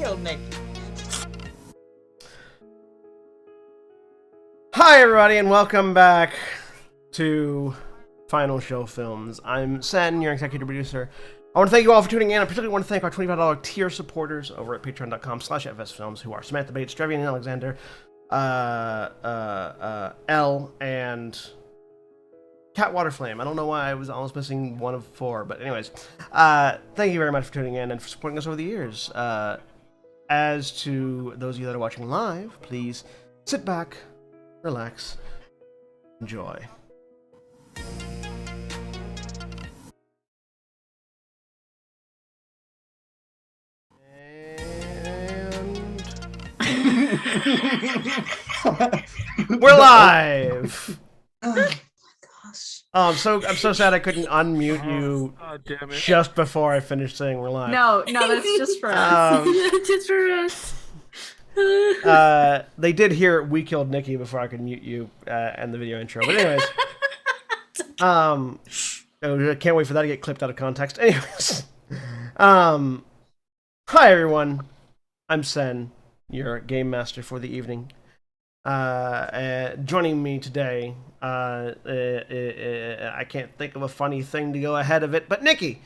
killed Nick. Hi, everybody, and welcome back to Final Show Films. I'm Sen, your executive producer. I want to thank you all for tuning in. I particularly want to thank our $25 tier supporters over at patreon.com/fsfilms, who are Samantha Bates, Trevian and Alexander, Elle, and Cat Waterflame. I don't know why I was almost missing one of four, but anyways, thank you very much for tuning in and for supporting us over the years. As to those of you that are watching live, please sit back, relax, enjoy. And we're live. Oh my gosh. Oh, I'm so sad I couldn't unmute you just before I finished saying we're live. No, that's just for us. Just for us. They did hear "We Killed Nikki" before I could mute you and the video intro. But anyways, I can't wait for that to get clipped out of context. Anyways, hi everyone, I'm Sen, your game master for the evening. Joining me today, I can't think of a funny thing to go ahead of it, but Nikki.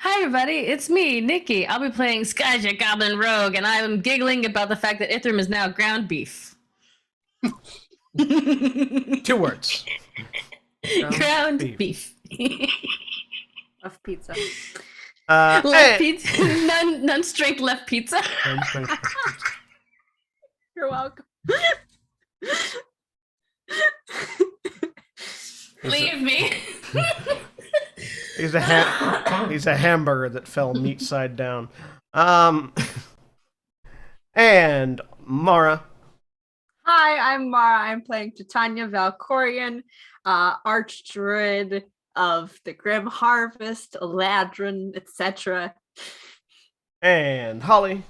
Hi everybody, it's me, Nikki. I'll be playing Skyjack Goblin Rogue, and I'm giggling about the fact that Ithram is now ground beef. 2 words. Ground beef. Of pizza. Left pizza. None strength left pizza. You're welcome. Leave me. He's a hamburger that fell meat side down. And Mara. Hi, I'm Mara. I'm playing Titania Valkorian, Archdruid of the Grim Harvest, Eladrin, etc. And Holly.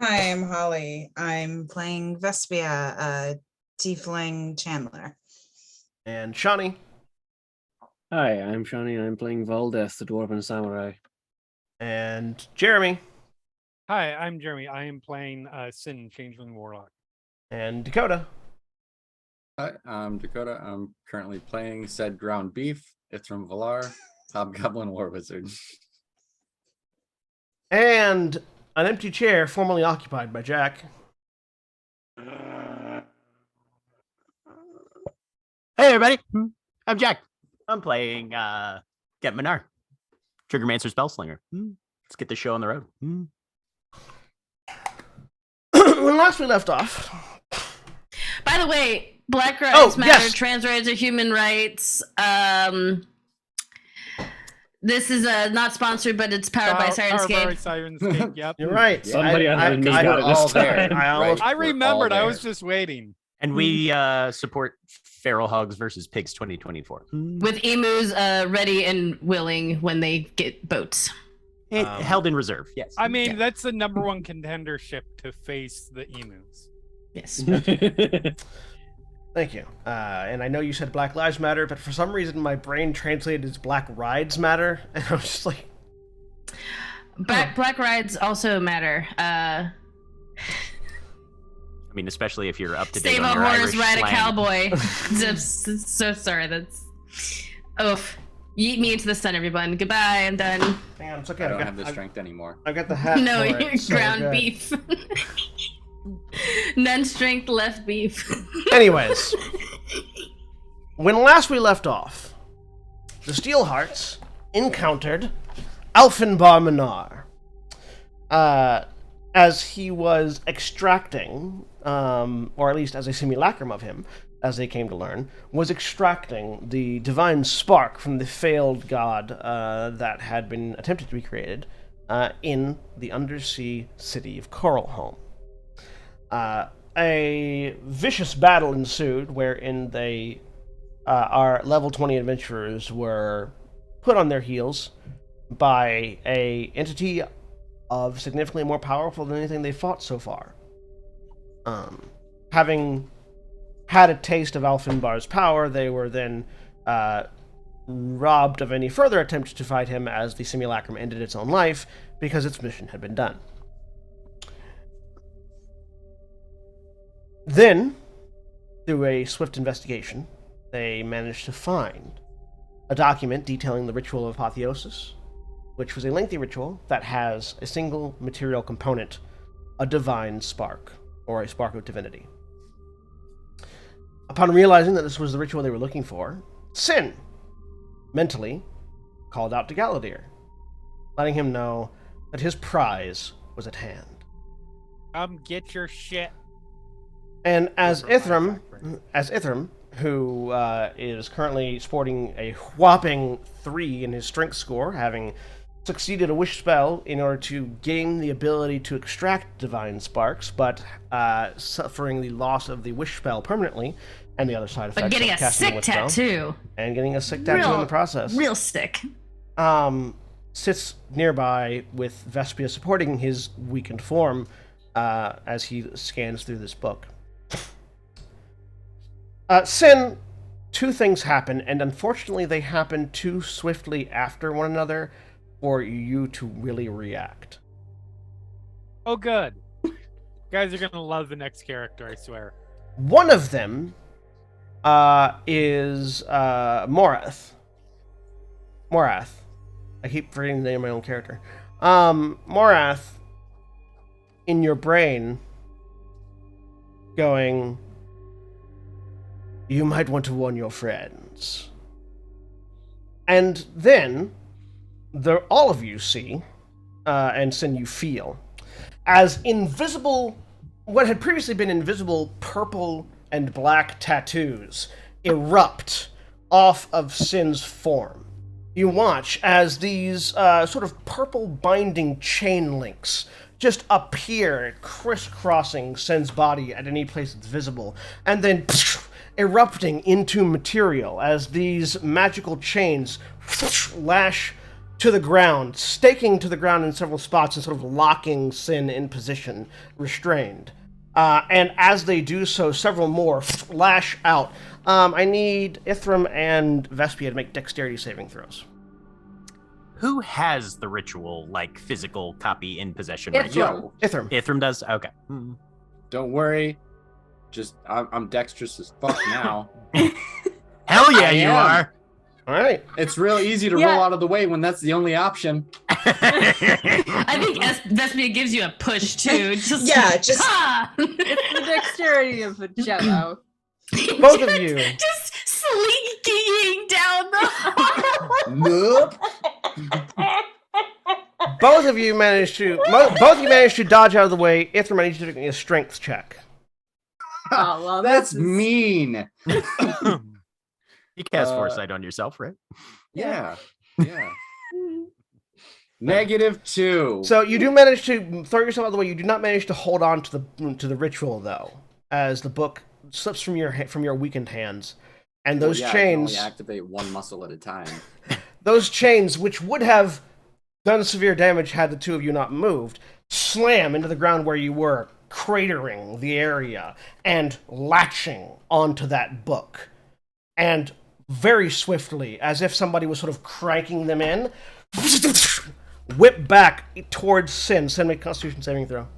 Hi, I'm Holly. I'm playing Vespia, a tiefling Chandler. And Shawnee. Hi, I'm Shawnee. I'm playing Valdeth, the Dwarven Samurai. And Jeremy. Hi, I'm Jeremy. I am playing Sin, Changeling Warlock. And Dakota. Hi, I'm Dakota. I'm currently playing said ground beef. It's from Valar, Hobgoblin War Wizard. And an empty chair formerly occupied by Jack. Hey everybody, I'm Jack. I'm playing Get Minar, Triggermancer Spellslinger. Let's get the show on the road. When last we left off. By the way, Black Rights Matter, yes. Trans rights are human rights. This is not sponsored, but it's powered by Sirenscape. Sirenscape, yep. You're right. Somebody I remembered. I was just waiting. And we support Feral Hogs versus Pigs 2024. With emus ready and willing when they get boats. Held in reserve, yes. I mean, that's the #1 contendership to face the emus. Yes. Thank you. And I know you said Black Lives Matter, but for some reason my brain translated as Black Rides Matter, and I was just like... Black rides also matter. I mean, especially if you're up to date Save on a your horse, Irish ride slang. a cowboy. So sorry, that's... Oof. Yeet me into the sun, everyone. Goodbye, I'm done. Hang on, it's okay. I don't have the strength anymore. I've got the hat No, for you're it, so ground good. beef. None strength left beef. Anyways, when last we left off, the Steelhearts encountered Alfinbar Minar. As he was extracting, or at least as a simulacrum of him, as they came to learn, was extracting the divine spark from the failed god that had been attempted to be created in the undersea city of Coralholm. A vicious battle ensued wherein our level 20 adventurers were put on their heels by a entity of significantly more powerful than anything they fought so far. Having had a taste of Alfinbar's power, they were then robbed of any further attempt to fight him as the simulacrum ended its own life, because its mission had been done. Then, through a swift investigation, they managed to find a document detailing the ritual of apotheosis, which was a lengthy ritual that has a single material component, a divine spark, or a spark of divinity. Upon realizing that this was the ritual they were looking for, Sin mentally called out to Galadir, letting him know that his prize was at hand. Come get your shit. And as Different Ithram, who is currently sporting a whopping 3 in his strength score, having succeeded a wish spell in order to gain the ability to extract divine sparks, but suffering the loss of the wish spell permanently, and the other side effects But getting of a casting the sick wish spell, tattoo. and getting a sick tattoo in the process. Real sick. Sits nearby with Vespia supporting his weakened form as he scans through this book. Sin, 2 things happen, and unfortunately they happen too swiftly after one another for you to really react. Oh, good. You guys are gonna love the next character, I swear. One of them is Morath. Morath. I keep forgetting the name of my own character. Morath, in your brain, going, you might want to warn your friends. And then, all of you see, and Sin, you feel, as invisible, what had previously been invisible purple and black tattoos erupt off of Sin's form. You watch as these sort of purple binding chain links just appear, crisscrossing Sin's body at any place that's visible, and then erupting into material as these magical chains lash to the ground, staking to the ground in several spots and sort of locking Sin in position, restrained. And as they do so, several more lash out. I need Ithram and Vespia to make dexterity saving throws. Who has the ritual, like, physical copy in possession right Ithram. now? Yo, Ithram. Ithram does? Okay. don't worry. Just I'm dexterous as fuck now. Hell yeah, I you am. are! All right. It's real easy to Yeah. roll out of the way when that's the only option. I think Vespia gives you a push too. Just, Yeah, just- ha! It's the dexterity of a Jello. Both of you. Just slinking down the Nope. Both of you managed to dodge out of the way. Ithram, I need you to make me a strength check. Oh, well, That's this is- mean. You cast Uh, foresight on yourself, right? Yeah. Yeah. -2. So you do manage to throw yourself out of the way. You do not manage to hold on to the ritual, though, as the book slips from your weakened hands, and those Well, yeah, I can only chains, activate one muscle at a time. those chains, which would have done severe damage had the 2 of you not moved, slam into the ground where you were, cratering the area and latching onto that book, and very swiftly, as if somebody was sort of cranking them in, whip back towards Sin. Sin, make a Constitution saving throw.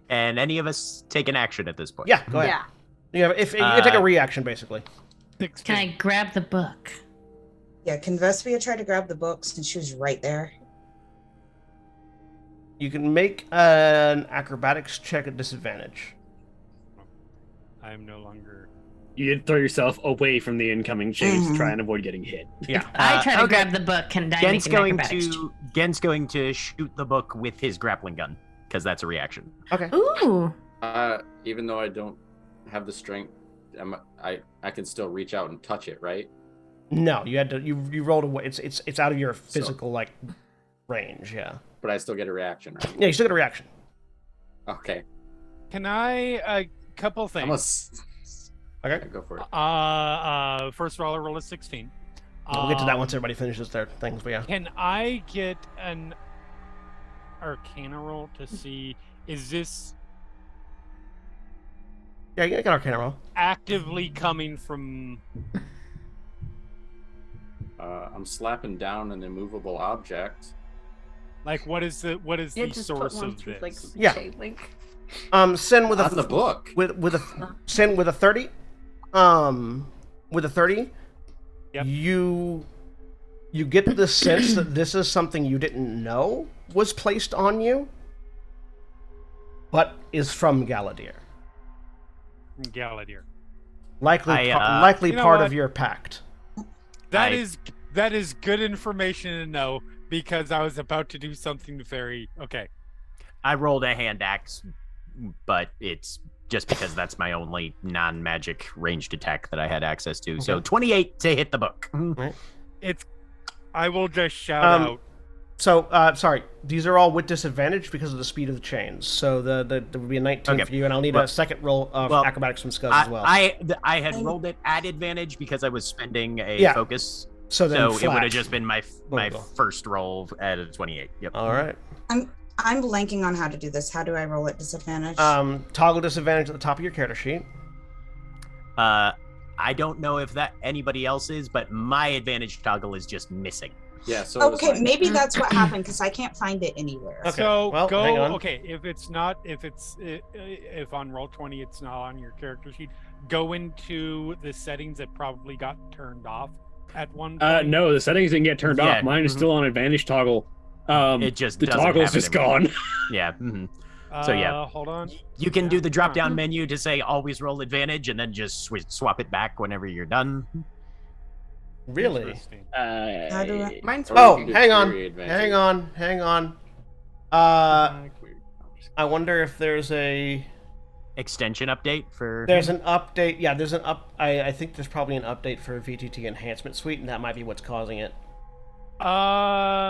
And any of us take an action at this point. Yeah, go ahead. Yeah. You can take a reaction, basically. Can I grab the book? Yeah, can Vespia try to grab the book since she was right there? You can make an acrobatics check at disadvantage. I'm no longer. You did throw yourself away from the incoming chains to try and avoid getting hit. Yeah. I try to okay. grab the book. Can I Gen's make an going acrobatics to Gen's going to shoot the book with his grappling gun because that's a reaction. Okay. check? Ooh. Even though I don't have the strength, I can still reach out and touch it, right? No, you had to. You rolled away. It's out of your physical range. Yeah. But I still get a reaction, right? Yeah, you still get a reaction. Okay. Can I? A couple I'm things. gonna Okay. go for it. First of all, I roll a 16. We'll get to that once everybody finishes their things. But yeah. Can I get an Arcana roll to see is this Yeah, you get an Arcana roll. actively coming from I'm slapping down an immovable object. Like, what is the Yeah, just put source one of through, like, this? Yeah. chain link. Sin with On the book. with a Sin with a 30. With a 30, Yep. you get the sense that this is something you didn't know was placed on you, but is from Galadir. Galadir. Likely, I, likely You know part what? of your pact. That I- is good information to know because I was about to do something very okay. I rolled a hand axe, but it's just because that's my only non-magic ranged attack that I had access to. So Okay. 28 to hit the book. It's. I will just shout Um, out. So, sorry, these are all with disadvantage because of the speed of the chains. So there would be a 19 Okay. for you, and I'll need Well- a second roll of well, acrobatics from Scuzz as well. I had rolled it at advantage because I was spending a Yeah. focus. so then So it would flat. have just been my Wonderful. first roll at a 28. Yep. All right. I'm blanking on how to do this. How do I roll at disadvantage? Toggle disadvantage at the top of your character sheet. I don't know if that anybody else is, but my advantage toggle is just missing. Yeah, so it was Okay, like- maybe that's what happened because I can't find it anywhere. Okay, So well, hang on. go. Okay, if it's not, if on roll 20 it's not on your character sheet, go into the settings that probably got turned off at one point. No, the settings didn't get turned Yeah, off. Mine is mhm. still on advantage toggle. It just the doesn't toggle's have it just anymore. gone. Yeah. mhm. So, yeah. Hold on. You can Yeah. do the drop Huh. down menu to say always roll advantage, and then just swap it back whenever you're done. Really? Interesting. How do I- Mine's Or you Oh, can do hang on. query advantage. Hang on. Weird. I wonder if there's a Extension update for. there's an update. Yeah, there's an I think there's probably an update for VTT Enhancement Suite, and that might be what's causing it.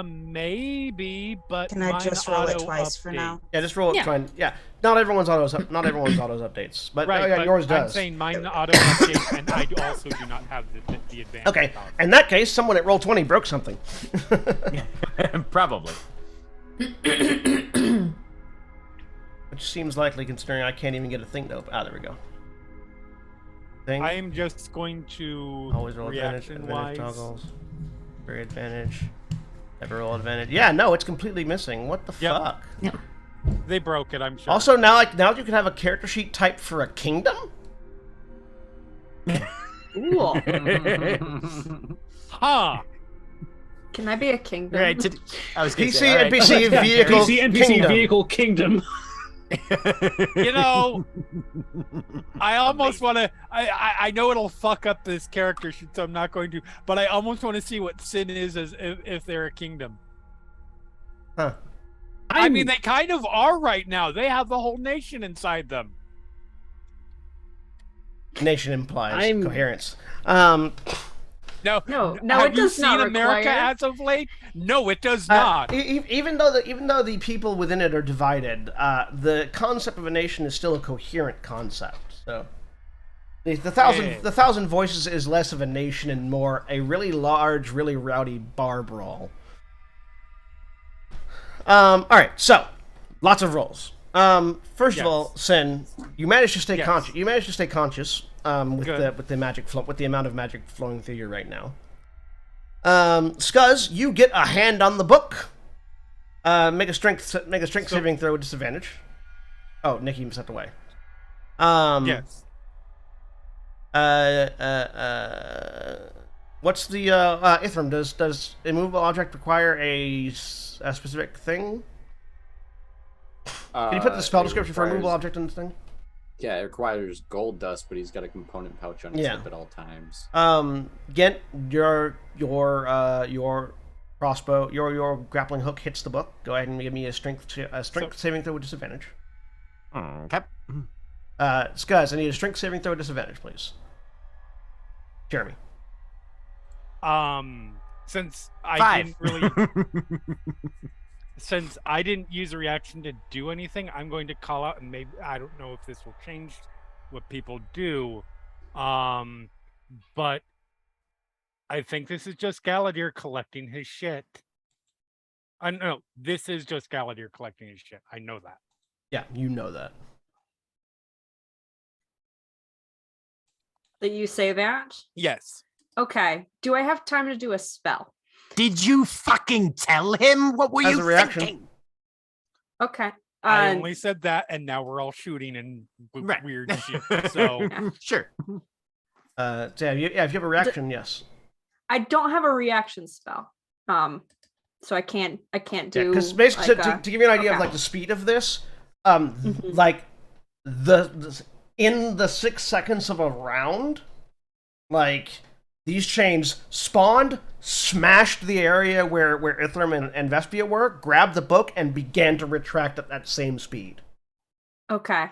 Maybe, but Can I mine just roll it auto twice for update. now? Yeah, just roll it. Yeah. Try and, yeah. Not everyone's autos updates, but Right, oh, yeah, but yours I'm does. saying mine auto update, and I also do not have the advantage. Okay, power. in that case, someone at Roll20 broke something. Probably. Which seems likely considering I can't even get a thing to open. Ah, there we go. Thing. I am just going to Always roll advantage, reaction advantage wise. toggles. Very advantage. Never roll advantage. Yeah, no, it's completely missing. What the Yep. fuck? They broke it, I'm sure. Also, now you can have a character sheet type for a kingdom? Cool. Huh. Can I be a kingdom? Right. I was gonna PC, say, all right. NPC, vehicle, PC, NPC, kingdom. vehicle, kingdom. You know, I almost want to. I know it'll fuck up this character sheet, so I'm not going to. But I almost want to see what Sin is as if they're a kingdom. Huh. I mean, they kind of are right now. They have the whole nation inside them. Nation implies I'm- coherence. No, No, have it you does seen not America require- as of late? No, it does not. Even though the people within it are divided, the concept of a nation is still a coherent concept. So the thousand voices is less of a nation and more a really large, really rowdy bar brawl. All right, so lots of rolls. First of all, Sin, you managed to stay Yes. conscious. You managed to stay conscious Good. with the magic with the amount of magic flowing through you right now. Scuzz, you get a hand on the book. Make a strength saving throw with disadvantage. Oh, Nikki stepped away. Yes. What's the Ithram? Does immovable object require a specific thing? Can you put the spell It description for a movable requires- object in this thing? Yeah, it requires gold dust, but he's got a component pouch on his Yeah. hip at all times. Gent, your crossbow, your grappling hook hits the book. Go ahead and give me a strength saving throw with disadvantage. Okay. Scuzz, I need a strength saving throw with disadvantage, please. Jeremy. Since I 5. didn't really, since I didn't use a reaction to do anything, I'm going to call out, and maybe I don't know if this will change what people do, but I think this is just Galadir collecting his shit. I know this is just Galadir collecting his shit. I know that. Yeah, you know that. That you say that? Yes. Okay. Do I have time to do a spell? Did you fucking tell him? What were As you a reaction. thinking? Okay. I only said that, and now we're all shooting and Right. weird shit. So Sure. So if you have a reaction, yes. I don't have a reaction spell. So I can't do. Because basically, like to give you an idea of okay. like the speed of this, Mhm. like the in the 6 seconds of a round, like these chains spawned, smashed the area where Ithram and Vespia were, grabbed the book, and began to retract at that same speed. Okay.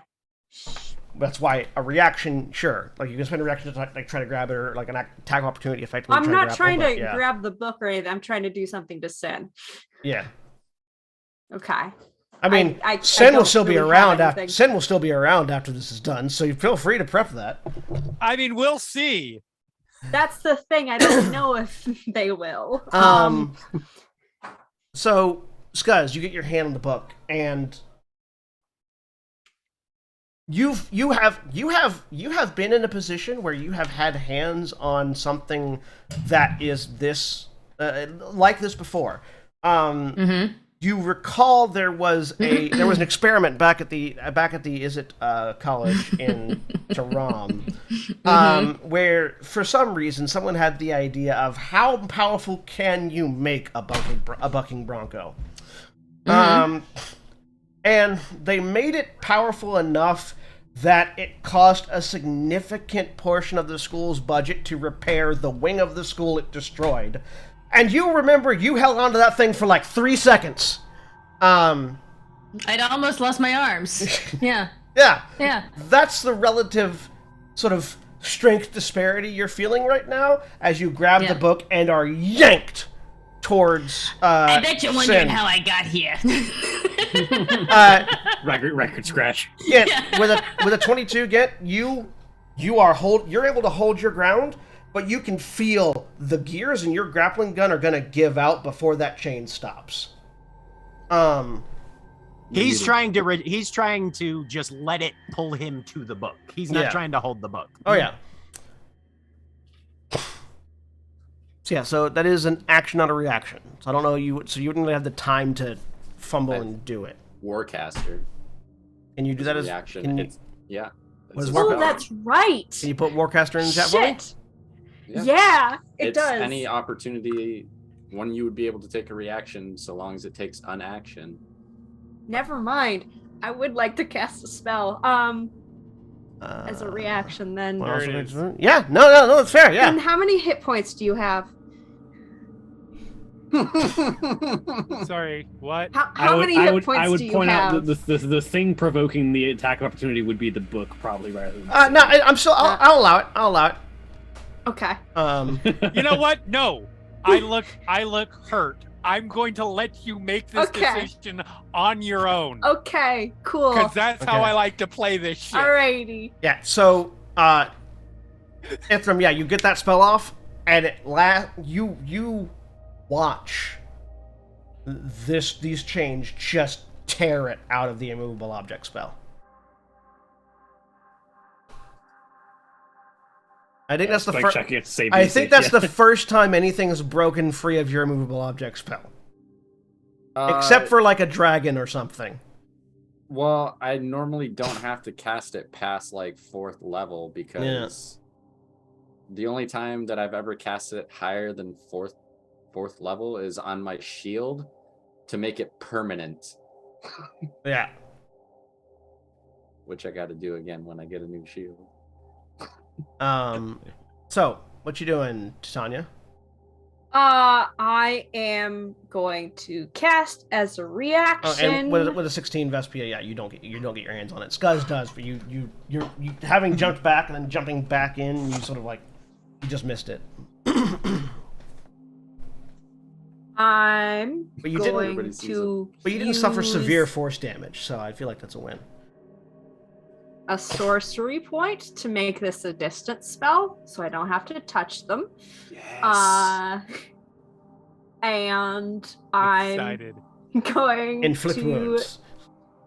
That's why a reaction, sure, like you can spend a reaction to like try to grab it, or like an attack opportunity effectively. I'm not trying to yeah. grab the book or anything. I'm trying to do something to Sin. Yeah. Okay. I mean, I Sin will don't still be really have around after anything. Sin will still be around after this is done, so you feel free to prep that. I mean, we'll see. That's the thing. I don't know if they will. So, Scuzz, you get your hand on the book, and you have been in a position where you have had hands on something that is this like this before. You recall there was an experiment back at the college in Tehran, where for some reason someone had the idea of how powerful can you make a bucking bronco, and they made it powerful enough that it cost a significant portion of the school's budget to repair the wing of the school it destroyed. And you remember you held onto that thing for like 3 seconds. I'd almost lost my arms. Yeah. Yeah. That's the relative sort of strength disparity you're feeling right now as you grab the book and are yanked towards I bet you're wondering Sin. how I got here. Record scratch. Yeah, with a 22 get, you're able to hold your ground, but you can feel the gears in your grappling gun are gonna give out before that chain stops. He's trying to just let it pull him to the book. He's not trying to hold the book. Oh yeah. So that is an action, not a reaction. So I don't know you wouldn't really have the time to fumble and do it. Warcaster. Can you do that as reaction? What It's is a Warcaster? Oh, spell. that's right. Can you put Warcaster in the chat for me? Shit. Yeah, it It's does. any opportunity when you would be able to take a reaction, so long as it takes an action. Never mind. I would like to cast a spell. As a reaction, then. What There else it would I is. do? Yeah, no, that's fair. Yeah. And how many hit points do you have? Sorry, what? How many hit points I would do you point have? out that the thing provoking the attack opportunity would be the book, probably rather than. No, I'm still. I'll allow it. I'll allow it. Okay. You know what? No, I look hurt. I'm going to let you make this Okay. decision on your own. Okay. Cool. Because that's how Okay. I like to play this shit. Alrighty. Yeah. So, Ithram, you get that spell off, and you watch these chains just tear it out of the immovable object spell. I think that's the like first. checking it to save I DC, think that's yeah. the first time anything's broken free of your immovable object spell, except for like a dragon or something. Well, I normally don't have to cast it past like 4th level because the only time that I've ever casted it higher than fourth level is on my shield to make it permanent, Yeah. which I got to do again when I get a new shield. So what you doing, Tanya? I am going to cast as a Oh, reaction. and with a 16 Vespia, you don't get your hands on it. Scuzz does, but you having jumped back and then jumping back in, you sort of like you just missed it. I'm But you going Everybody sees to. But you didn't suffer use severe force damage, so I feel like that's a win. a sorcery point to make this a distance spell, so I don't have to touch them. Yes. And I'm Excited. going Inflict to. wounds.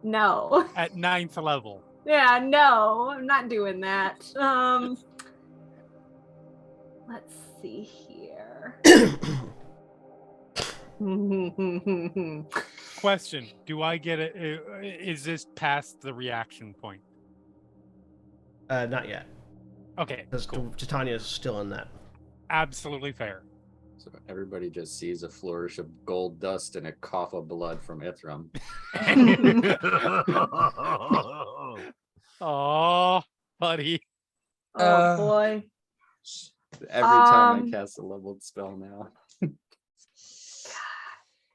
No. At 9th level. Yeah, no, I'm not doing that. Let's see here. Question: do I get it? Is this past the reaction point? Not yet, Okay, because cool. Titania is still in that. Absolutely fair. So everybody just sees a flourish of gold dust and a cough of blood from Ithram. Oh, buddy. Oh boy. Every time I Um, cast a leveled spell now.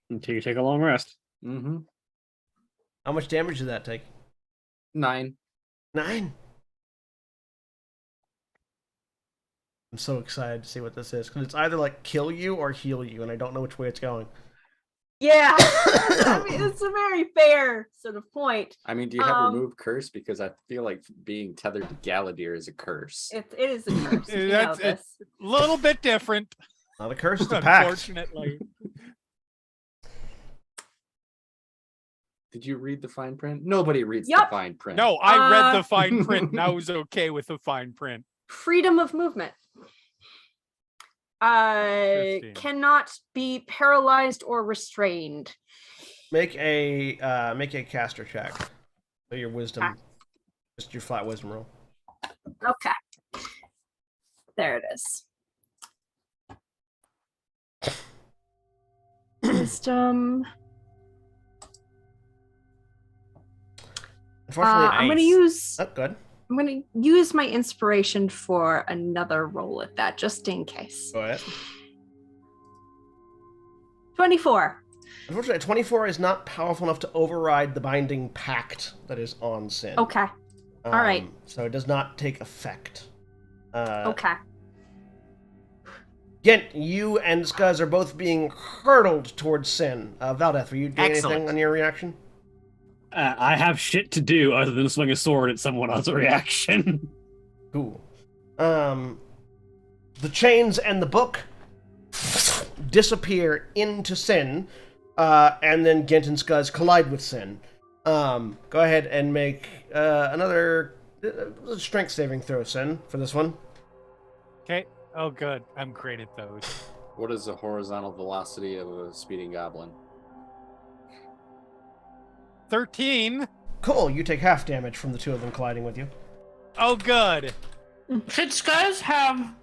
Until you take a long rest. Mm-hmm. How much damage did that take? 9. 9. I'm so excited to see what this is, because it's either like kill you or heal you, and I don't know which way it's going. Yeah. I mean, it's a very fair sort of point. I mean, do you have remove curse? Because I feel like being tethered to Galadir is a curse. It is a curse. You know That's this. a little bit different. Not a curse, it's a pact. Unfortunately. Did you read the fine print? Nobody reads Yep. the fine print. No, I read the fine print and I was okay with the fine print. Freedom of movement. Interesting. Cannot be paralyzed or restrained. Make a caster check. So your wisdom, just your flat wisdom roll. Okay. There it is. Wisdom. Unfortunately, I'm gonna Nice. use oh, good. I'm gonna use my inspiration for another roll at that, just in case. Go ahead. 24. Unfortunately, 24 is not powerful enough to override the binding pact that is on Sin. Okay. All right. So it does not take effect. Okay. Gent, you and Skuz are both being hurtled towards Sin. Valdeth, were you doing Excellent. anything on your reaction? I have shit to do other than swing a sword at someone else's reaction. Cool. The chains and the book disappear into Sin, and then Gent and Skuz collide with Sin. Go ahead and make another strength saving throw, Sin, for this one. Okay. Oh, good. I'm great at those. What is the horizontal velocity of a speeding goblin? 13. Cool, you take half damage from the two of them colliding with you. Oh, good. Should Skies have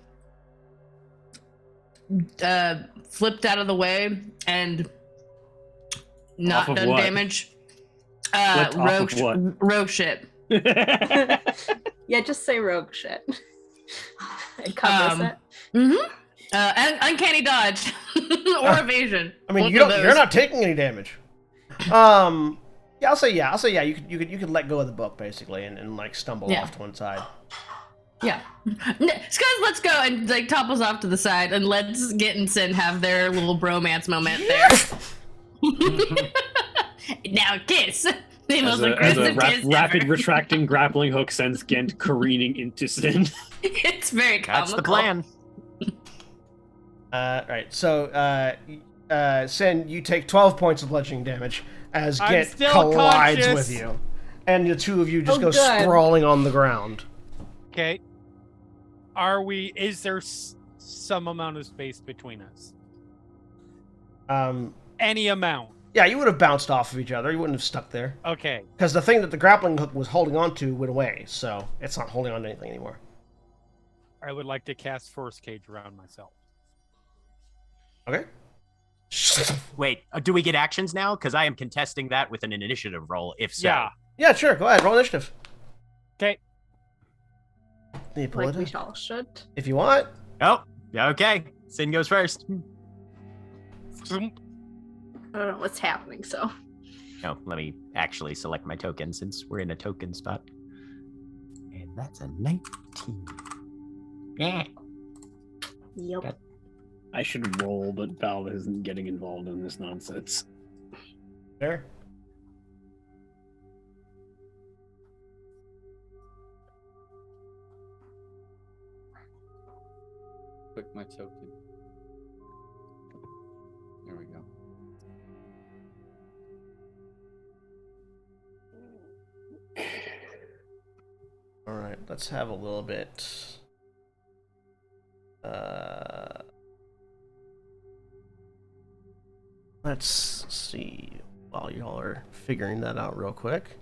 flipped out of the way and not Off of done what? damage? Flipped off of what? Rogue shit. Yeah, just say rogue shit. It covers it. Mm-hmm. And uncanny dodge or evasion. I mean, Both you of don't. those. You're not taking any damage. Yeah, I'll say yeah. You could let go of the book basically and like stumble Yeah. off to one side. Yeah. Skies, let's go, and like topples off to the side, and let's Get and Sin have their little bromance moment there. Now kiss. The most As a aggressive kiss rapid ever. retracting grappling hook sends Gent careening into Sin. It's very comical. That's the plan. Right. So, Sin, you take 12 points of bludgeoning damage as I'm Get still collides conscious. with you, and the two of you just Oh, go good. sprawling on the ground. Okay. Is there some amount of space between us? Any amount. Yeah, you would have bounced off of each other. You wouldn't have stuck there. Okay. Because the thing that the grappling hook was holding on to went away, so it's not holding on to anything anymore. I would like to cast Force Cage around myself. Okay? Wait, do we get actions now? Because I am contesting that with an initiative roll, if so. Yeah. Yeah, sure. Go ahead. Roll initiative. Okay. Can you pull Like it we up? all should. If you want. Oh, okay. Sin goes first. I don't know what's happening, so. Oh, let me actually select my token since we're in a token spot. And that's a 19. Yeah. Yep. Got- I should roll, but Valve isn't getting involved in this nonsense. There. Click my token. There we go. All right. Let's have a little bit. let's see. While y'all are figuring that out real quick.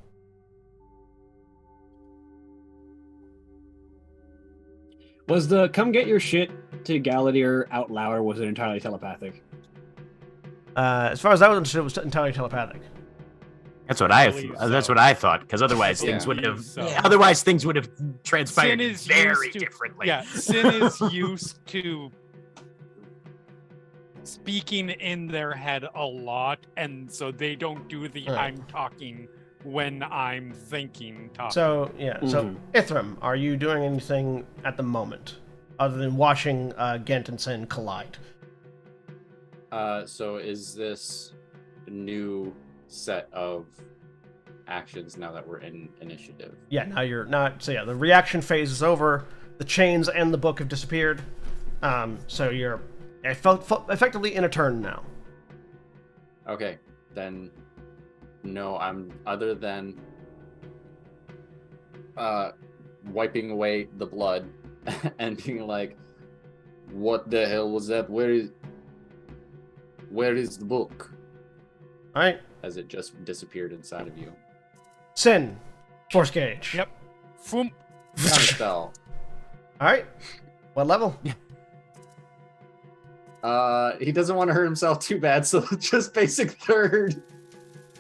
Was the "come get your shit" to Galadier out loud, or was it entirely telepathic? As far as I was understood, it was entirely telepathic. That's what I believe that's so. what I thought. Because otherwise Yeah. things would have Yeah. otherwise things would have transpired Sin is very used to, differently. Yeah, Sin is used to speaking in their head a lot, and so they don't do the Right. I'm talking when I'm thinking talking. So, yeah. So, Ithram, are you doing anything at the moment other than watching Gent and Sin collide? So is this a new set of actions now that we're in initiative? Yeah, now you're not. So, yeah, the reaction phase is over. The chains and the book have disappeared. So you're effectively in a turn now. Okay, then no, I'm other than wiping away the blood and being like, what the hell was that? Where is the book? All right. As it just disappeared inside of you. Sin, force gauge. Yep. Foom. Counterspell. All right. What level? He doesn't want to hurt himself too bad, so just basic third.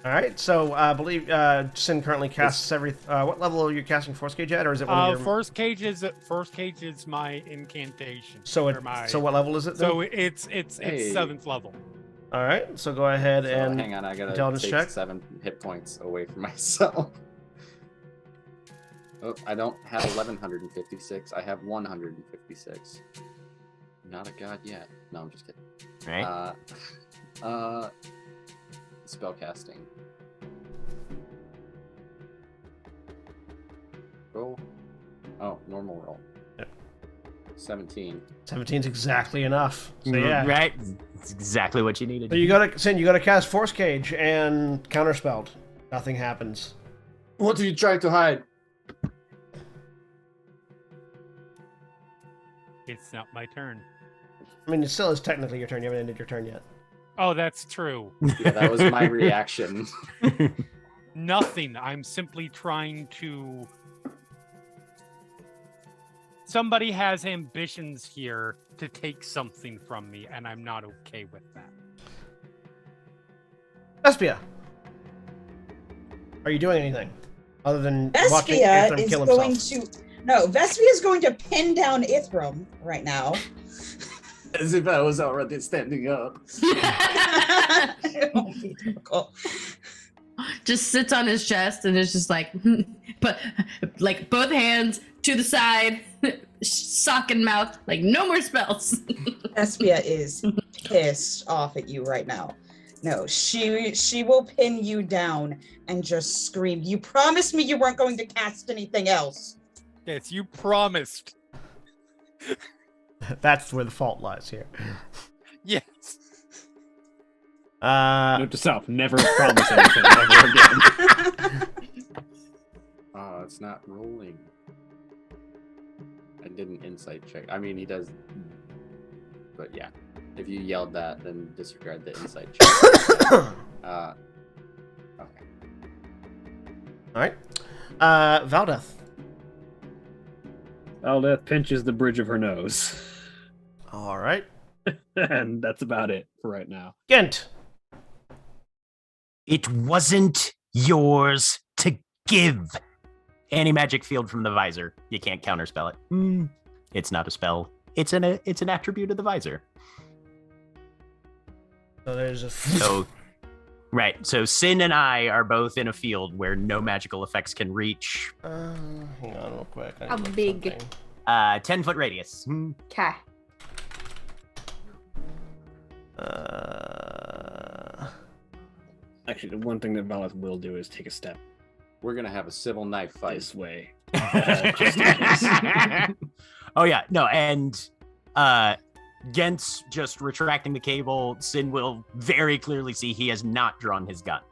All right. So I believe Sin currently casts every. What level are you casting force gauge at, or is it one of your? First cage is my incantation. So or my, so what level is it? Then? So it's Hey. 7th level. All right. So go ahead So and hang on, I gotta intelligence take check. 7 hit points away from myself. Oh, I don't have 1156. I have 156. Not a god yet. No, I'm just kidding. Right? Spellcasting. Roll. Oh, normal roll. Yep. 17. 17's exactly enough. So yeah. Right? It's exactly what you needed. So you gotta Sin. You gotta cast force gauge and counterspelled. Nothing happens. What are you trying to hide? It's not my turn. I mean, it still is technically your turn. You haven't ended your turn yet. Oh, that's true. Yeah, that was my reaction. Nothing. I'm simply trying to. Somebody has ambitions here to take something from me, and I'm not okay with that. Vespia, are you doing anything other than watching Vespia Ithram is kill going himself? to. No, Vespia is going to pin down Ithram right now. As if I was already standing up. It won't be difficult. Just sits on his chest and is just like, but like both hands to the side, sock in mouth, like no more spells. Vespia is pissed off at you right now. No, she will pin you down and just scream, "You promised me you weren't going to cast anything else." Yes, you promised. That's where the fault lies here. Yes. Note to self: never promise anything ever again. Oh, it's not rolling. I did an insight check. I mean, he does. But yeah, if you yelled that, then disregard the insight check. Okay. All right. Valdeth. Aldeth pinches the bridge of her nose. All right. And that's about it for right now. Gent. It wasn't yours to give. Anti-magic field from the visor. You can't counterspell it. It's not a spell. It's an attribute of the visor. So there's a. So, right. So Sin and I are both in a field where no magical effects can reach. Hang on real quick. I How need to look big? something. 10-foot radius. Okay. Actually, the one thing that Valeth will do is take a step We're gonna have a civil knife fight. this way. Oh yeah, no, and Gent's just retracting the cable. Sin will very clearly see he has not drawn his gun.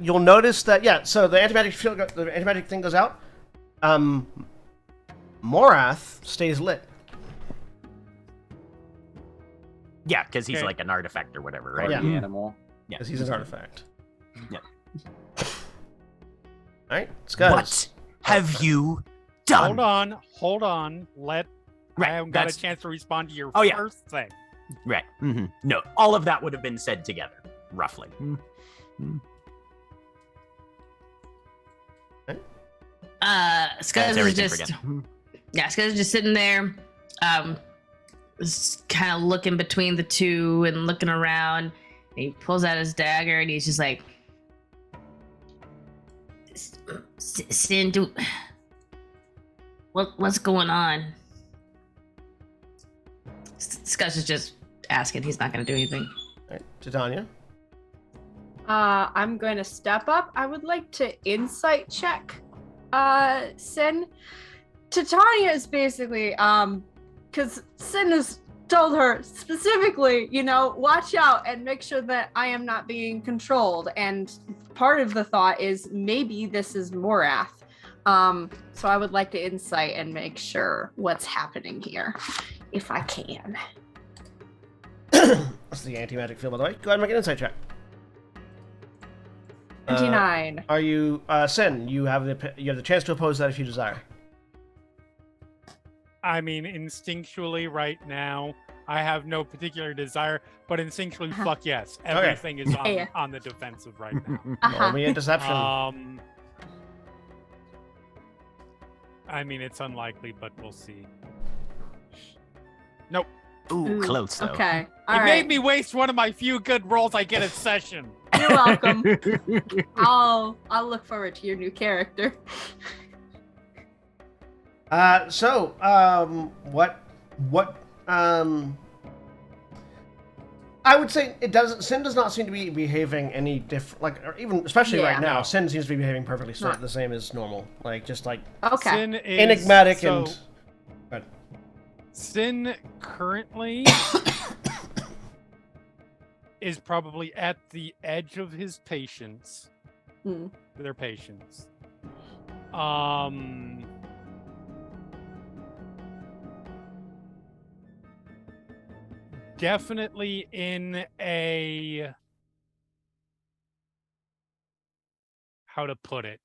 You'll notice that so the antimagic thing goes out. Morath stays lit. Yeah, because he's Okay. like an artifact or whatever, right? Yeah. Party animal. Yeah. Because he's an artifact. Yeah. Alright, Scuzz. What have you done? Hold on. I haven't got a chance to respond to your first thing. Right. No, all of that would have been said together, roughly. Scuzz is everything just forget. Scuzz is just sitting there, just kind of looking between the two and looking around. And he pulls out his dagger and he's just like, Sin, what's going on? Scuzz is just asking. He's not going to do anything. Alright, Titania. I'm going to step up. I would like to insight check Sin. Titania is basically because Sin has told her specifically, watch out and make sure that I am not being controlled. And part of the thought is maybe this is Morath. So I would like to insight and make sure what's happening here, if I can. That's the anti-magic field, by the way. Go ahead and make an insight check. 29. Are you Sin? You have the chance to oppose that if you desire. I mean, instinctually, right now, I have no particular desire, but instinctually, fuck yes. Everything is on the defensive right now. Roll me a deception. I mean, it's unlikely, but we'll see. Nope. Ooh, close though. Okay. It made me waste one of my few good rolls I get a session. You're welcome. I'll look forward to your new character. I would say Sin does not seem to be behaving any different, or even especially right now. Sin seems to be behaving perfectly the same as normal, okay, Sin is, enigmatic and. Sin currently is probably at the edge of his patience. Their patience. Definitely in a, how to put it,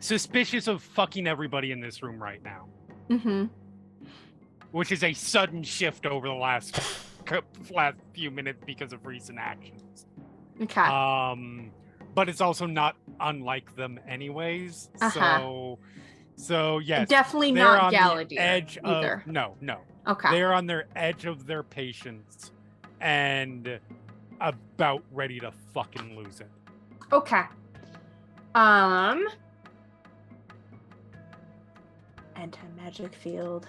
suspicious of fucking everybody in this room right now. Which is a sudden shift over the last few minutes because of recent actions. Okay. But it's also not unlike them anyways. So yes, definitely they're not on Galadir the edge either. of no. Okay. They're on their edge of their patience and about ready to fucking lose it. Okay. Anti-magic field.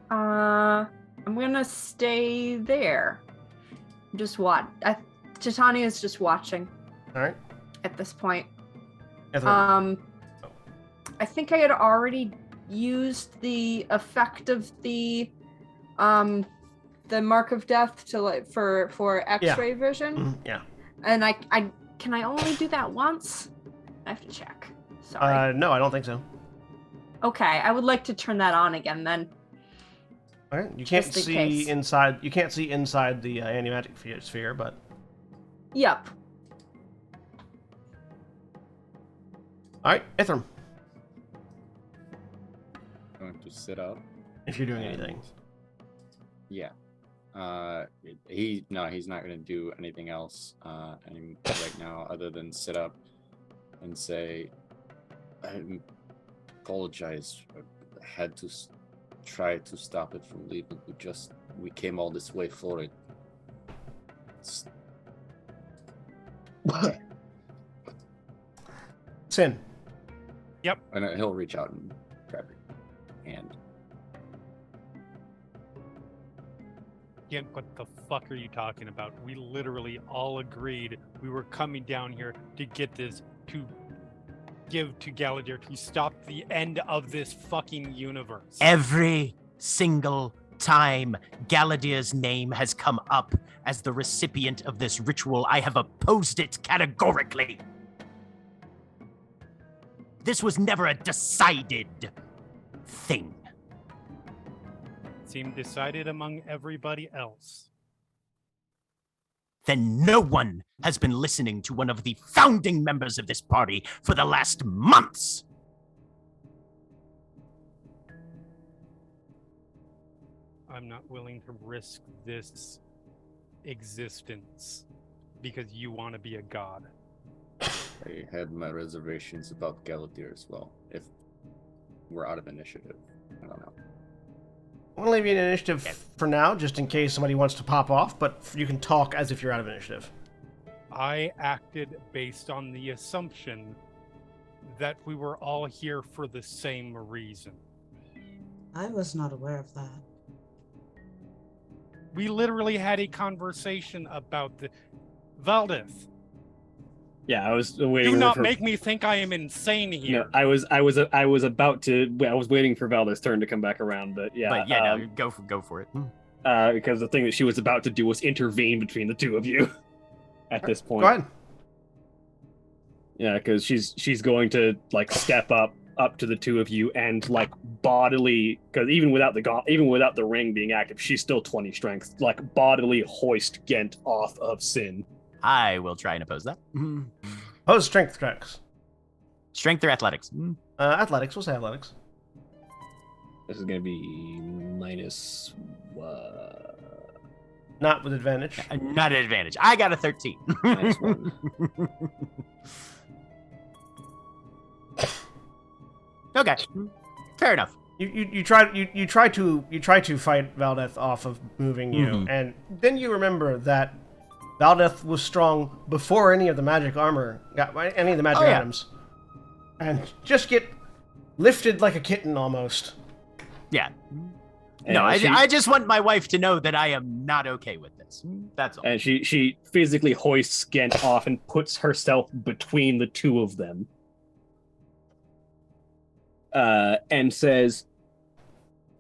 I'm gonna stay there. Just watch. Titania is just watching. All right. At this point. Ethel. I think I had already used the effect of the mark of death to for X-ray vision. Yeah. And I can I only do that once? I have to check. Sorry. No, I don't think so. Okay, I would like to turn that on again then. All right. You can't Just in see case. inside. You can't see inside the anti-magic sphere, but. Yep. All right, Ithram. Going to sit up. If you're doing anything. Yeah. He's not going to do anything else right now other than sit up and say, I apologize. I had to try to stop it from leaving. We came all this way for it. Sin. Yep. And he'll reach out and grab her hand. Again, what the fuck are you talking about? We literally all agreed we were coming down here to get this, to give to Galadir to stop the end of this fucking universe? Every single time Galadir's name has come up as the recipient of this ritual, I have opposed it categorically. This was never a decided thing. Seemed decided among everybody else. Then no one has been listening to one of the founding members of this party for the last months. I'm not willing to risk this existence because you want to be a god. I had my reservations about Galadir as well. If we're out of initiative, I don't know. I'm gonna leave you an initiative for now, just in case somebody wants to pop off, but you can talk as if you're out of initiative. I acted based on the assumption that we were all here for the same reason. I was not aware of that. We literally had a conversation about the Valdeth. Yeah, I was waiting. Do not make me think I am insane here. No, I was about to. I was waiting for Valda's turn to come back around, but yeah. But yeah, no, go for it. Because the thing that she was about to do was intervene between the two of you. At this point. Go ahead. Yeah, because she's going to like step up to the two of you and like bodily, because even without the ring being active, she's still 20 strength. Like bodily hoist Gent off of Sin. I will try and oppose that. Oppose strength checks. Strength or athletics? Athletics. We'll say athletics. This is gonna be minus. Not with advantage. Not an advantage. I got a 13. Minus 1. Okay, fair enough. You try to fight Valdeth off of moving you, and then you remember that Valdeth was strong before any of the magic armor got any of the magic items, and just get lifted like a kitten almost. Yeah. No, I just want my wife to know that I am not okay with this. That's all. And she physically hoists Gent off and puts herself between the two of them. And says,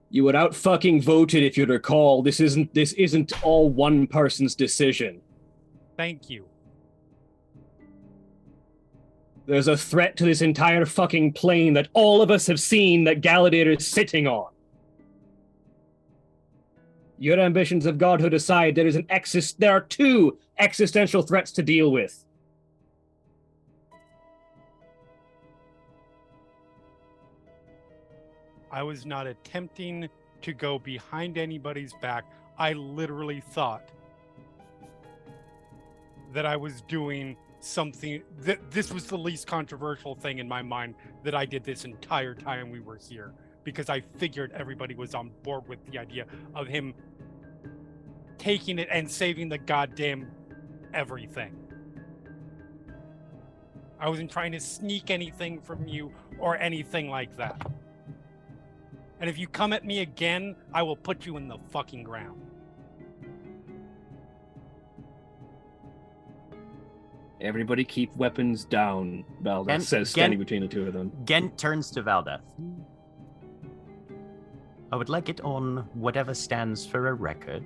"You were out fucking voted, if you recall. This isn't all one person's decision. Thank you. There's a threat to this entire fucking plane that all of us have seen that Galadir is sitting on. Your ambitions of godhood aside, there are two existential threats to deal with. I was not attempting to go behind anybody's back. I literally thought that I was doing something, that this was the least controversial thing in my mind that I did this entire time we were here, because I figured everybody was on board with the idea of him taking it and saving the goddamn everything. I wasn't trying to sneak anything from you or anything like that. And if you come at me again, I will put you in the fucking ground. Everybody keep weapons down, Valdeth says, standing between the two of them. Gent turns to Valdeth. I would like it on whatever stands for a record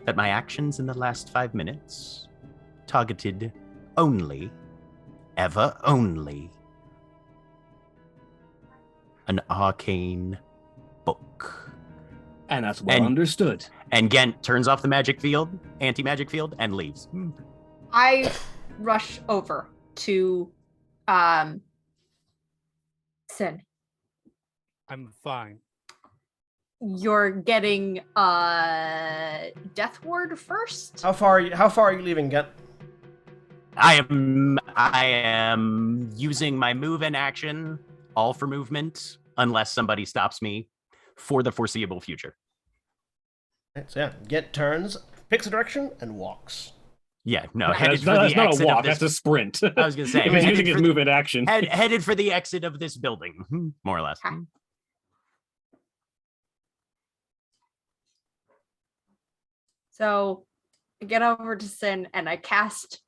that my actions in the last 5 minutes targeted only, ever only, an arcane book. And that's well understood. And Gent turns off the magic field, anti-magic field, and leaves. I rush over to Sin. I'm fine. You're getting Death Ward first? How far are you leaving, Gent? I am using my move and action, all for movement, unless somebody stops me for the foreseeable future. Right, so yeah, Gent turns, picks a direction, and walks. Yeah, no, That's not a walk, that's a sprint. I was going to say, He's using his move in action. Headed for the exit of this building, more or less. Okay. So I get over to Sin and I cast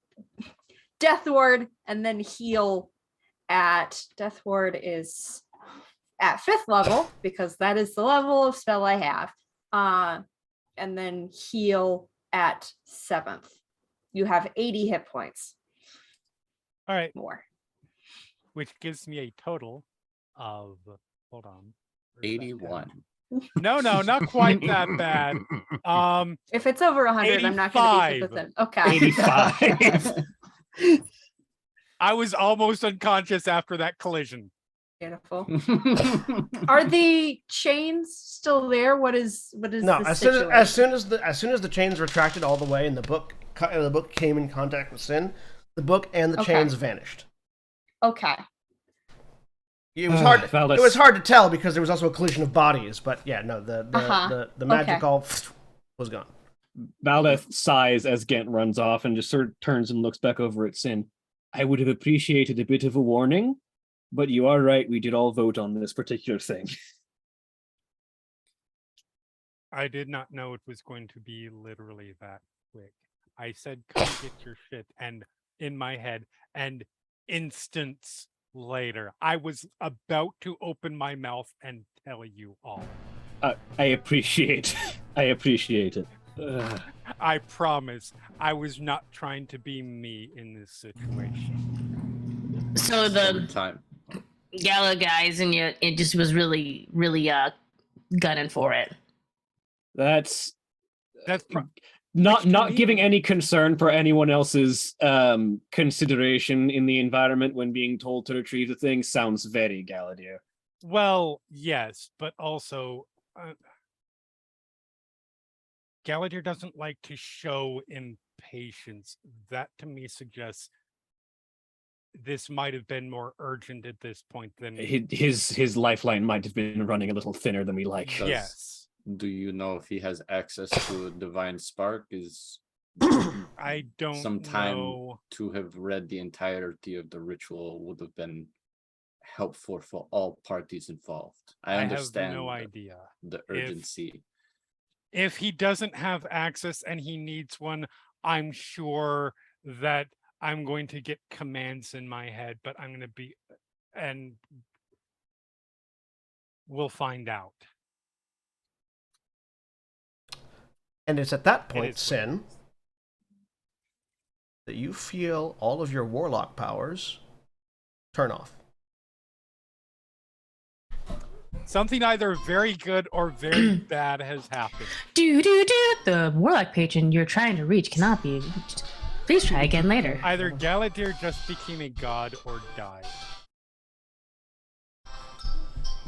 Death Ward and then heal at Death Ward is at 5th level because that is the level of spell I have. And then heal at 7th. You have 80 hit points. All right. More. Which gives me a total of, hold on. 81. No, not quite that bad. If it's over 100, I'm not going to be with it. Okay. 85. I was almost unconscious after that collision. Beautiful. Are the chains still there? What is No, the as soon as the chains retracted all the way and the book came in contact with Sin, the book and the chains vanished. Okay. It was hard. It was hard to tell because there was also a collision of bodies. But yeah, no, the magic all was gone. Valdeth sighs as Gent runs off and just sort of turns and looks back over at Sin. I would have appreciated a bit of a warning, but you are right. We did all vote on this particular thing. I did not know it was going to be literally that quick. I said, "Come get your shit," and in my head, and instance later, I was about to open my mouth and tell you all. I appreciate it. I promise I was not trying to be me in this situation. So the time. Gala guys and you, it just was really gunning for it. That's not giving any concern for anyone else's consideration in the environment when being told to retrieve the thing sounds very Galadir. Well, yes, but also Galadir doesn't like to show impatience. That to me suggests this might have been more urgent at this point than his lifeline might have been running a little thinner than we like. Yes. Do you know if he has access to a divine spark? Is I don't some time know. to have read the entirety of the ritual would have been helpful for all parties involved. I understand have no idea the urgency. If he doesn't have access and he needs one, I'm sure that I'm going to get commands in my head, but I'm going to be, and we'll find out. And it's at that point, Sin, that you feel all of your warlock powers turn off. Something either very good or very bad has happened. The warlock patron you're trying to reach cannot be reached. Please try again later. Either Galadir just became a god or died.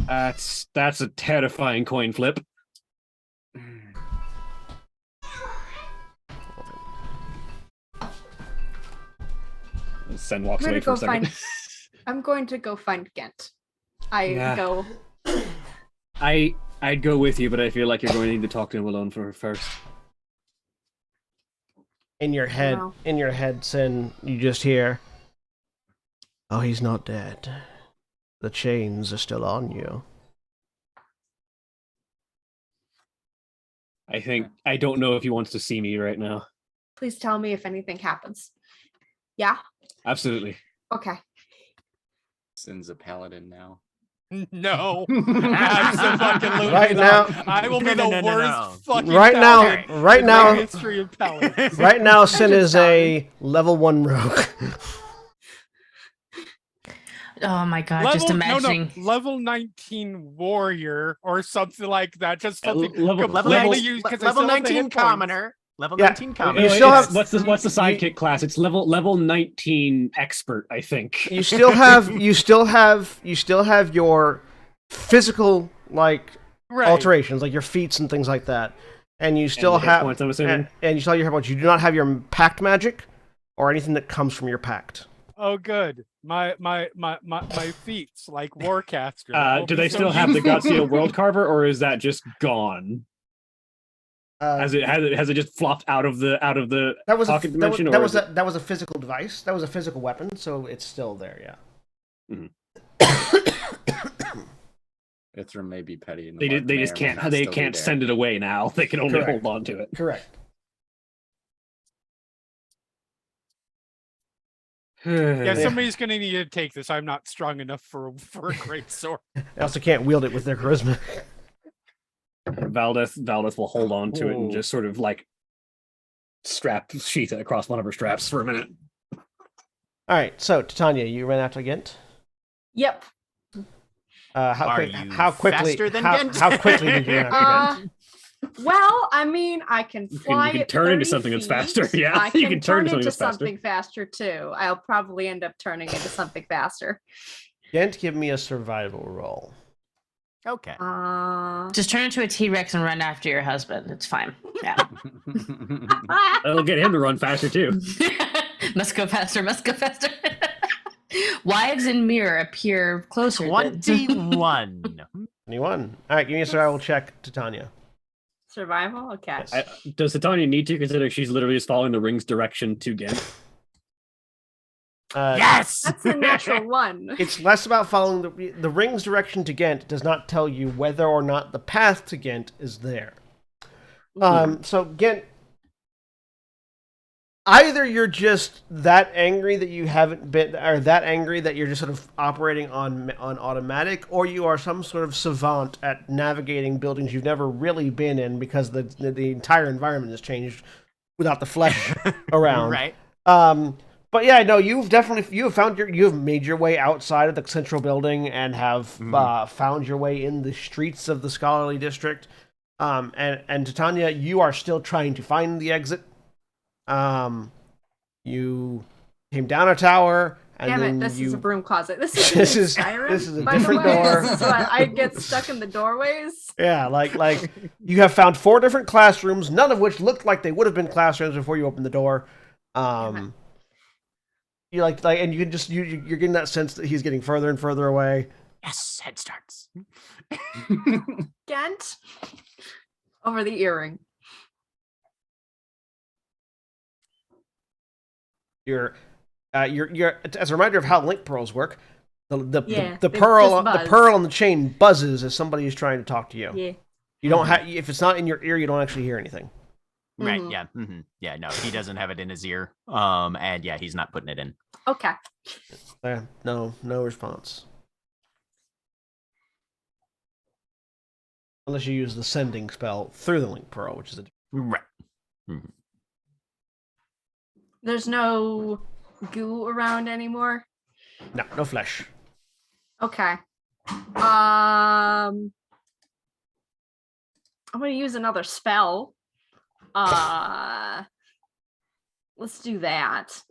That's a terrifying coin flip. Sen walks away for a second. I'm going to go find Gent. I'd go with you, but I feel like you're going to need to talk to him alone first. In your head, Sin, you just hear, "Oh, he's not dead. The chains are still on you." I don't know if he wants to see me right now. Please tell me if anything happens. Yeah? Absolutely. Okay. Sin's a paladin now. No, absolutely right not. now, I will be the worst fucking right now, in the history of paladins. Right now, Sin is a level 1 rogue. Oh my god! Just imagining level 19 warrior or something like that. Just something level 19 commoner. Level 19 commoner. You still have what's the sidekick class? It's level 19 expert, I think. You still have your physical alterations, like your feats and things like that, and you still have points, I'm assuming. And you still have your hit points. You do not have your pact magic or anything that comes from your pact. Oh, good. My feats like Warcaster. Do they still have the Godseal World Carver, or is that just gone? Has it just flopped out of the pocket dimension? That was a physical device. That was a physical weapon, so it's still there. Yeah. Mm-hmm. Ithram may be petty. They can't send it away now. They can only hold on to it. Correct. Yeah, somebody's gonna need to take this. I'm not strong enough for a great sword. They also can't wield it with their charisma. Valdeth will hold on to it and just sort of like sheath it across one of her straps for a minute. All right, so Titania, you ran out to Ghent. Yep. How quickly? faster than how, Ghent? how quickly did you run out to Ghent? Well, I mean, I can fly. You can at turn into 30 something that's feet. faster. Yeah, I you can can turn turn into into something that's faster. something faster too. I'll probably end up turning into something faster. Ghent, give me a survival roll. Okay. Just turn into a T-Rex and run after your husband. It's fine. Yeah. That'll get him to run faster too. Must go faster. Must go faster. Wives in mirror appear closer. 21. 21. All right, give me a survival check, Titania. Survival? Okay. Does Titania need to consider she's literally just following the ring's direction to Ghent? Yes! That's a natural one. It's less about following the ring's direction to Ghent. Does not tell you whether or not the path to Ghent is there. So Ghent, either you're just that angry that you haven't been, or that angry that you're just sort of operating on automatic, or you are some sort of savant at navigating buildings you've never really been in because the entire environment has changed without the flesh around. Right. But yeah, no, you have made your way outside of the central building and have found your way in the streets of the scholarly district. And Titania, you are still trying to find the exit. You came down a tower, and Damn then it! This you... is a broom closet. This This is is Skyrim, this is a by the different way. door. This is why I get stuck in the doorways. Yeah, like you have found 4 different classrooms, none of which looked like they would have been classrooms before you opened the door. You and you can just you're getting that sense that he's getting further and further away. Yes, head starts. Ghent over the earring. You're as a reminder of how link pearls work. The they pearl just buzz. on the chain buzzes as somebody is trying to talk to you. Yeah. You don't have if it's not in your ear, you don't actually hear anything. Right, Mhm. yeah. Yeah, no, he doesn't have it in his ear. And yeah, he's not putting it in. Okay. No response. Unless you use the sending spell through the link pearl, which is a... Right. There's no goo around anymore. No flesh. Okay. I'm gonna use another spell. Let's do that.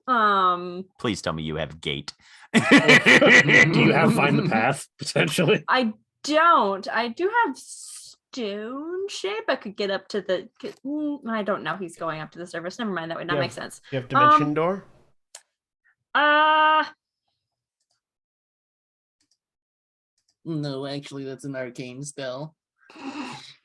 Please tell me you have gate. Do you have find the path potentially? I don't. I do have stone shape. I could get up to the. I don't know. He's going up to the surface. Never mind. That would not make sense. You have dimension door. No, actually, that's an arcane spell.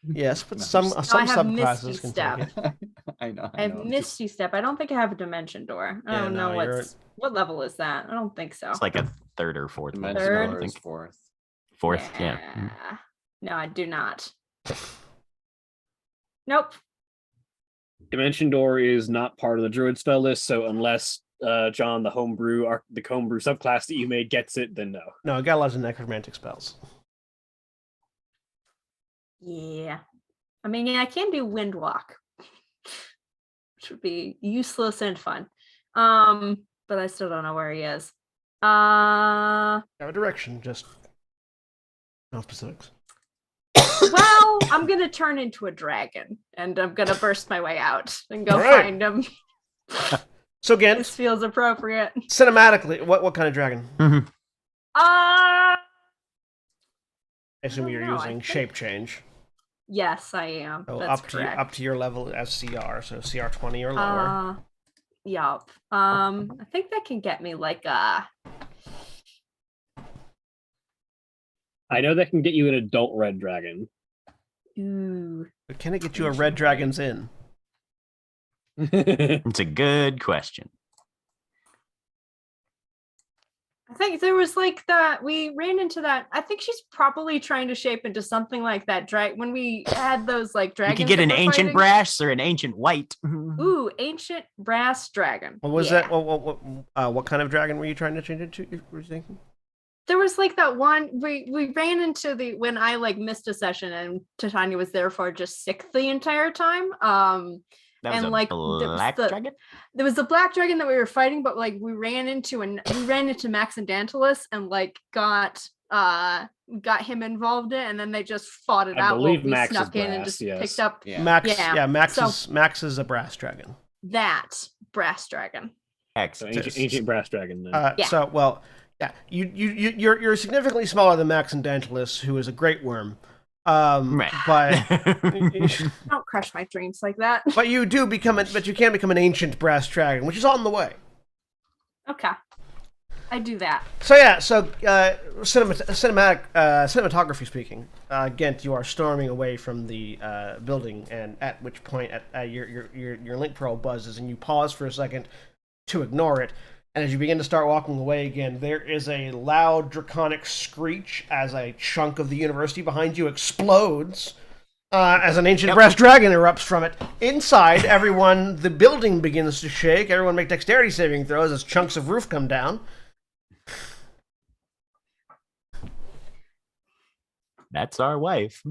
Yes, but some I have subclasses Misty can Step. take it. I know. I have Misty Step. I don't think I have a dimension door. I Yeah, don't know no, what level is that. I don't think so. It's like a 3rd or 4th level Dimension spell, door I is think. 4th. 4th, yeah. No, I do not. Nope. Dimension door is not part of the druid spell list, so unless John, the homebrew subclass that you made gets it, then no. No, I got lots of necromantic spells. Yeah. I mean, yeah, I can do wind walk, which would be useless and fun. But I still don't know where he is. Have a direction, just no specifics. Well, I'm gonna turn into a dragon and I'm gonna burst my way out and go All right. find him. So again, This feels appropriate. cinematically, what kind of dragon? I assume don't you're know, I using think- shape change. Yes, I am. So That's up correct. to your level as CR, so CR 20 or lower. Yup. I think that can get me like a. I know that can get you an adult red dragon. Ooh. But can it get you a red dragon's inn? It's a good question. I think there was like that. We ran into that. I think she's probably trying to shape into something like that. When we had those like You dragons. could get that an were ancient fighting. brass or an ancient white. Ooh, ancient brass dragon. What was Yeah. that? What kind of dragon were you trying to change it to? Were you thinking? There was like that one we ran into when I like missed a session and Titania was therefore just sick the entire time. That was and a like black dragon? There was the black dragon that we were fighting, but like we ran into Max and Dantalus and like got him involved in it, and then they just fought it I out. believe We Max is snuck in and brass, just yes. picked up Max. Yeah. Max is a brass dragon. that brass dragon. So ancient brass dragon. Then. Yeah. So well, yeah, you're significantly smaller than Max and Dantalus, who is a great worm. Right. But Don't crush my dreams like that. but you can become an ancient brass dragon, which is on the way. Okay, I do that. So yeah, cinematography speaking, Gent, you are storming away from the building, and at which point your link pearl buzzes, and you pause for a second to ignore it. And as you begin to start walking away again, there is a loud draconic screech as a chunk of the university behind you explodes. As an ancient brass dragon erupts from it. Inside, the building begins to shake. Everyone make dexterity saving throws as chunks of roof come down. That's our wife.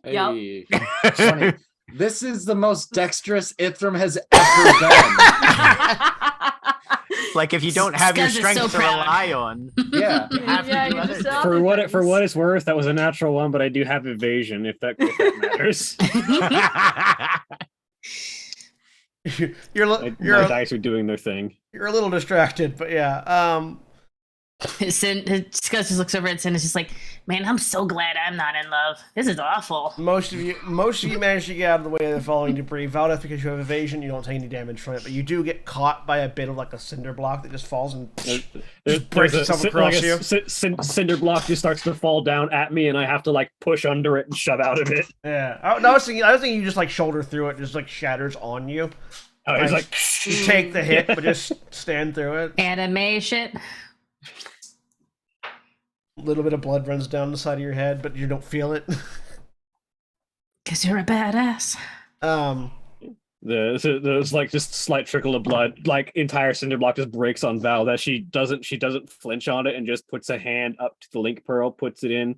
Hey. Funny. This is the most dexterous Ithram has ever been. Like if you don't have your Scuzz is strength so to proud. rely on, Yeah. you have to do other things. For what it's worth, that was a natural one, but I do have evasion if that matters. My dice are doing their thing. You're a little distracted, but yeah. Scuzz just looks over at Sin and is just like, man, I'm so glad I'm not in love. This is awful. Most of you manage to get out of the way of the falling debris. Valdeth, because you have evasion, you don't take any damage from it, but you do get caught by a bit of like a cinder block that just falls and breaks itself across you. Cinder block just starts to fall down at me, and I have to like push under it and shove out of it. Yeah. I was thinking you just like shoulder through it, just like shatters on you. Oh, he's like you take the hit, but just stand through it. Animation. A little bit of blood runs down the side of your head, but you don't feel it. Because you're a badass. There's like just slight trickle of blood. Like entire cinder block just breaks on Val. That she doesn't flinch on it and just puts a hand up to the link pearl, puts it in.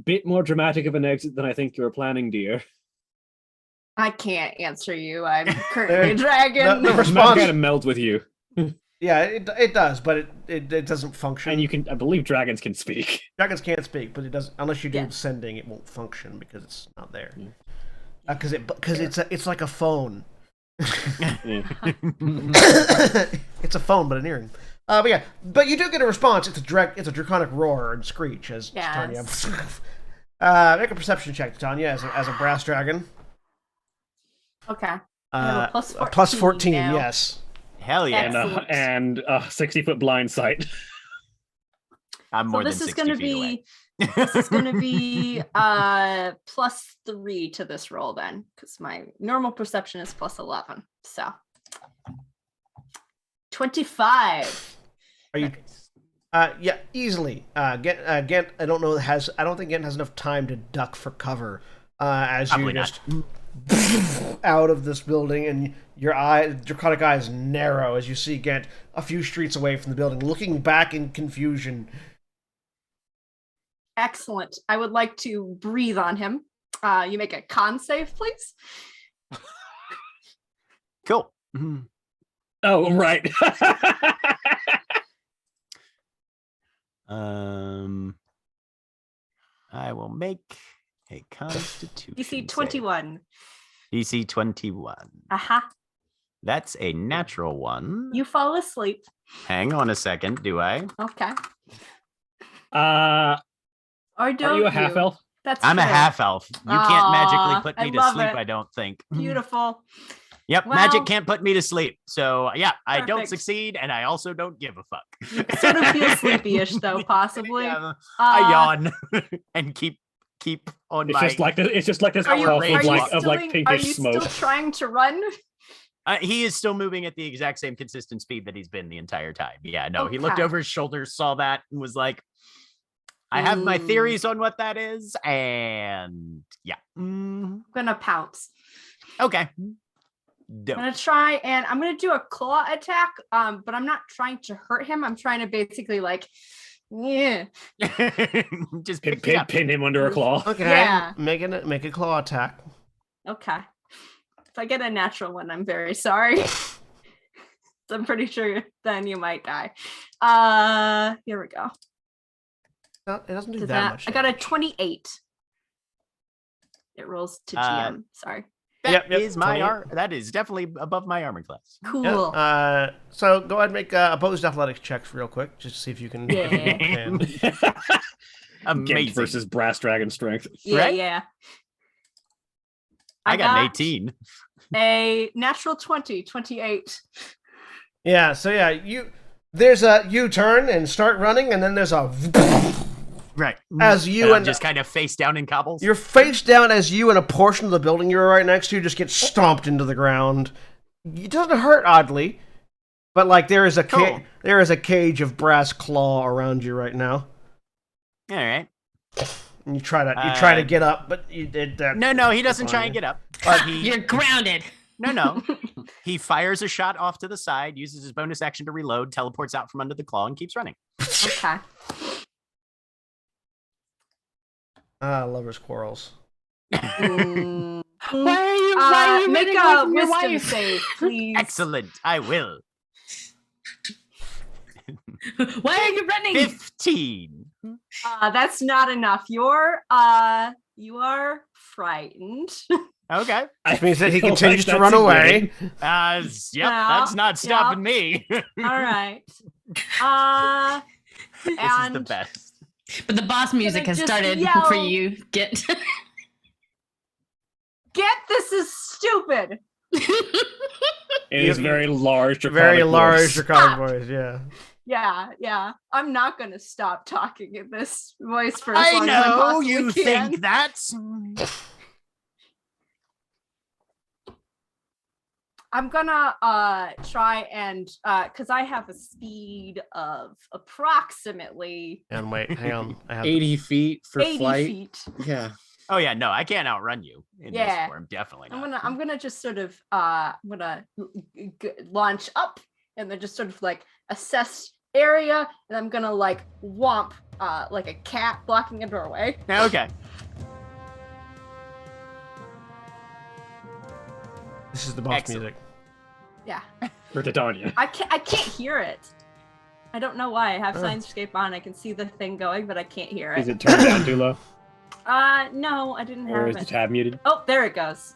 Bit more dramatic of an exit than I think you were planning, dear. I can't answer you. I'm currently a dragon. The response kind of melds with you. Yeah, it does, but it doesn't function. And I believe dragons can speak. Dragons can't speak, but it does unless you do Yeah. sending. It won't function because it's not there. Because it's like a phone. It's a phone, but an earring. But you do get a response. It's a draconic roar and screech as Titania. Make a perception check, Titania, as a brass dragon. Okay. I have a plus 14, now. yes. Hell yeah. Excellent. And 60-foot blind sight. I'm more this than is 60 gonna feet be away. this is gonna be +3 to this roll then, because my normal perception is +11. So 25. Are you? Yeah, easily. Gent, I don't think Gent has enough time to duck for cover. As Probably you not. just out of this building, and your draconic eyes narrow as you see Gent a few streets away from the building, looking back in confusion. Excellent. I would like to breathe on him. You make a con save, please. Cool. Oh, right. I will make a Constitution. DC 21. DC 21. Aha. That's a natural one. You fall asleep. Hang on a second, do I? Okay. Are Or don't you a half elf? That's I'm a true. half elf. You can't magically Aw, put I me to love sleep, it. I don't think. Beautiful. Yep, Well- magic can't put me to sleep. So yeah, I don't Perfect. succeed, and I also don't give a fuck. You sort of feel sleepy-ish though, possibly. Yeah, I yawn and keep on It's my. just like this Are you, puff are you of like still, are pinkish you smoke. still trying to run? He is still moving at the exact same consistent speed that he's been the entire time. Yeah, no, he looked Okay. over his shoulder, saw that, and was like, I have my theories on what that is, and yeah. I'm gonna pounce. Okay. Dope. I'm gonna try and I'm gonna do a claw attack. But I'm not trying to hurt him. I'm trying to basically like, yeah. Just pick me up. Pin him under a claw. Okay. Yeah. Make a claw attack. Okay. If I get a natural one, I'm very sorry. I'm pretty sure then you might die. Here we go. No, it doesn't do Did that much. I got a damage. 28. It rolls to GM. Sorry. That Yep, is my 28. That is definitely above my armor class. Cool. Yeah, so go ahead and make opposed athletics checks real quick, just to see if you can. Yeah. can. Amazing. Gent versus Brass Dragon strength. Yeah, right? yeah. I got an 18. A natural 20, 28. Yeah. So yeah, there's a U-turn and start running, and then there's a Right. as you I'm and just kind of face down in cobbles. you're face down as you and a portion of the building you're right next to just get stomped into the ground. It doesn't hurt, oddly, but like there is a Cool. there is a cage of brass claw around you right now. All right. And you try to get up, but you did that. No, he doesn't try and get up. But he You're grounded. no. He fires a shot off to the side, uses his bonus action to reload, teleports out from under the claw, and keeps running. Okay. Lovers quarrels. Mm. Why are you make running away a from your wisdom wife? save, please. Excellent. I will. Why are you running? 15. That's not enough. You are frightened. Okay. Which means that he feel continues like to run that's a away. good- Yep, Yeah, that's not stopping me. All right. This is the And best. But the boss music has just started yell. for you. Get. this is stupid. It is very large, Very draconic large voice. draconic voice, yeah. Yeah. I'm not gonna stop talking in this voice for as I long as I know possibly you can. think that. I'm gonna try and because I have a speed of approximately And wait, hang on. I have 80 feet for 80 flight. feet. Yeah. Oh yeah, no, I can't outrun you in this Yeah. form. Definitely not. I'm gonna just sort of launch up and then just sort of like assess area, and I'm gonna like whomp like a cat blocking a doorway. Okay. this is the boss Excellent. music. Yeah, For Titania. I can't hear it. I don't know why. I have Signscape on. I can see the thing going, but I can't hear Is it. it turned down too low? No, I didn't Or have is the it. tab muted? Oh, there it goes.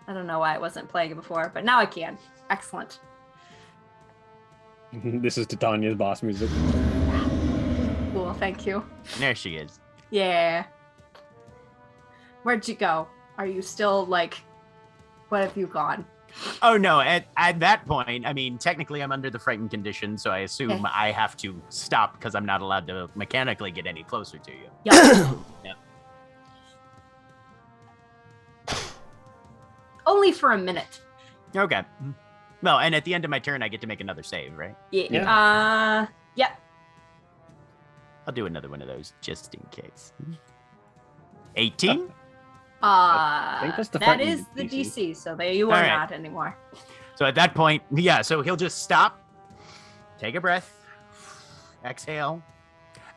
I don't know why I wasn't playing it before, but now I can. Excellent. This is Titania's boss music. Cool. Thank you. There she is. Yeah. Where'd you go? Are you still like? What have you gone? Oh no, at that point, I mean, technically I'm under the frightened condition, so I assume I have to stop because I'm not allowed to mechanically get any closer to you. Yup. Yep. Only for a minute. Okay. Well, and at the end of my turn, I get to make another save, right? Yeah. Yep. I'll do another one of those just in case. 18? think that's the That frightened is the DC. DC, so there you are All right. not anymore. So at that point, yeah, so he'll just stop, take a breath, exhale,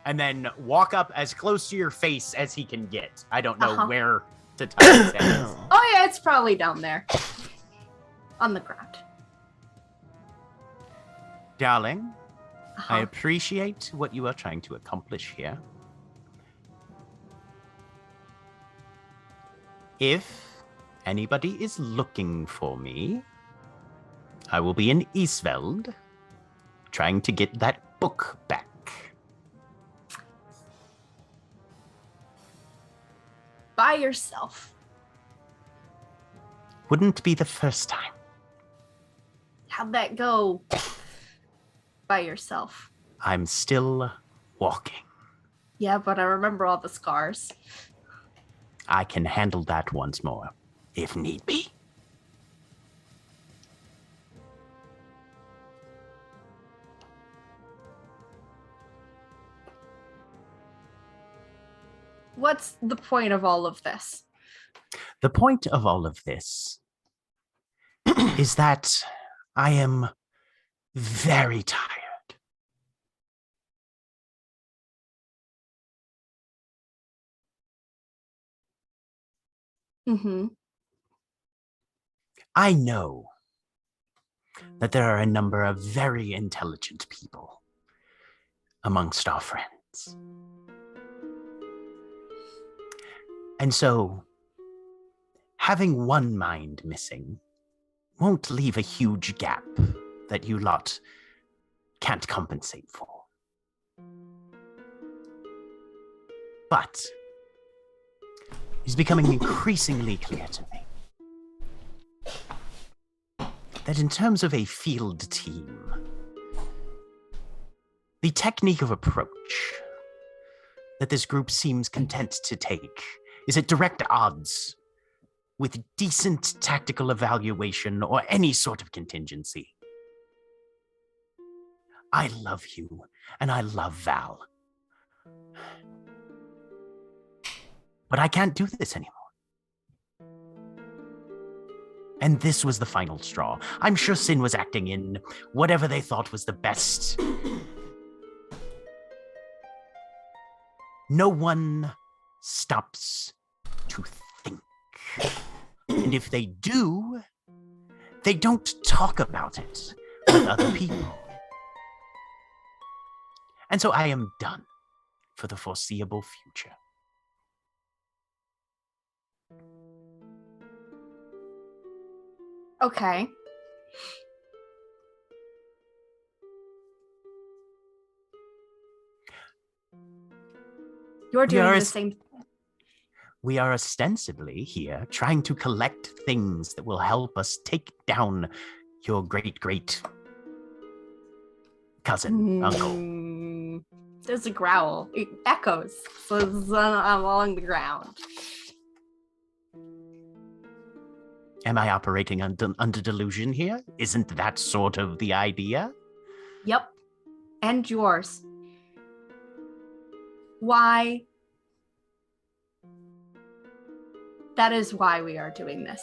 and then walk up as close to your face as he can get. I don't know where to touch his head. Oh yeah, it's probably down there. On the ground. Darling, I Uh-huh. appreciate what you are trying to accomplish here. If anybody is looking for me, I will be in Eastveld, trying to get that book back. By yourself. Wouldn't be the first time. How'd that go? By yourself. I'm still walking. Yeah, but I remember all the scars. I can handle that once more, if need be. What's the point of all of this? The point of all of this is that I am very tired. Mm-hmm. I know that there are a number of very intelligent people amongst our friends. And so, having one mind missing won't leave a huge gap that you lot can't compensate for. But it's becoming increasingly clear to me that in terms of a field team, the technique of approach that this group seems content to take is at direct odds with decent tactical evaluation or any sort of contingency. I love you, and I love Val. But I can't do this anymore. And this was the final straw. I'm sure Sin was acting in whatever they thought was the best. No one stops to think. And if they do, they don't talk about it with other people. And so I am done for the foreseeable future. Okay. You're doing the same. We are ostensibly here trying to collect things that will help us take down your great cousin, uncle. There's a growl. It echoes. So it's along the ground. Am I operating under delusion here? Isn't that sort of the idea? Yep. And yours. Why? That is why we are doing this.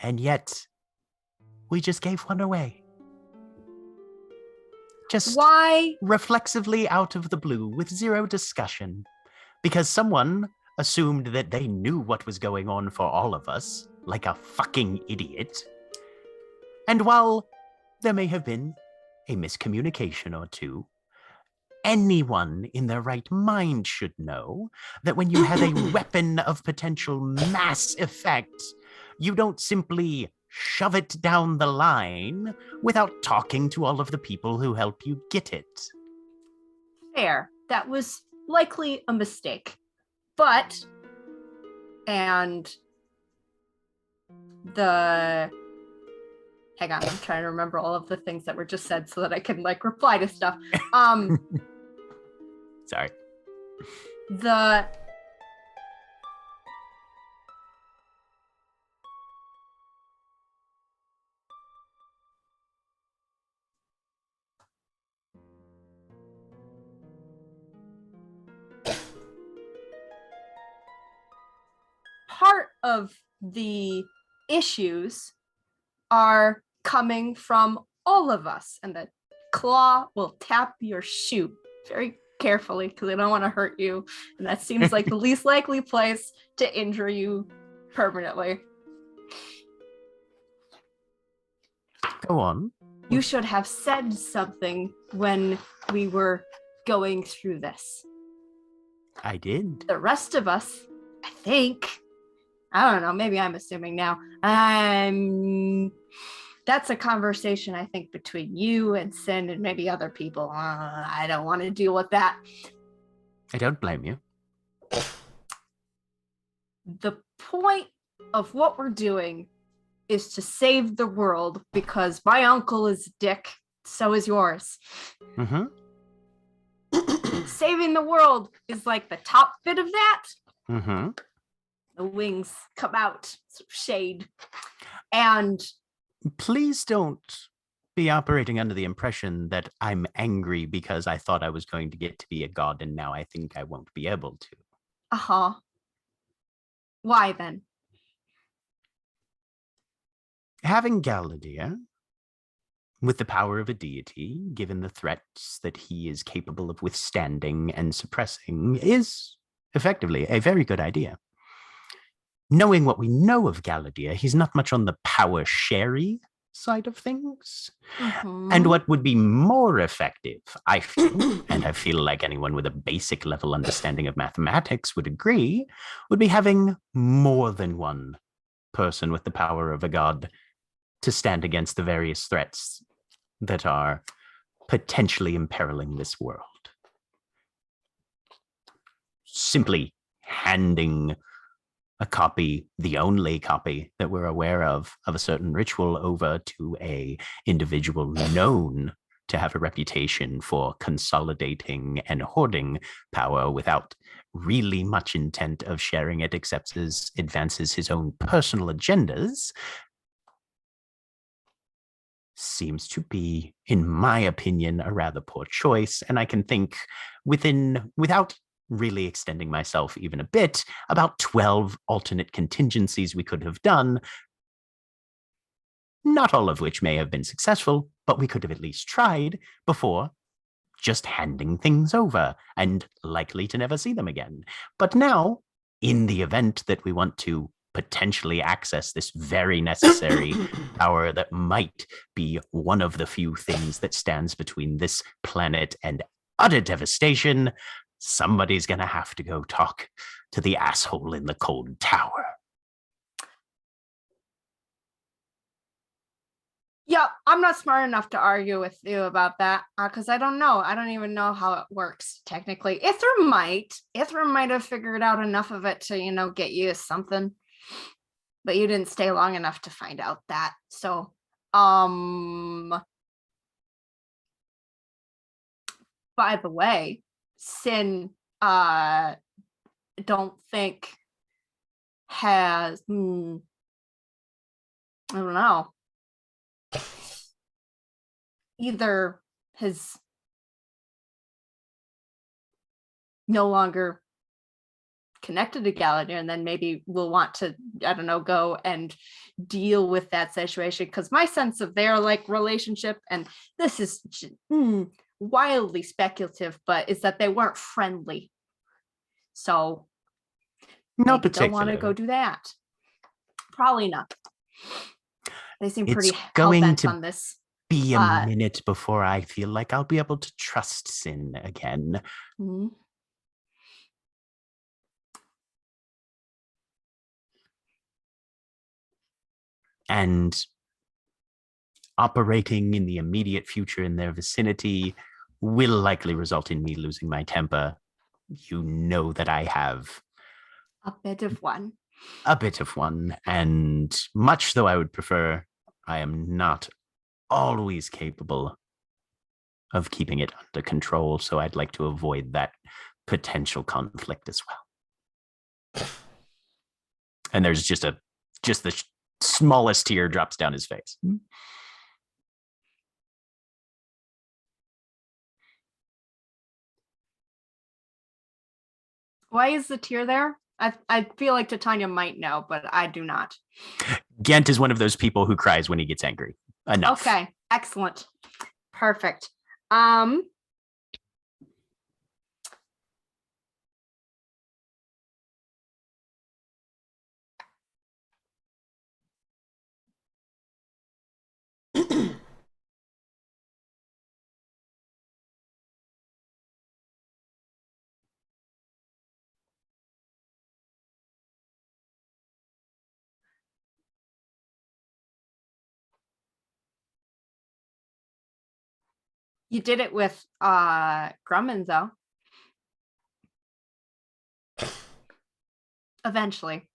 And yet, we just gave one away. Just why? Reflexively out of the blue with zero discussion. Because someone assumed that they knew what was going on for all of us, like a fucking idiot. And while there may have been a miscommunication or two, anyone in their right mind should know that when you have a weapon of potential mass effect, you don't simply shove it down the line without talking to all of the people who help you get it. Fair. That was likely a mistake. But, and the... Hang on, I'm trying to remember all of the things that were just said so that I can, like, reply to stuff. Sorry. The... Part of the issues are coming from all of us, and the claw will tap your shoe very carefully because I don't want to hurt you, and that seems like the least likely place to injure you permanently. Go on. You should have said something when we were going through this. I did. The rest of us, I think, I don't know, maybe I'm assuming now. That's a conversation, I think, between you and Sin and maybe other people. I don't want to deal with that. I don't blame you. The point of what we're doing is to save the world because my uncle is a dick, so is yours. Mm-hmm. Saving the world is like the top bit of that. Mm-hmm. The wings come out, shade. And please don't be operating under the impression that I'm angry because I thought I was going to get to be a god and now I think I won't be able to. Uh-huh. Why then? Having Galadir, with the power of a deity, given the threats that he is capable of withstanding and suppressing, is effectively a very good idea. Knowing what we know of Galadir, he's not much on the power-sharey side of things. And what would be more effective, I feel, and I feel like anyone with a basic level understanding of mathematics would agree, would be having more than one person with the power of a god to stand against the various threats that are potentially imperiling this world. Simply handing a copy, the only copy that we're aware of a certain ritual over to a individual known to have a reputation for consolidating and hoarding power without really much intent of sharing it, except as advances his own personal agendas, seems to be, in my opinion, a rather poor choice. And I can think without really extending myself even a bit, about 12 alternate contingencies we could have done, not all of which may have been successful, but we could have at least tried before just handing things over and likely to never see them again. But now, in the event that we want to potentially access this very necessary power that might be one of the few things that stands between this planet and utter devastation, somebody's going to have to go talk to the asshole in the cold tower. Yeah, I'm not smart enough to argue with you about that because I don't know. I don't even know how it works technically. Ithra might have figured out enough of it to, get you something, but you didn't stay long enough to find out that. So, by the way, Sin, don't think has, I don't know, either has no longer connected to Galadir, and then maybe we'll want to, I don't know, go and deal with that situation, because my sense of their relationship, and this is wildly speculative, but is that they weren't friendly. So not maybe they'll want to go do that. Probably not. They seem pretty hell-bent on this. Be a minute before I feel like I'll be able to trust Sin again. Mm-hmm. And operating in the immediate future in their vicinity will likely result in me losing my temper. You know that I have a bit of one. And much though I would prefer, I am not always capable of keeping it under control, so I'd like to avoid that potential conflict as well. And there's just the smallest tear drops down his face. Why is the tear there? I feel like Titania might know, but I do not. Ghent is one of those people who cries when he gets angry. Enough. Okay, excellent. Perfect. You did it with Grumman, though. Eventually.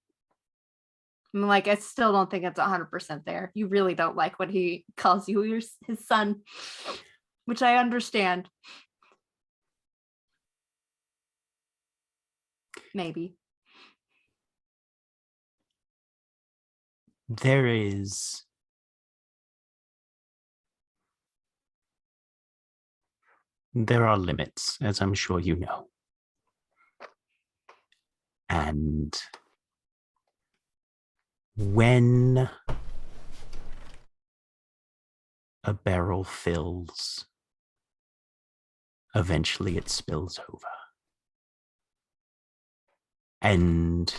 I still don't think it's 100% there. You really don't like what he calls you his son, which I understand. Maybe. There are limits, as I'm sure you know. And when a barrel fills, eventually it spills over. And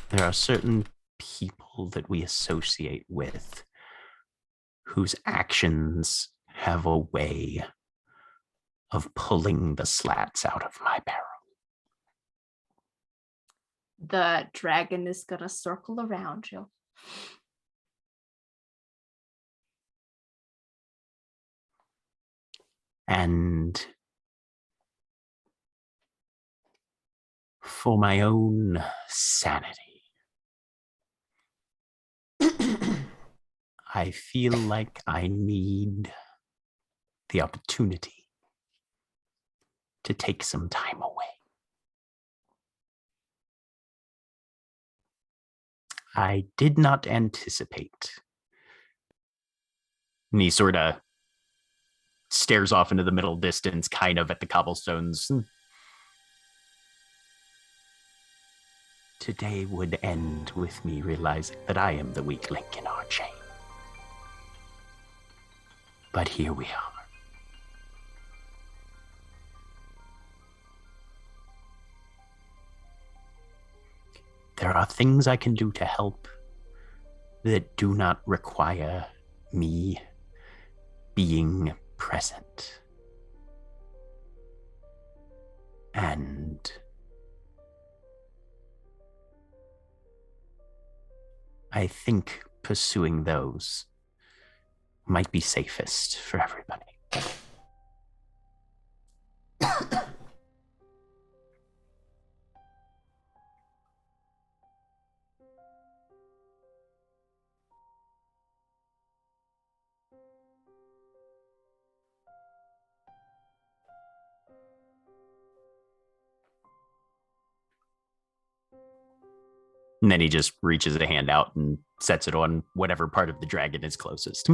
there are certain people that we associate with whose actions have a way of pulling the slats out of my barrel. The dragon is gonna circle around you. And for my own sanity, I feel like I need the opportunity to take some time away. I did not anticipate. And he sort of stares off into the middle distance, kind of at the cobblestones. Today would end with me realizing that I am the weak link in our chain. But here we are. There are things I can do to help that do not require me being present. And I think pursuing those might be safest for everybody. And then he just reaches a hand out and sets it on whatever part of the dragon is closest.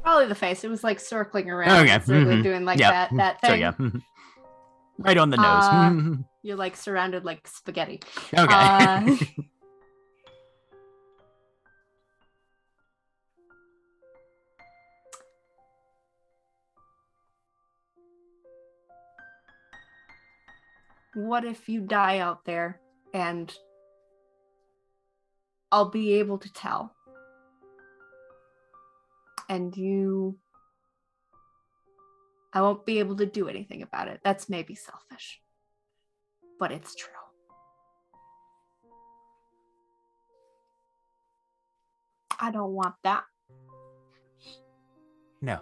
Probably the face. It was like circling around, Okay. doing like Yep. that thing. So yeah, right on the nose. You're like surrounded like spaghetti. Okay. What if you die out there and I'll be able to tell? And I won't be able to do anything about it. That's maybe selfish, but it's true. I don't want that. No.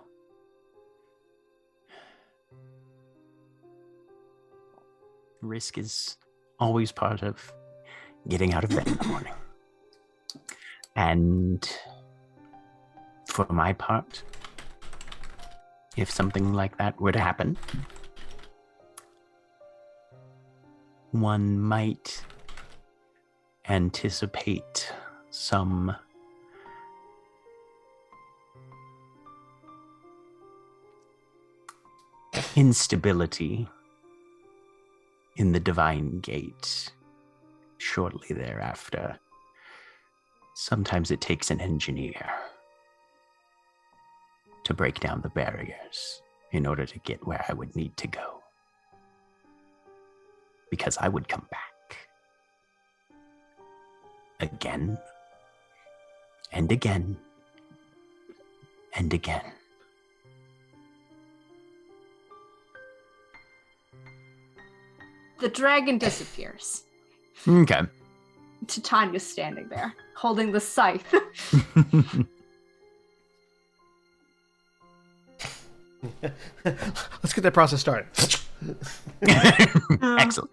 Risk is always part of getting out of bed in the morning. And for my part, if something like that were to happen, one might anticipate some instability in the Divine Gate shortly thereafter. Sometimes it takes an engineer to break down the barriers in order to get where I would need to go. Because I would come back. Again. And again. And again. The dragon disappears. Okay. Titania's standing there, holding the scythe. Let's get that process started. Excellent.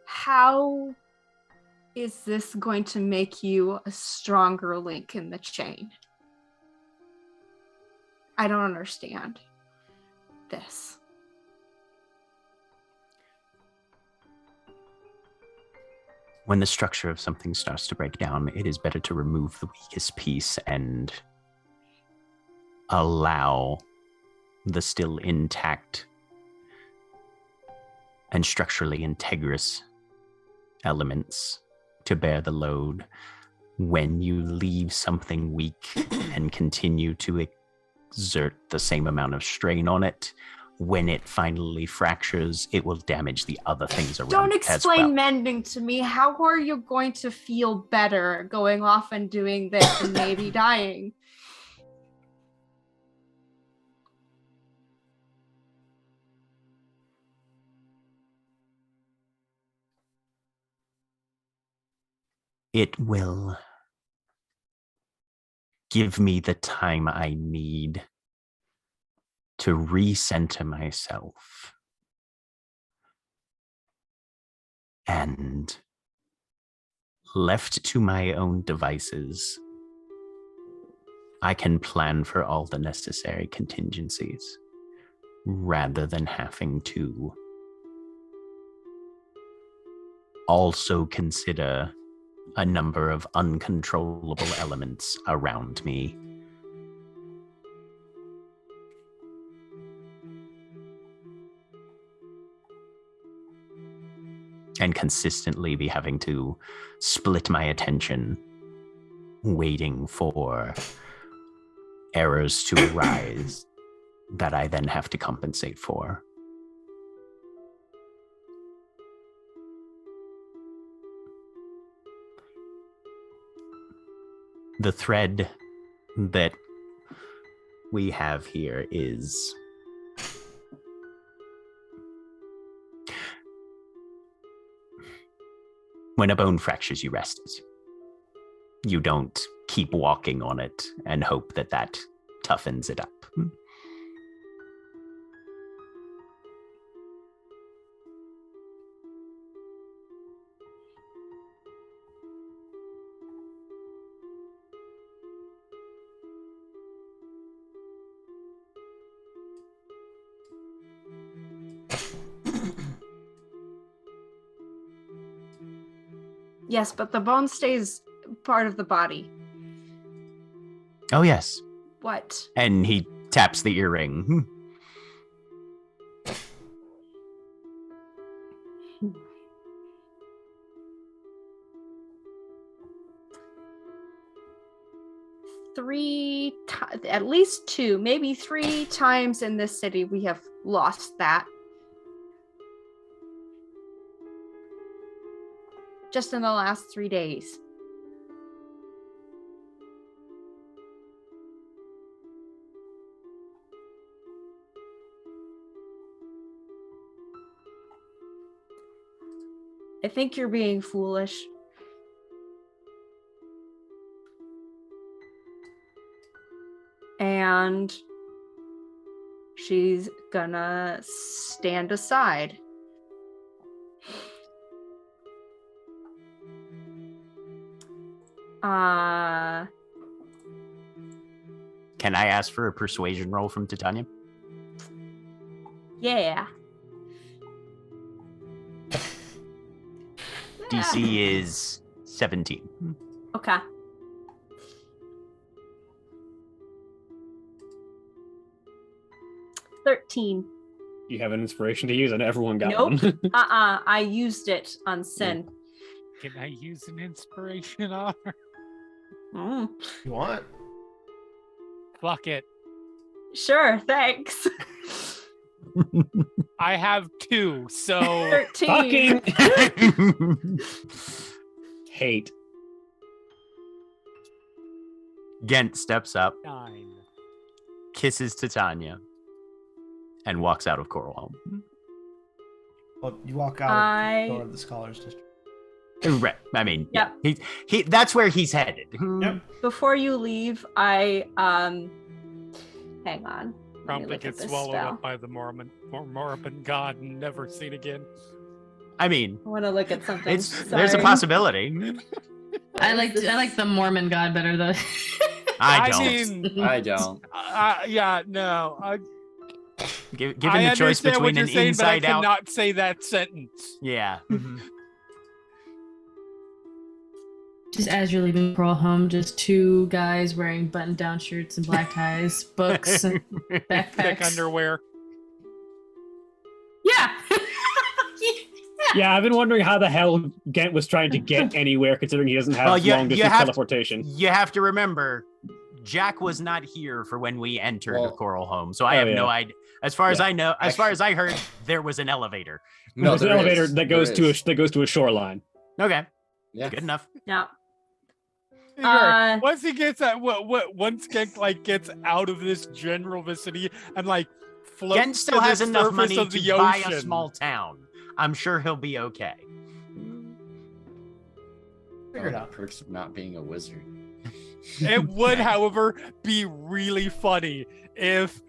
How is this going to make you a stronger link in the chain? I don't understand this. When the structure of something starts to break down, it is better to remove the weakest piece and allow the still intact and structurally integrous elements to bear the load. When you leave something weak and continue to exert the same amount of strain on it, when it finally fractures, it will damage the other things around Don't it as explain well. mending to me. How are you going to feel better going off and doing this and maybe dying? It will give me the time I need to recenter myself and, left to my own devices, I can plan for all the necessary contingencies rather than having to also consider a number of uncontrollable elements around me. And consistently be having to split my attention, waiting for errors to arise that I then have to compensate for. The thread that we have here is when a bone fractures, you rest it. You don't keep walking on it and hope that that toughens it up. Yes, but the bone stays part of the body. Oh, yes. What? And he taps the earring. At least 2, maybe 3 times in this city we have lost that. Just in the last 3 days. I think you're being foolish. And she's gonna stand aside. Can I ask for a persuasion roll from Titania? Yeah. DC is 17. Okay. $13. You have an inspiration to use, and everyone got Nope. one. I used it on Sin. Can I use an inspiration on her? You want? Fuck it. Sure, thanks. I have 2, so 13. Fucking hate. Gent steps up, 9. kisses Titania, and walks out of Coralhelm. Well, you walk out of the door of the Scholars District. Right. I mean, Yep. yeah. He that's where he's headed. Yep. Before you leave, I hang on. Let me Promptly look at gets this swallowed spell. up by the Mormon god and never seen again. I mean, I want to look at something. there's a Sorry. possibility. I like the Mormon God better though. I don't. mean, I don't. yeah, no. Given I the choice understand what between you're an saying, but I inside out. cannot say that sentence. Yeah. Just as you're leaving Coral home, just two guys wearing button-down shirts and black ties, books, and Thick backpacks. underwear. Yeah. Yeah, I've been wondering how the hell Gent was trying to get anywhere, considering he doesn't have long-distance teleportation. You have to remember, Jack was not here for when we entered Coral Home, so I have no idea. As far as I know, as far as I heard, there was an elevator. No, there's an elevator that goes to a shoreline. Okay. Yeah. Good enough. Yeah. Once he gets at once Gent like gets out of this general vicinity and like floats Gent still has enough money to buy a ocean. small town. I'm sure he'll be okay. Figure it out. Perks of not being a wizard. It would, however, be really funny if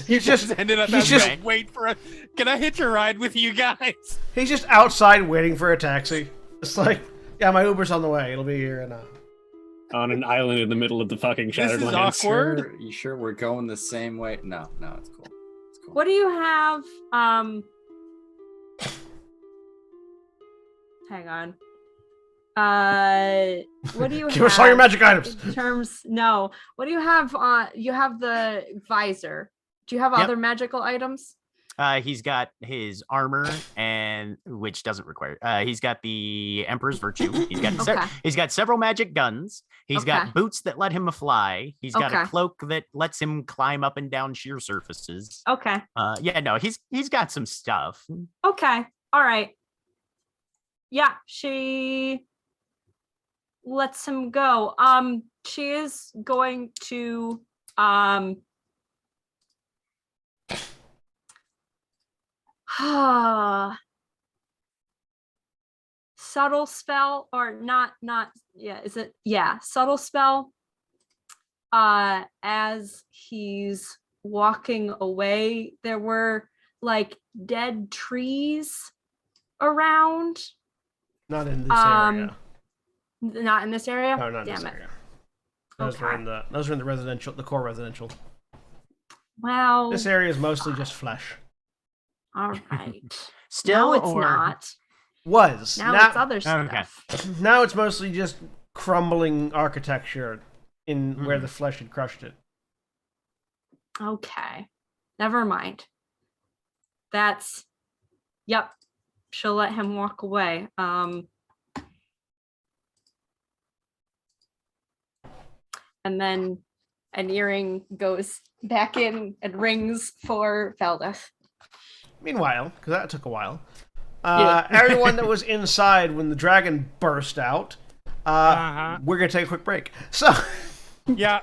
he just ended up he's having just to wait for a. Can I hitch a ride with you guys? He's just outside waiting for a taxi. It's like, yeah, my Uber's on the way. It'll be here in on an island in the middle of the fucking Shattered This is Lands. awkward. You sure we're going the same way? No, it's cool. It's cool. What do you have? Hang on. What do you have? Give us all your magic items. In terms, no. What do you have? You have the visor. Do you have other magical items? He's got his armor, and which doesn't require. He's got the Emperor's Virtue. He's got he's got several magic guns. He's got boots that let him fly. He's got a cloak that lets him climb up and down sheer surfaces. Okay. Yeah, no, he's got some stuff. Okay. All right. Yeah, she lets him go. She is going to subtle spell or not subtle spell as he's walking away. There were like dead trees around. Not in this area. Not in this area? No, not in this area. Those were in the residential, the core residential. Well, this area is mostly just flesh. All right. Still, now it's not. Was now it's other stuff. Now it's mostly just crumbling architecture in where the flesh had crushed it. Okay, never mind. That's yep. She'll let him walk away. And then an earring goes back in and rings for Valdeth. Meanwhile, because that took a while, everyone that was inside when the dragon burst out, we're going to take a quick break. So, yeah.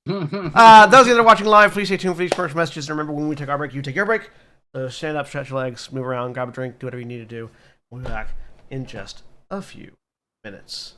Those of you that are watching live, please stay tuned for these commercial messages. And remember, when we take our break, you take your break. So stand up, stretch your legs, move around, grab a drink, do whatever you need to do. We'll be back in just a few minutes.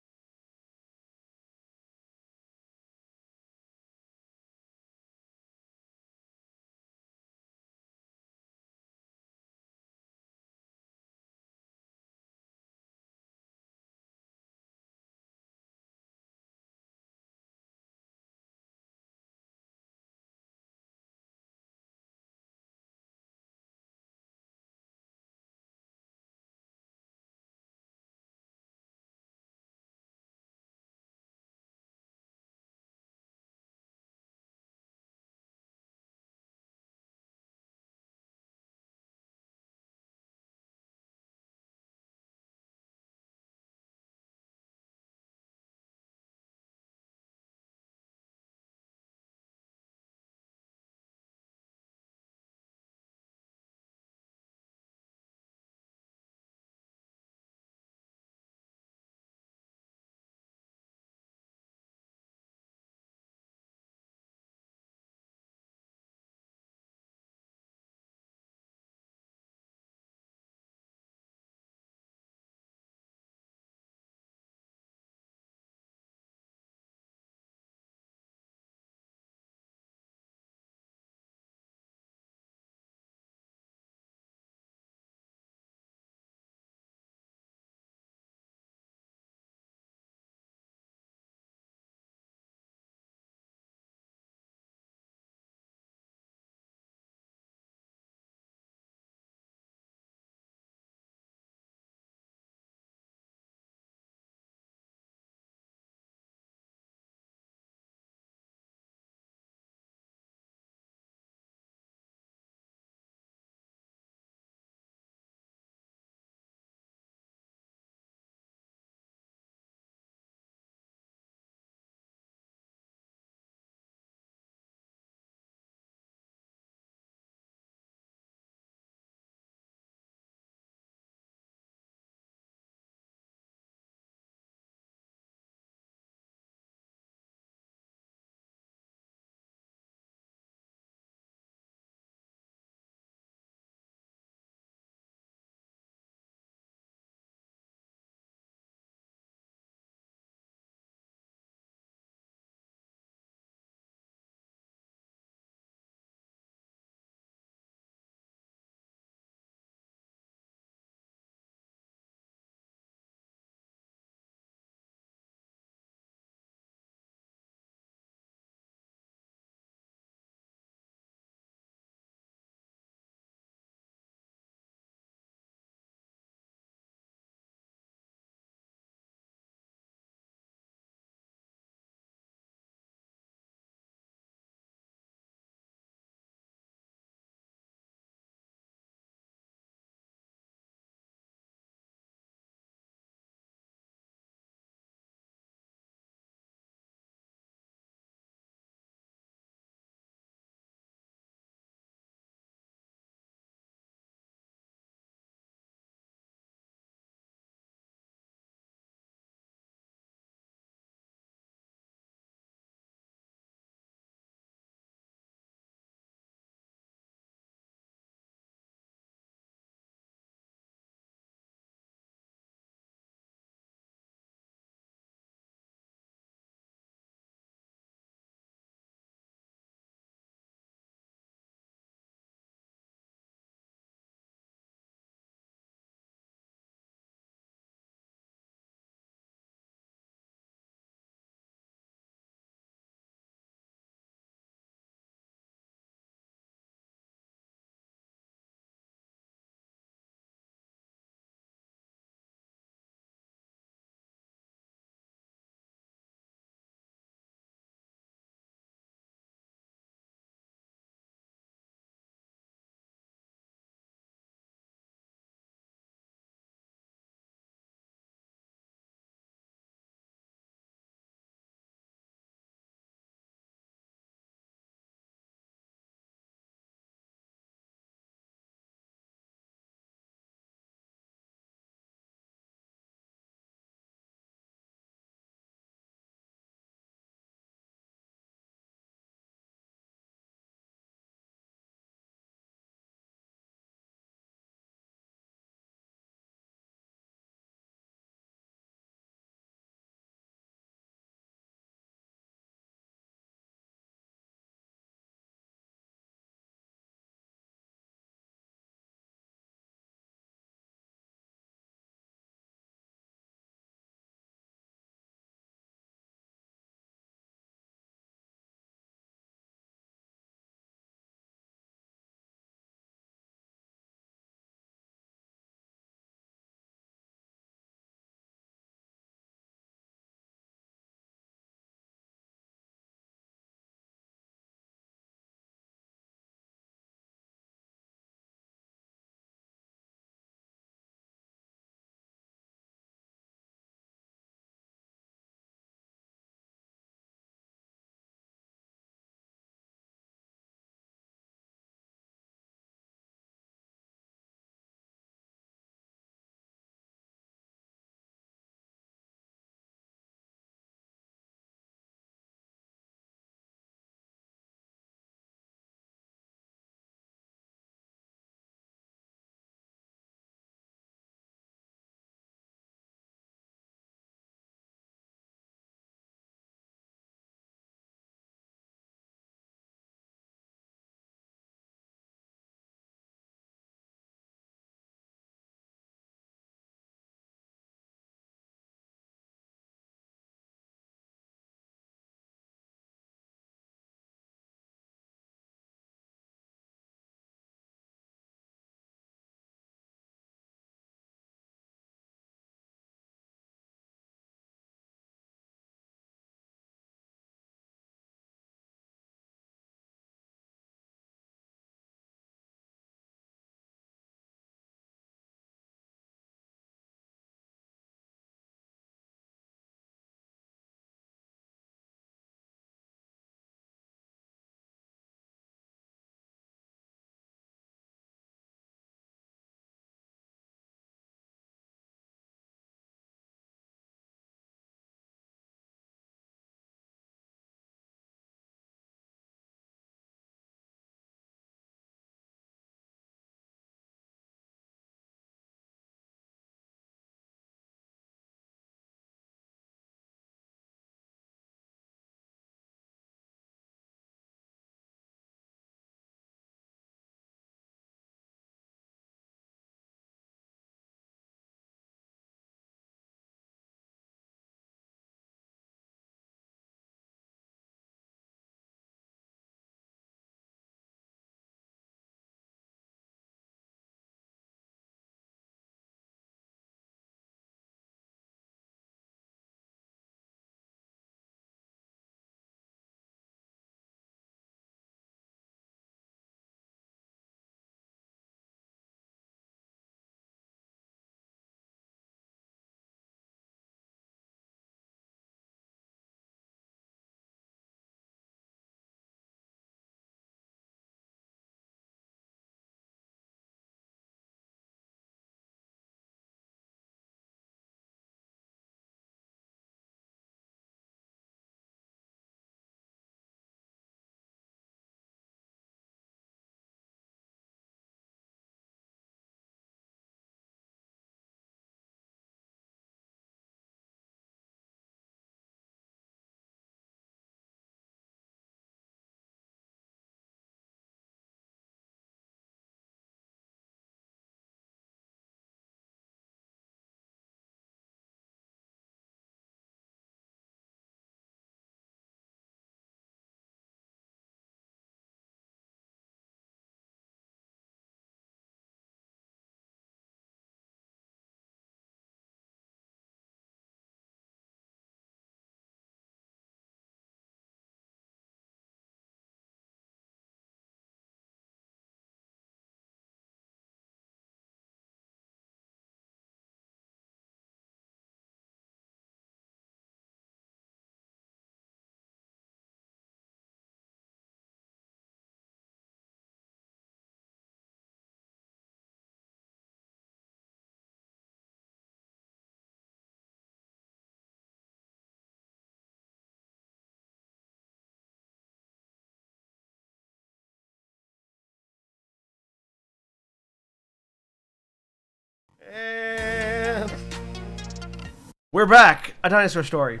We're back. A dinosaur story.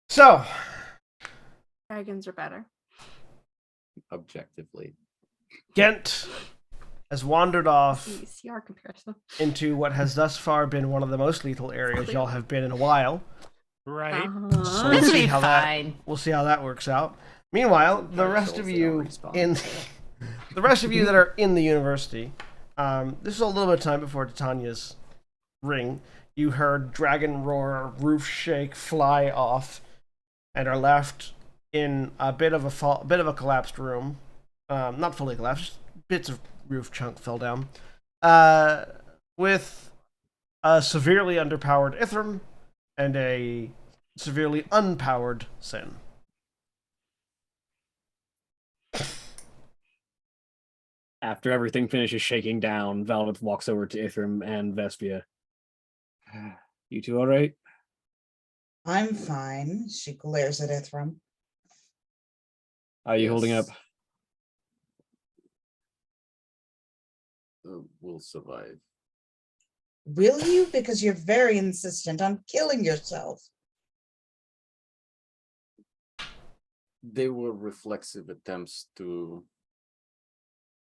So, Dragons are better. Objectively. Ghent has wandered off CR comparison. into what has thus far been one of the most lethal areas y'all have been in a while. Right. So This will be how fine. we'll see how that works out. Meanwhile, the rest of you that are in the university, this is a little bit of time before Titania's ring. You heard dragon roar, roof shake, fly off, and are left in a bit of a collapsed room. Not fully collapsed, just bits of roof chunk fell down. With a severely underpowered Ithram and a severely unpowered Sin. After everything finishes shaking down, Valvith walks over to Ithram and Vespia. You two all right? I'm fine. She glares at Ithram. Are you holding up? We'll survive. Will you? Because you're very insistent on killing yourself. They were reflexive attempts to.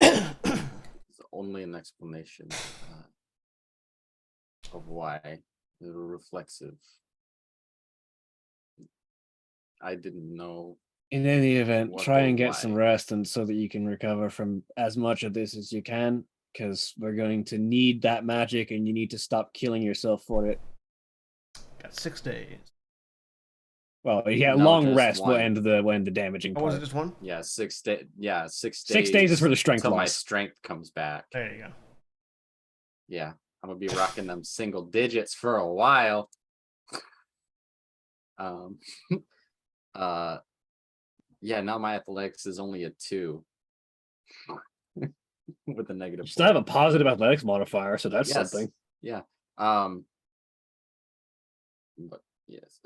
It's only an explanation of why they were reflexive. I didn't know. In any event, What try or and get some why? rest, and so that you can recover from as much of this as you can, because we're going to need that magic, and you need to stop killing yourself for it. Got 6 days. Well, yeah, No, long just rest will one. end the damaging Oh, part. was it just one? Yeah, 6 days. Yeah, 6 days. 6 days is for the strength until my loss. strength comes back. There you go. Yeah, I'm gonna be rocking them single digits for a while. Yeah, now my athletics is only a 2 with a negative. You still have a positive athletics modifier, so that's Yes. something. Yeah. But yes.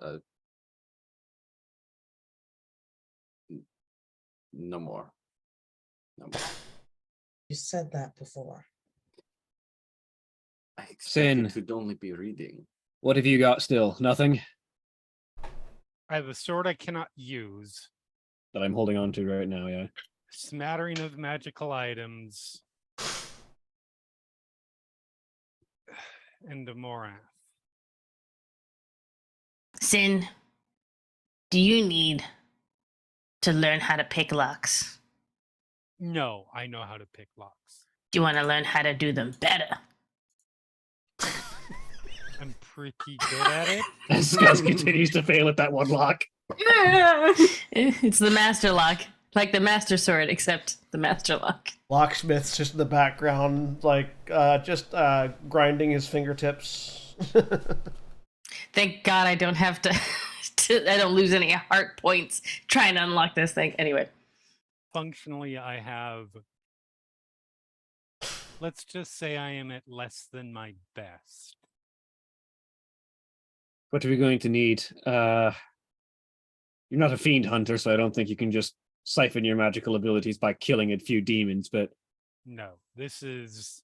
No more. No more. You said that before. I expected Sin. to only be reading. What have you got still? Nothing I have a sword I cannot use. that I'm holding on to right now, yeah. Smattering of magical items. And a Morath. Sin, do you need to learn how to pick locks? No, I know how to pick locks. Do you want to learn how to do them better? I'm pretty good at it. As Gus continues to fail at that one lock. Yeah. It's the master lock. Like the master sword, except the master lock. Locksmith's just in the background, like, grinding his fingertips. Thank God I don't have to, I don't lose any heart points trying to unlock this thing. Anyway. Functionally, I have. Let's just say I am at less than my best. What are we going to need? You're not a fiend hunter, so I don't think you can just siphon your magical abilities by killing a few demons, but No, this is.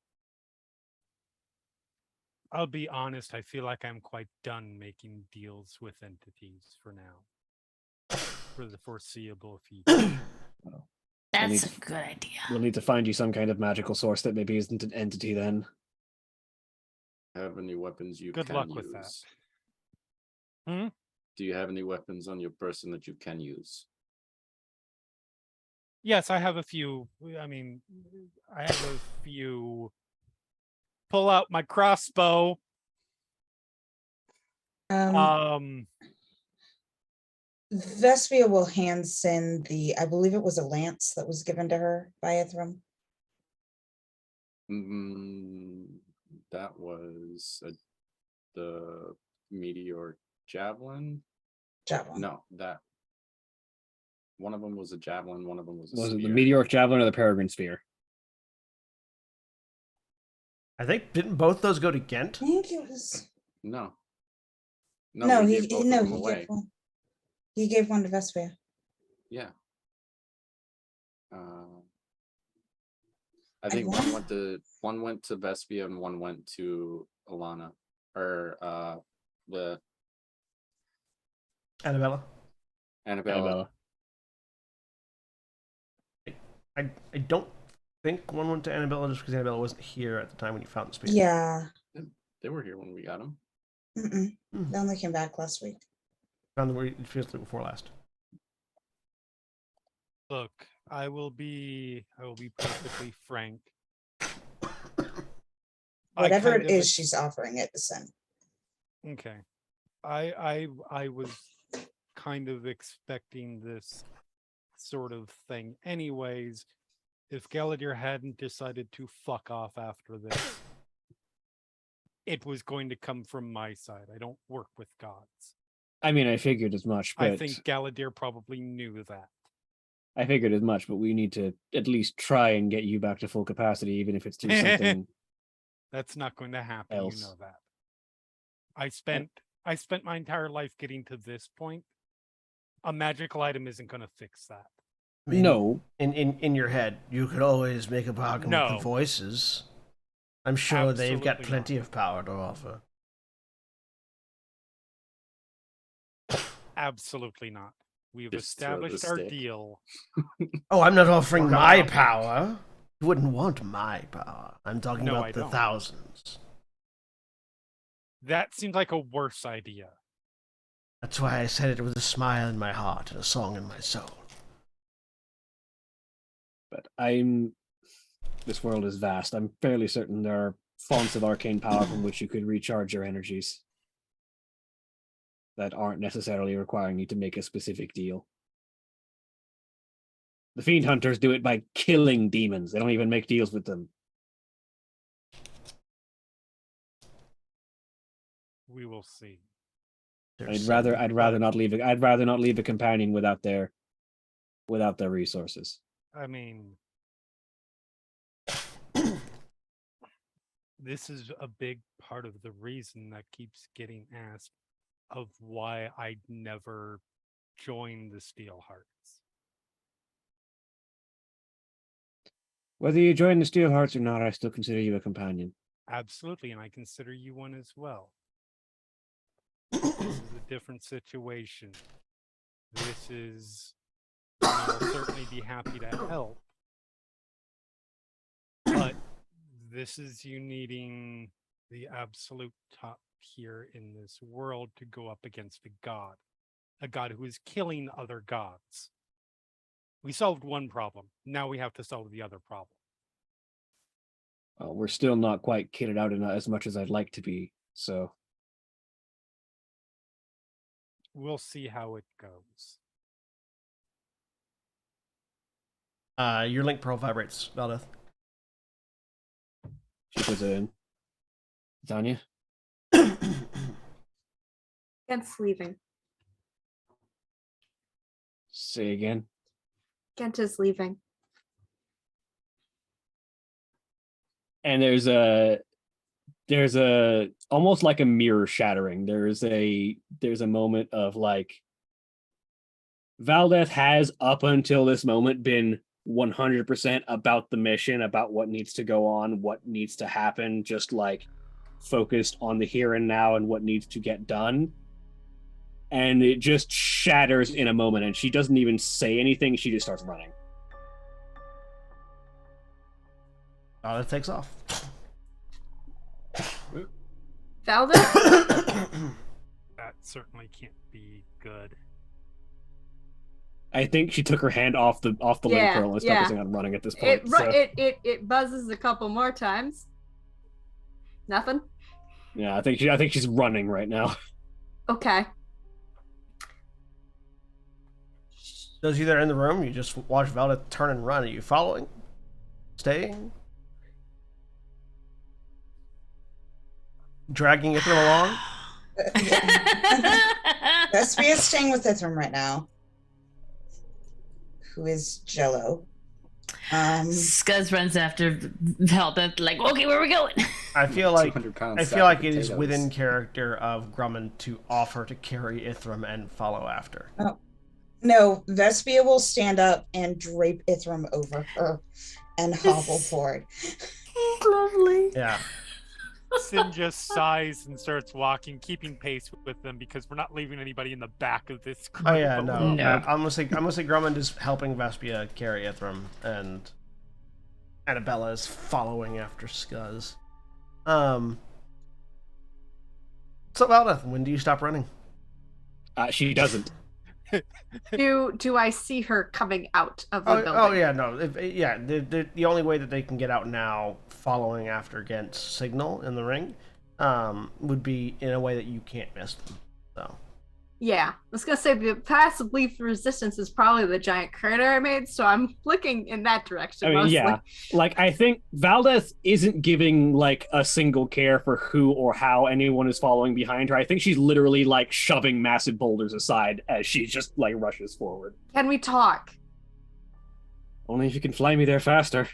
I'll be honest, I feel like I'm quite done making deals with entities for now. For the foreseeable future. That's a good idea. we'll need to find you some kind of magical source that maybe isn't an entity then. Have any weapons you Good can luck use? with that. Hmm? Do you have any weapons on your person that you can use? Yes, I have a few. I mean, I have a few. Pull out my crossbow. Vespia will hand Sin I believe it was a lance that was given to her by Ithram. That was the meteor javelin. Javelin. No, that one of them was a javelin. One of them was a Was it the spear. meteoric javelin or the peregrine spear? I think, didn't both those go to Ghent? I think it was. No. No, we he gave both of them away. gave one. He gave one to Vespia. Yeah. I think one went to Vespia and one went to Alana or the Annabella. Annabella. I don't think one went to Annabella just because Annabella wasn't here at the time when you found the spear. Yeah. They were here when we got them. They only came back last week. Found the before last. Look, I will be perfectly frank. Whatever it is she's offering it to send. Okay. I was kind of expecting this sort of thing anyways. If Galadir hadn't decided to fuck off after this, it was going to come from my side. I don't work with gods. I mean, I figured as much, but I think Galadir probably knew that. I figured as much, but we need to at least try and get you back to full capacity, even if it's through something. That's not going to happen. Else. You know that. I spent my entire life getting to this point. A magical item isn't going to fix that. I mean, No. In your head, you could always make a bargain with the voices. I'm sure they've got plenty of power to offer. Absolutely not. We've Just throw the established our stick. deal. Oh, I'm not offering my power. You wouldn't want my power. I'm talking No, about I the don't. thousands. That seems like a worse idea. That's why I said it with a smile in my heart and a song in my soul. But this world is vast. I'm fairly certain there are fonts of arcane power from which you could recharge your energies that aren't necessarily requiring you to make a specific deal. The Fiend Hunters do it by killing demons. They don't even make deals with them. We will see. There's I'd rather not leave a companion without their resources. I mean, this is a big part of the reason that keeps getting asked of why I never joined the Steelhearts. Whether you join the Steelhearts or not, I still consider you a companion. Absolutely, and I consider you one as well. This is a different situation. This is, I'll certainly be happy to help. But this is you needing the absolute top here in this world to go up against a god who is killing other gods. We solved one problem. Now we have to solve the other problem. Well, we're still not quite kitted out as much as I'd like to be, so We'll see how it goes. Your link pearl vibrates, Valdeth. she puts it in. Tanya? Kent's leaving. Say again. Kent is leaving. And there's a almost like a mirror shattering. There's a moment of like Valdeth has up until this moment been 100% about the mission, about what needs to go on, what needs to happen, just like focused on the here and now and what needs to get done. And it just shatters in a moment, and she doesn't even say anything. She just starts running. That takes off. Valda? That certainly can't be good. I think she took her hand off the link curl and is focusing on running at this point. It buzzes a couple more times. Nothing? Yeah, I think she's running right now. Okay. Those of you that are in the room, you just watch Valda turn and run. Are you following? Staying? Dragging Ithram along? Vespia is staying with Ithram right now, who is Jello. Scuzz runs after Velda, like, okay, where are we going? I feel like 200 pound it sack of is potatoes. within character of Grumman to offer to carry Ithram and follow after. Oh. No, Vespia will stand up and drape Ithram over her and hobble forward. Lovely. Yeah. Sin just sighs and starts walking, keeping pace with them because we're not leaving anybody in the back of this group. Oh yeah, no. No. I'm gonna say Grummond is helping Vespia carry Ithram, and Annabella is following after Scuzz. So Valdeth, when do you stop running? She doesn't. Do I see her coming out of the building? Oh yeah, no. The only way that they can get out now, following after Gent's signal in the ring, would be in a way that you can't miss them. So. Yeah, I was gonna say the passive leaf resistance is probably the giant crater I made, so I'm looking in that direction. I mean, mostly. yeah. Like, I think Valdeth isn't giving, like, a single care for who or how anyone is following behind her. I think she's literally, like, shoving massive boulders aside as she just, like, rushes forward. Can we talk? Only if you can fly me there faster.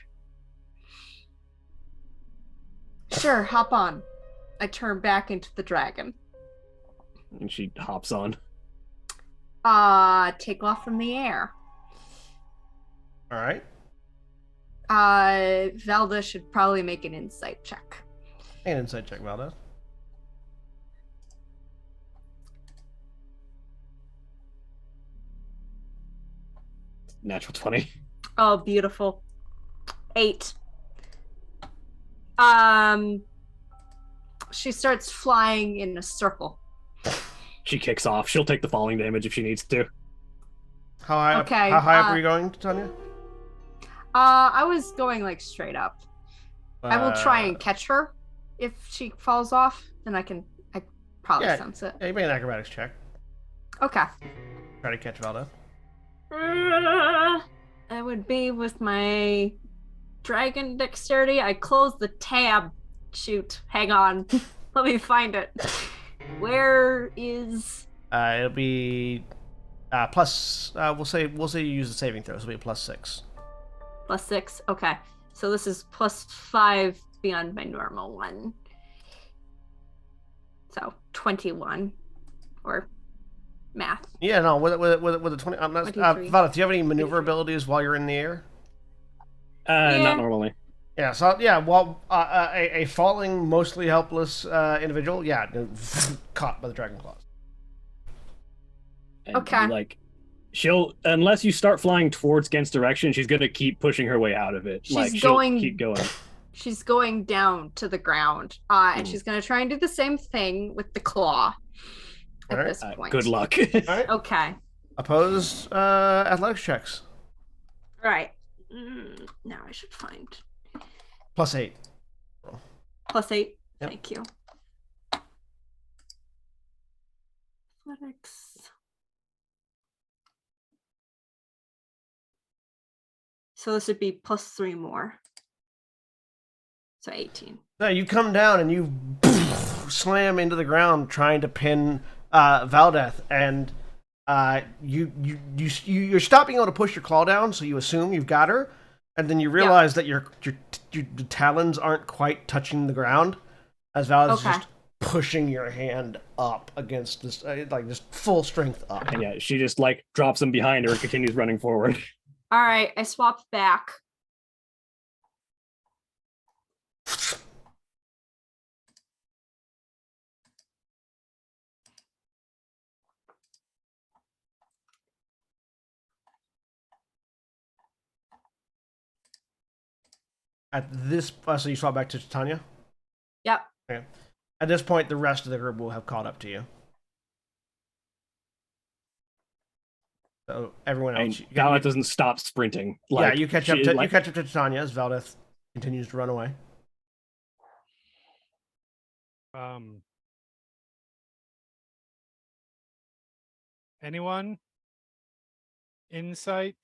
Sure, hop on. I turn back into the dragon. And she hops on. Take off from the air. All right. Velda should probably make an insight check. An insight check, Valdeth. Natural 20. Oh, beautiful. 8. She starts flying in a circle. She kicks off. She'll take the falling damage if she needs to. How high up? Okay, How high up are you going, Tanya? I was going like straight up. I will try and catch her. If she falls off, then I probably sense it. Yeah, you make an acrobatics check. Okay. Try to catch Valdeth. I would be with my dragon dexterity. I closed the tab. Shoot, hang on. Let me find it. Where is? It'll be plus. We'll say you use the saving throw. So it'll be +6. +6. Okay, so this is +5 beyond my normal one. So 21, or math. Yeah, no. With a 20. Valdeth, do you have any maneuver abilities while you're in the air? Not normally. Yeah, so well, a falling, mostly helpless individual, caught by the dragon claws. And Okay. Like, she'll, unless you start flying towards Gent's direction, she's gonna keep pushing her way out of it. She'll Keep going. She's going down to the ground, and she's going to try and do the same thing with the claw at Alright. this point. Good luck. All right. Okay. Opposed athletics checks. All right. Now I should find +8. +8. Yep. Thank you. Athletics. So this would be +3 more. So 18. So you come down and you slam into the ground trying to pin Valdeth, and you're stopping able to push your claw down, so you assume you've got her, and then you realize that your talons aren't quite touching the ground, as Valdeth is just pushing your hand up against this, like just full strength up. And yeah, she just like drops them behind her and continues running forward. All right, I swapped back. At this, so you swap back to Tanya? Yep. Okay. At this point, the rest of the group will have caught up to you. So everyone else, Valdeth doesn't stop sprinting. Like, you catch up to you catch up to Tanya as Valdeth continues to run away. Anyone? Insight?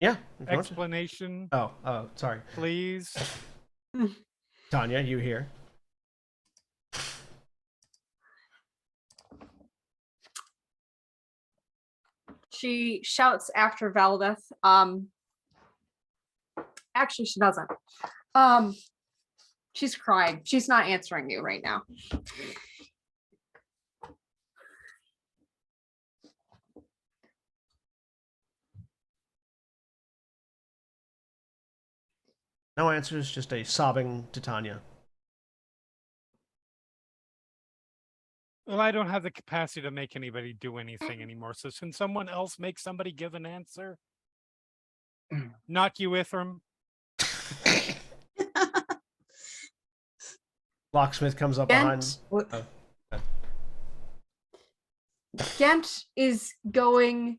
Yeah. if you want to. Explanation? Oh, sorry. Please. Tanya, you here? She shouts after Valdeth. Actually, she doesn't. She's crying. She's not answering you right now. No answers, just a sobbing to Tanya. Well, I don't have the capacity to make anybody do anything anymore. So can someone else make somebody give an answer? Not you, Ithram. Locksmith comes up behind. Gent, Gent is going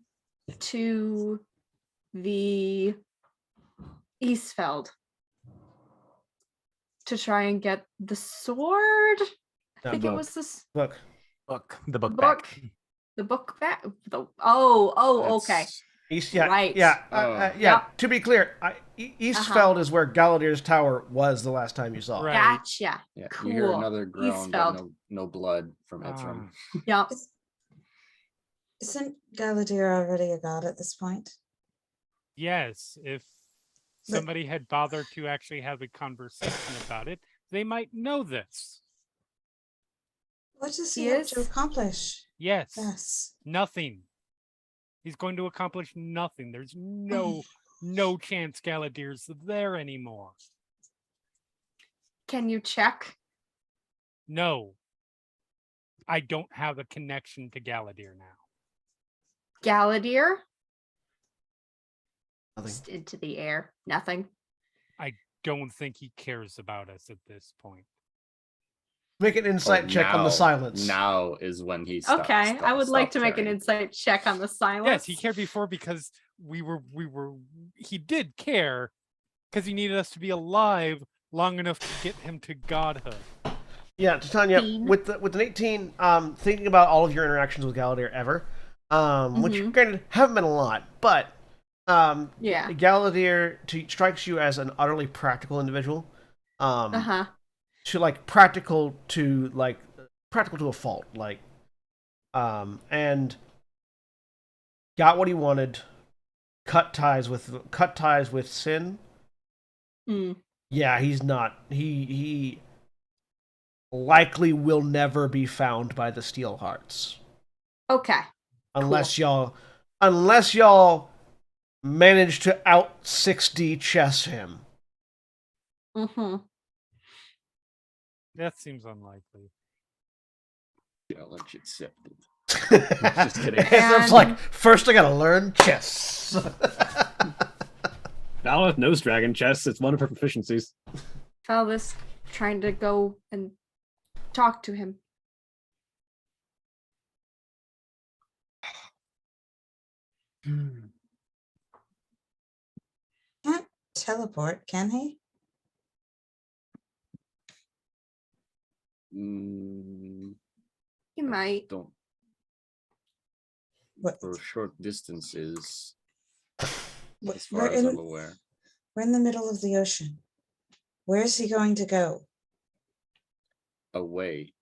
to the Eastfeld to try and get the sword. I think it was this Look, The book book. back. The book back. Okay. East, yeah, Right. yeah. Yep. To be clear, Eastfeld is where Galadier's tower was the last time you saw it. Right. Gotcha. Yeah, Cool. you hear another groan, but Eastfeld. no blood from Ithram. Yep. Isn't Galadir already a god at this point? Yes, if somebody had bothered to actually have a conversation about it, they might know this. What does he have to Yes. accomplish? Yes, Yes. nothing. He's going to accomplish nothing. There's no chance Galadir's there anymore. Can you check? No. I don't have a connection to Galadir now. Galadir? Nothing. Just into the air. Nothing. Don't think he cares about us at this point. Make an insight check on the silence. Now is when he Okay, I would like to make an caring. insight check on the silence. Yes, he cared before because he did care because he needed us to be alive long enough to get him to godhood. Yeah, Titania, with an 18, thinking about all of your interactions with Galadir ever, which granted haven't been a lot, but Yeah. Galadir strikes you as an utterly practical individual. Uh-huh. To like practical to a fault, and got what he wanted. Cut ties with Sin. Yeah, he's not. He likely will never be found by the Steel Hearts. Okay. Unless y'all manage to out 6D chess him. Mm-hmm. That seems unlikely. Challenge accepted. Just kidding. It's like, first I gotta learn chess. Valeth knows dragon chess. It's one of her proficiencies. Falvis trying to go and talk to him. Can't teleport, can he? He might. Don't. What? For short distances, What- as far as I'm aware. We're in the middle of the ocean. Where is he going to go? Away,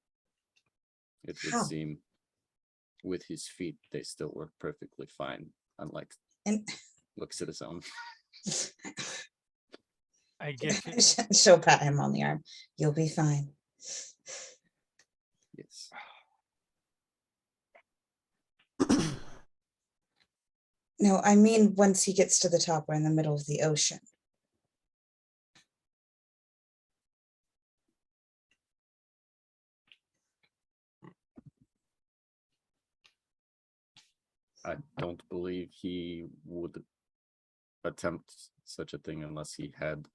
it would How? seem. With his feet, they still work perfectly fine, unlike And looks at his own. I get you. she'll pat him on the arm. You'll be fine. Yes. No, I mean once he gets to the top, we're in the middle of the ocean. I don't believe he would attempt such a thing unless he had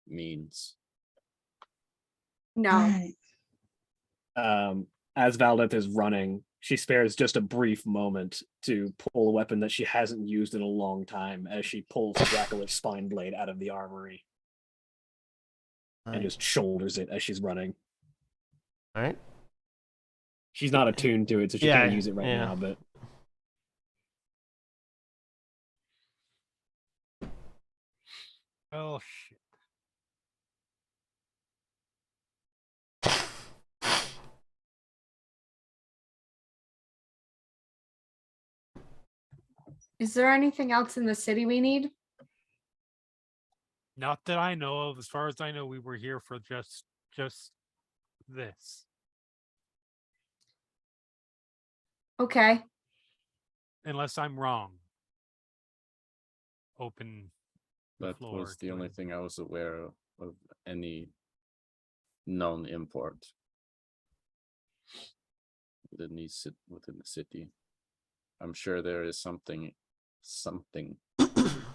means. No. Alright. As Valdeth is running, she spares just a brief moment to pull a weapon that she hasn't used in a long time as she pulls Dracular's spine blade out of the armory and just shoulders it as she's running. All right. She's not attuned to it, so she can't use it right now, but... Oh, shit. Is there anything else in the city we need? Not that I know of. As far as I know, we were here for just this. Okay. Unless I'm wrong. Open the That floor. was the to only it. thing I was aware of any known import. within within the city. I'm sure there is something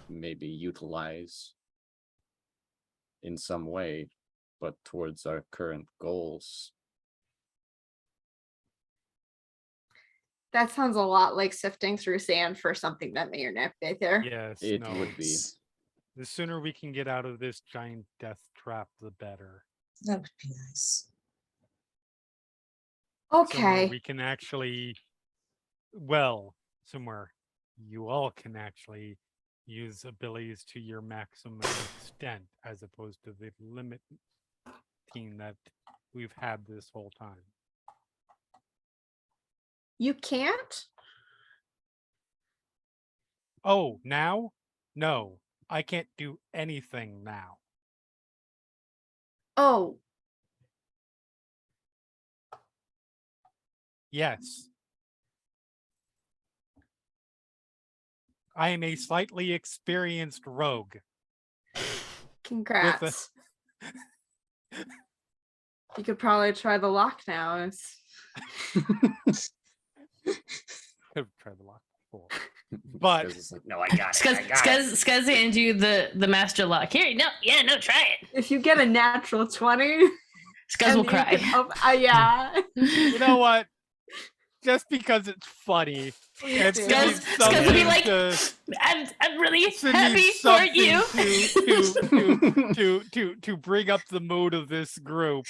maybe utilize in some way, but towards our current goals. That sounds a lot like sifting through sand for something that may or not be there. Yes, It no. would be. The sooner we can get out of this giant death trap, the better. That would be nice. Somewhere Okay. we can actually, well, somewhere you all can actually use abilities to your maximum extent, as opposed to the limit team that we've had this whole time. You can't? Oh, now? No, I can't do anything now. Oh, Yes. I am a slightly experienced rogue. congrats. You could probably try the lock now. Could try the lock before. But It's like, no, I got it. Scuzz hands you the master lock. Here, no, try it. If you get a natural 20, Scuzz will cry. Yeah. you know what? Just because it's funny, it's Scuzz will be like, I'm really happy for you. to bring up the mood of this group.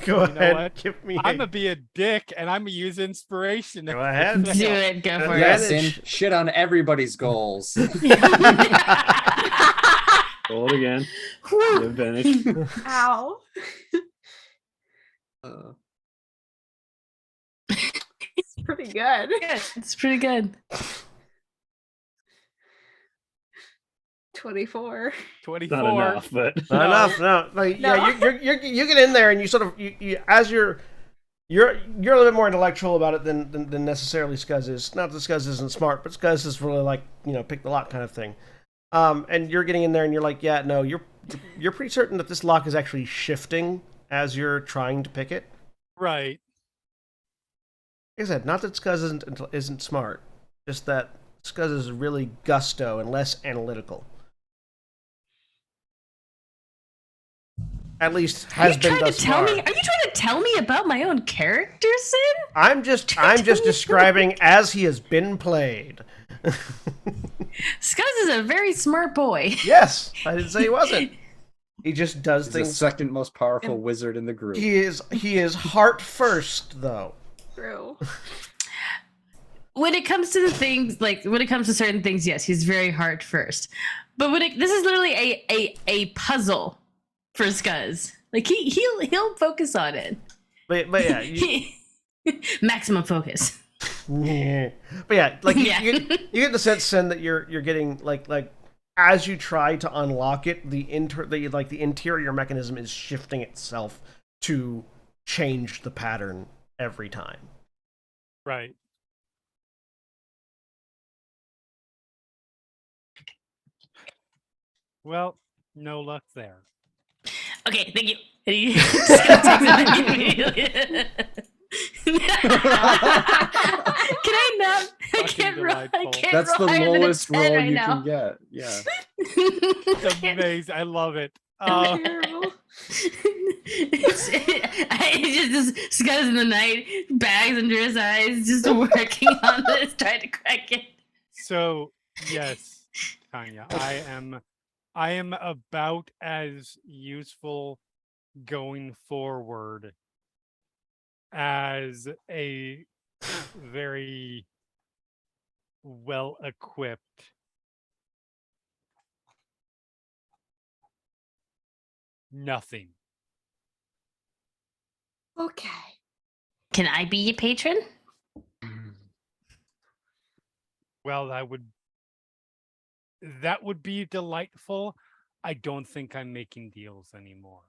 Go ahead. What? Give me. I'm gonna be a dick, and I'm gonna use inspiration. Go ahead. Do it. Go for Yes, it. and shit on everybody's goals. Roll it again. Advantage. Ow. It's pretty good. Yeah, it's pretty good. 24. 24. Not enough, but Not enough. No. Like, No. Yeah, you get in there and you sort of you as you're a little bit more intellectual about it than necessarily Scuzz is. Not that Scuzz isn't smart, but Scuzz is really like, pick the lock kind of thing. And you're getting in there and you're like, yeah, no, you're pretty certain that this lock is actually shifting as you're trying to pick it. Right. Like I said, not that Scuzz isn't smart, just that Scuzz is really gusto and less analytical. At least has been thus far. Are you trying to tell me about my own character, Sin? I'm just describing as he has been played. Scuzz is a very smart boy. Yes, I didn't say he wasn't. He just does He's things. the second most powerful wizard in the group. He is heart first, though. True. When it comes to certain things, yes, he's very heart first. But this is literally a puzzle for Scuzz. Like he'll focus on it. But yeah, maximum focus. Yeah. But yeah, like you get the sense, Sen, that you're getting like as you try to unlock it, the interior mechanism is shifting itself to change the pattern every time. Right. Well, no luck there. Okay, thank you. And he just takes it immediately. Can I not? I can't roll. That's the roll higher than a lowest 10 roll right you now. can get. Yeah. It's amazing. I love it. It's just Scuzz in the night, bags under his eyes, just working on this, trying to crack it. So yes, Tanya, I am about as useful going forward as a very well equipped nothing. Okay. Can I be your patron? Well, that would be delightful. I don't think I'm making deals anymore.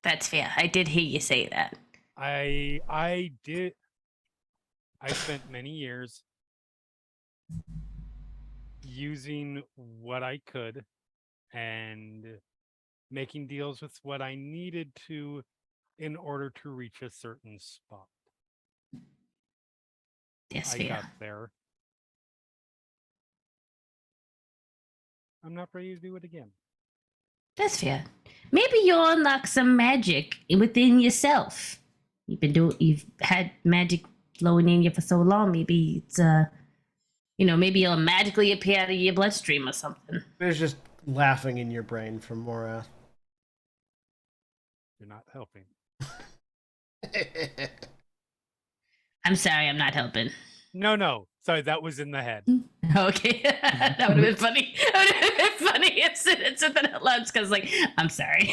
That's fair. I did hear you say that. I did. I spent many years using what I could and making deals with what I needed to in order to reach a certain spot. Yes, I fair. got there. I'm not ready to do it again. That's fair. Maybe you'll unlock some magic within yourself. You've had magic flowing in you for so long. Maybe it's maybe it'll magically appear out of your bloodstream or something. There's just laughing in your brain from Morath. You're not helping. I'm sorry, I'm not helping. No. Sorry, that was in the head. Okay, that would have been funny. That would have been funny. It said that out loud because, like, I'm sorry.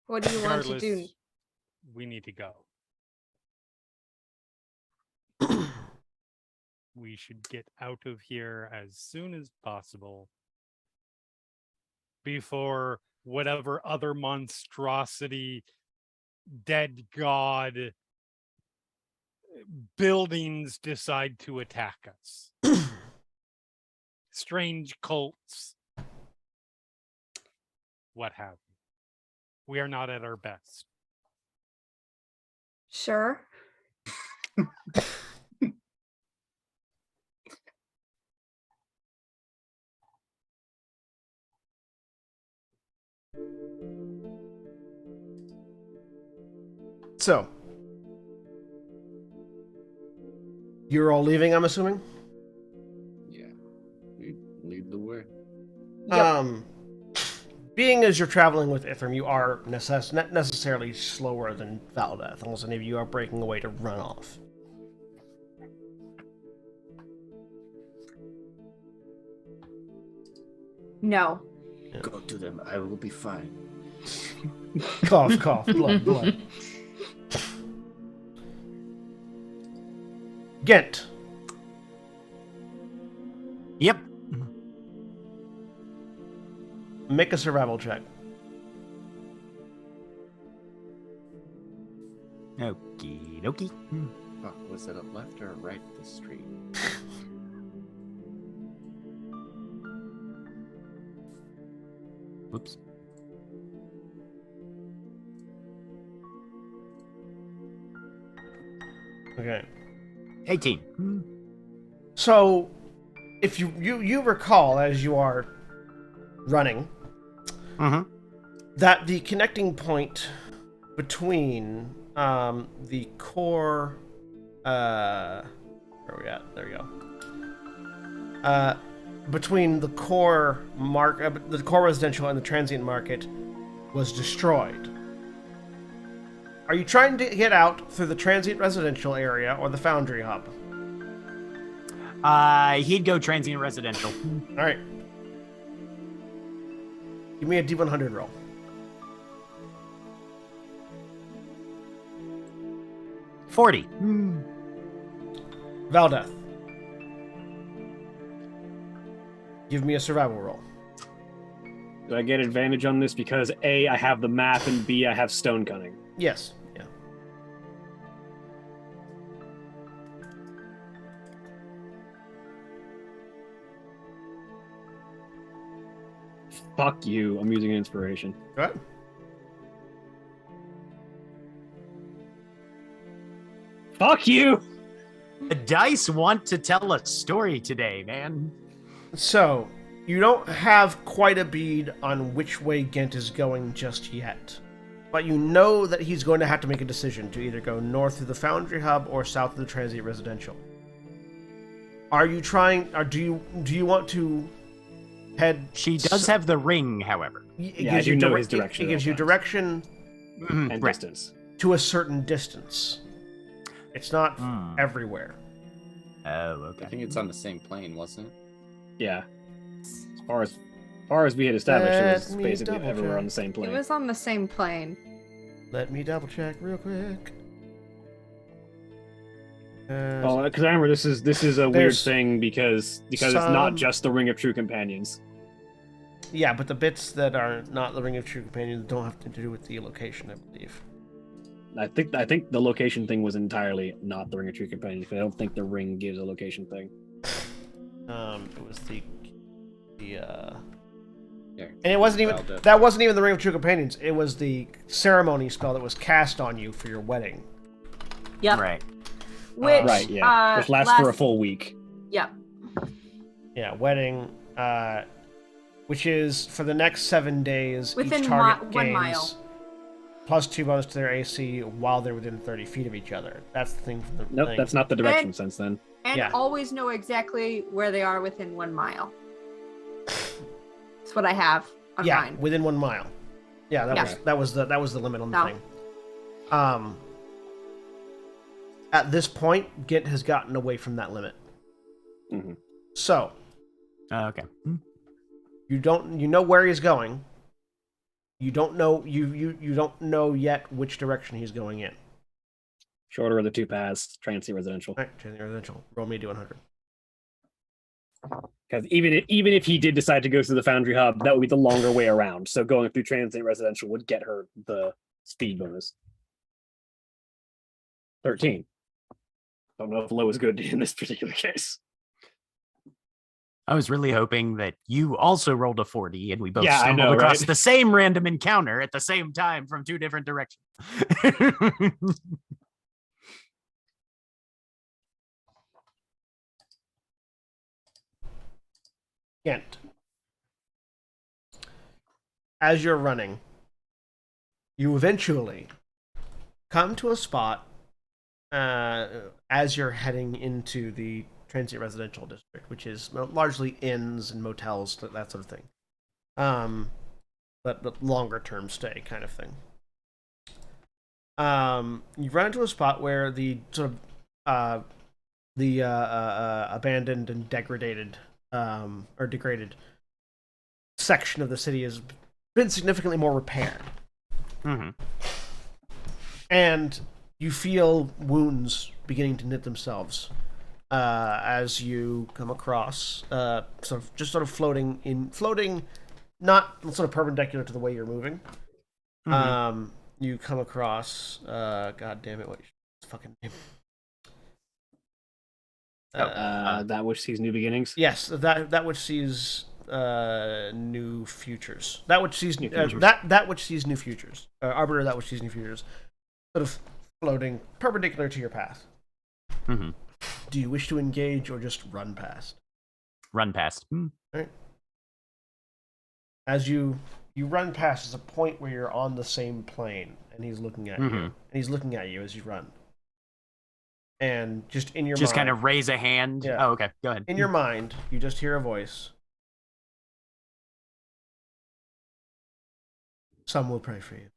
What do you want to Regardless, do? we need to go. We should get out of here as soon as possible before whatever other monstrosity, dead god buildings decide to attack us. Strange cults. What have you. We are not at our best. Sure. So, you're all leaving, I'm assuming? Yeah. Lead the way. Yep. Being as you're traveling with Ithram, you are not necessarily slower than Valdeth, unless any of you are breaking away to run off. No. Go to them. I will be fine. Cough, cough, blood. Gent. Yep. Make a survival check. Okie dokie. Fuck, was it up left or right of the street? Whoops. Okay. 18. So, if you recall, as you are running, that the connecting point between the core, where are we at? There we go. Between the core the core residential and the transient market was destroyed. Are you trying to get out through the transient residential area or the foundry hub? He'd go transient residential. All right. Give me a D100 roll. $40. Valdeth. Give me a survival roll. Do I get advantage on this because A, I have the map, and B, I have stone cunning? Yes. Yeah. Fuck you. I'm using inspiration. Go ahead. Fuck you! The dice want to tell a story today, man. So, you don't have quite a bead on which way Gent is going just yet. But you know that he's going to have to make a decision to either go north through the foundry hub or south of the transient residential. Are you trying, or do you want to head... She does have the ring, however. Yeah, I do know his direction. It gives you direction And Right. distance. to a certain distance. It's not everywhere. Oh, okay. I think it's on the same plane, wasn't it? Yeah. As far as we had established, it was Let me basically double everywhere check. on the same plane. It was on the same plane. Let me double check real quick. Oh, because I remember this is a weird There's thing because it's some- not just the Ring of True Companions. Yeah, but the bits that are not the Ring of True Companions don't have to do with the location, I believe. I think the location thing was entirely not the Ring of True Companions. I don't think the ring gives a location thing. It was the And it wasn't even that wasn't even the Ring of True Companions. It was the ceremony spell that was cast on you for your wedding. Yep. Right. Which which lasts for a full week. Yep. Yeah, wedding, which is for the next 7 days. Within each target 1 gains mile. +2 bonus to their AC while they're within 30 feet of each other. That's the thing from the Nope, thing. that's not the direction sense then. And Yeah. always know exactly where they are within 1 mile. That's what I have on mine. Within 1 mile. Yeah, that was the limit on the thing. At this point, Gint has gotten away from that limit. Mm-hmm. So, Okay. you know where he's going. You don't know you don't know yet which direction he's going in. Shorter of the two paths, transient residential. All right, transient residential. Roll me a d100. Because even if he did decide to go through the Foundry Hub, that would be the longer way around. So going through transient residential would get her the speed bonus. 13. Don't know if low is good in this particular case. I was really hoping that you also rolled a 40 and we both Yeah, I stumbled know, across right? the same random encounter at the same time from 2 different directions. Gint. As you're running, you eventually come to a spot as you're heading into the transient residential district, which is largely inns and motels, that sort of thing. But longer term stay kind of thing. You run into a spot where the sort of abandoned and degraded section of the city has been significantly more repaired. Mm-hmm. And you feel wounds beginning to knit themselves as you come across sort of floating, not sort of perpendicular to the way you're moving. Mm-hmm. You come across god damn it, what's his fucking name? That which sees new beginnings. Yes, that which sees new futures. That which sees New futures. that which sees new futures. Arbiter, that which sees new futures. Sort of floating perpendicular to your path. Mm-hmm. Do you wish to engage or just run past? Run past. All right. As you run past, there's a point where you're on the same plane, and he's looking at you, and he's looking at you as you run. And just in your Just mind, kind of raise a hand. Yeah. Oh, okay. Go ahead. in your mind, you just hear a voice. Some will pray for you.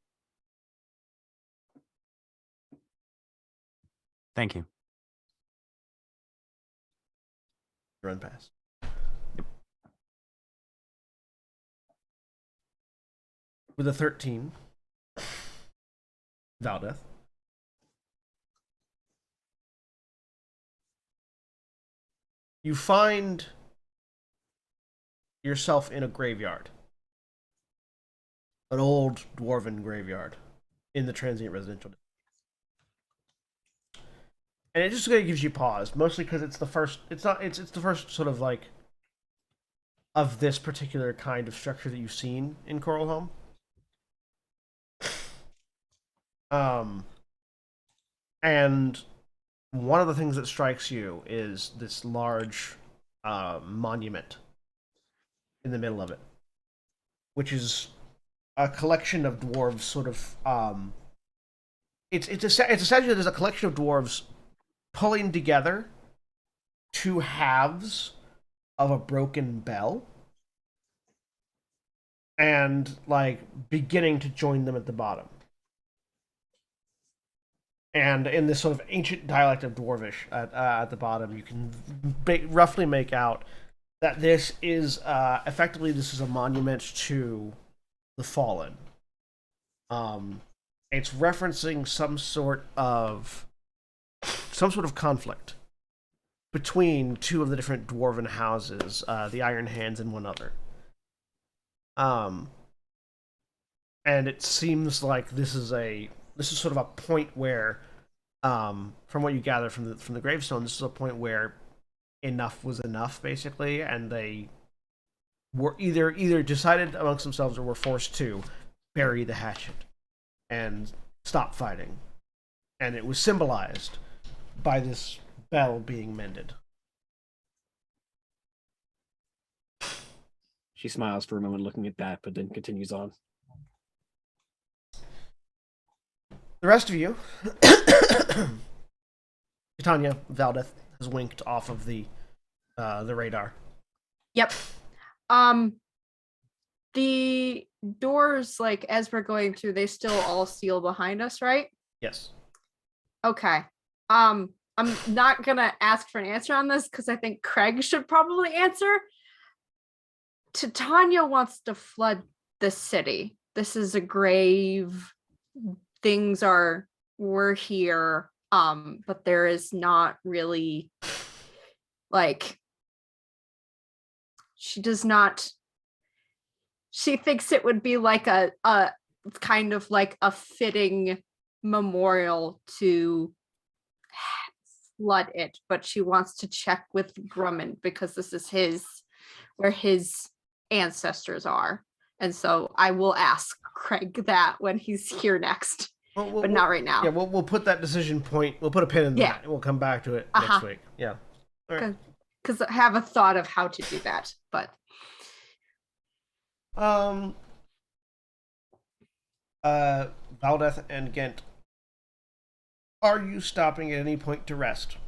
Thank you. Run past. With a 13, Valdeth. You find yourself in a graveyard. An old dwarven graveyard in the transient residential district. And it just kind of gives you pause, mostly because it's the first sort of like of this particular kind of structure that you've seen in Coral Home. And one of the things that strikes you is this large monument in the middle of it, which is a collection of dwarves sort of it's essentially there's a collection of dwarves pulling together 2 halves of a broken bell and like beginning to join them at the bottom. And in this sort of ancient dialect of Dwarvish at the bottom, you can roughly make out that this is effectively this is a monument to the fallen. It's referencing some sort of conflict between 2 of the different dwarven houses, the Iron Hands and one other. And it seems like this is sort of a point where, from what you gather from the gravestone, this is a point where enough was enough, basically, and they were either decided amongst themselves or were forced to bury the hatchet and stop fighting. And it was symbolized by this bell being mended. She smiles for a moment looking at that, but then continues on. The rest of you, Titania, Valdeth has winked off of the radar. Yep. The doors, like as we're going through, they still all seal behind us, right? Yes. Okay. I'm not gonna ask for an answer on this because I think Craig should probably answer. Titania wants to flood the city. This is a grave. We're here. But there is not really like she thinks it would be like a kind of like a fitting memorial to flood it, but she wants to check with Grummond because this is where his ancestors are. And so I will ask Craig that when he's here next. But not right now. Yeah, we'll put that decision point. We'll put a pin in that. We'll come back to it next week. Yeah. All right. Because I have a thought of how to do that, but Valdeth and Ghent, are you stopping at any point to rest?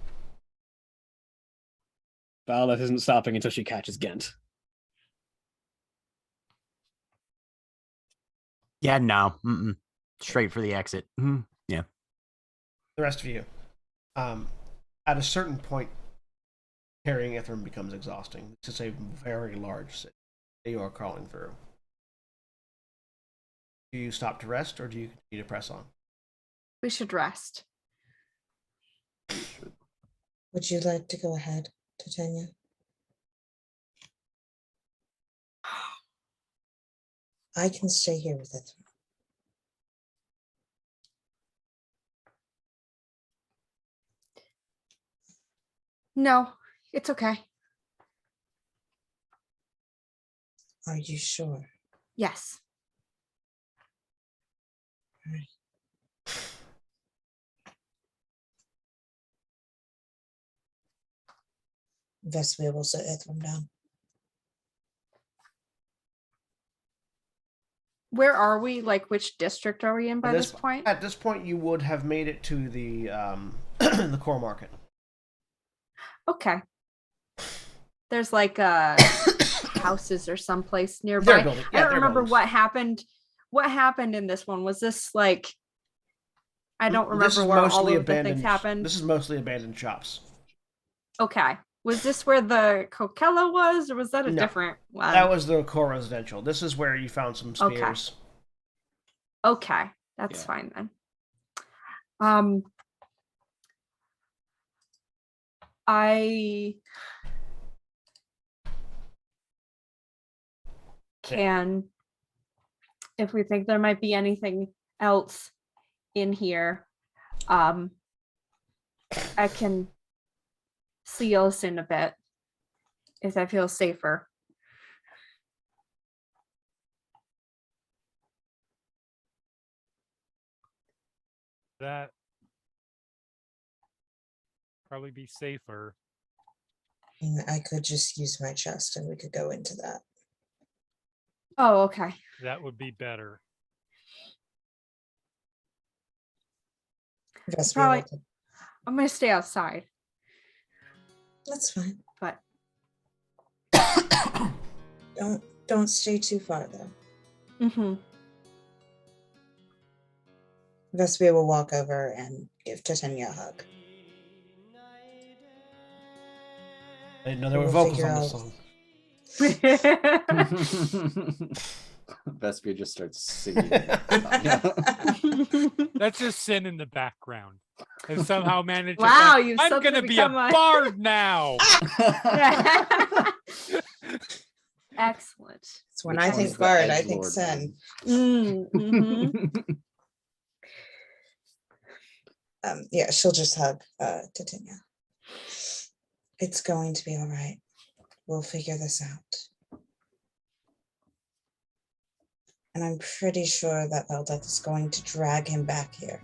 Valdeth isn't stopping until she catches Ghent. Yeah, no. Mm-mm. Straight for the exit. Mm-hmm. Yeah. The rest of you, at a certain point, carrying Ithram becomes exhausting. It's a very large city that you are crawling through. Do you stop to rest, or do you continue to press on? we should rest. Would you like to go ahead, Titania? I can stay here with Ithram. No, it's okay. Are you sure? Yes. All right. Vesper will set Ithram down. Where are we? Like, which district are we in by this point? At this point, you would have made it to the the core market. Okay. There's like houses or someplace nearby. I don't remember what happened. What happened in this one? Was this like? I don't remember where all of the things happened. This is mostly abandoned shops. Okay. Was this where the Kokella was, or was that a different one? That was the core residential. This is where you found some spears. Okay. That's fine then. I can, if we think there might be anything else in here, I can see us in a bit if I feel safer. That probably be safer. I could just use my chest and we could go into that. Oh, okay. That would be better. Probably, I'm gonna stay outside. That's fine. But don't stay too far though. Mm-hmm. Vesper will walk over and give Titania a hug. I didn't know there were vocals on this song. Vesper just starts singing. That's just Sin in the background. And somehow managed wow, to I'm gonna be a bard now. Excellent. So when I think bard, I think Sin. Mm-hmm. Yeah, she'll just hug Titania. It's going to be all right. We'll figure this out. And I'm pretty sure that Valdeth is going to drag him back here.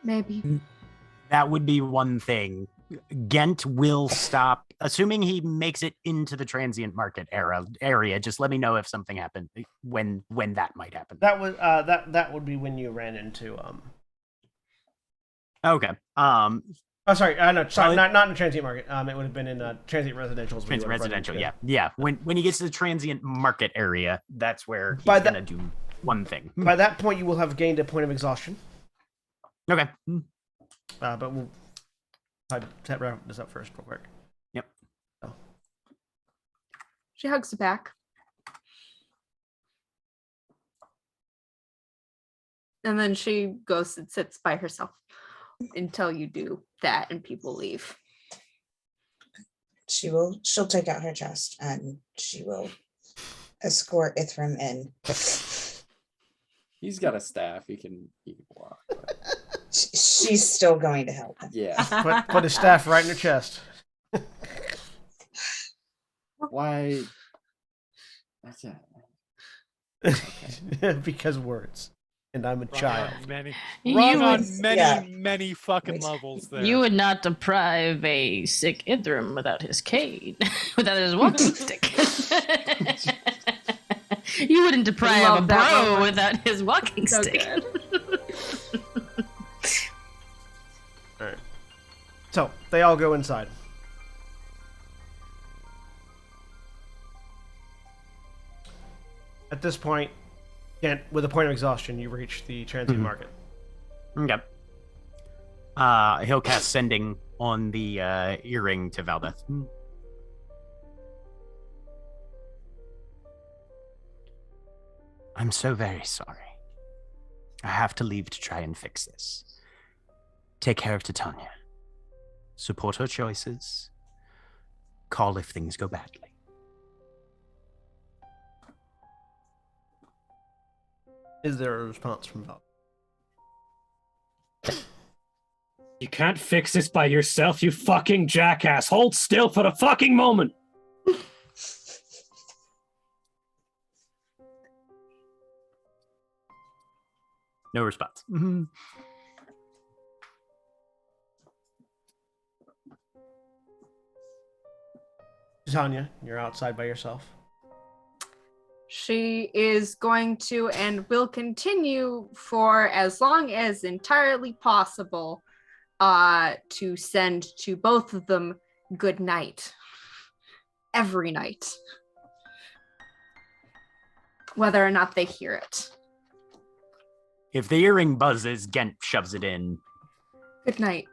Maybe. That would be one thing. Ghent will stop, assuming he makes it into the transient market area. Just let me know if something happened, when that might happen. That was that would be when you ran into Okay. Oh, sorry. No, sorry. Not in the transient market. It would have been in transient residential. Transient residential. Yeah. When he gets to the transient market area, that's where he's gonna do one thing. By that point, you will have gained a point of exhaustion. Okay. But we'll wrap this up first, real quick. Yep. Oh. She hugs it back. And then she goes and sits by herself until you do that and people leave. She'll take out her chest and she will escort Ithram in. He's got a staff. He can walk. She's still going to help him. Yeah. Put his staff right in her chest. Why? Because words. And I'm a child. Wrong on many fucking levels there. You would not deprive a sick Ithram without his cane, without his walking stick. You wouldn't deprive a bro without his walking stick. All right. So they all go inside. At this point, with a point of exhaustion, you reach the transient market. Okay. He'll cast Sending on the earring to Valdeth. I'm so very sorry. I have to leave to try and fix this. Take care of Titania. Support her choices. Call if things go badly. Is there a response from Val? You can't fix this by yourself, you fucking jackass. Hold still for a fucking moment. No response. Tanya, you're outside by yourself. She is going to and will continue for as long as entirely possible to send to both of them good night. Every night. Whether or not they hear it. If the earring buzzes, Ghent shoves it in. Good night.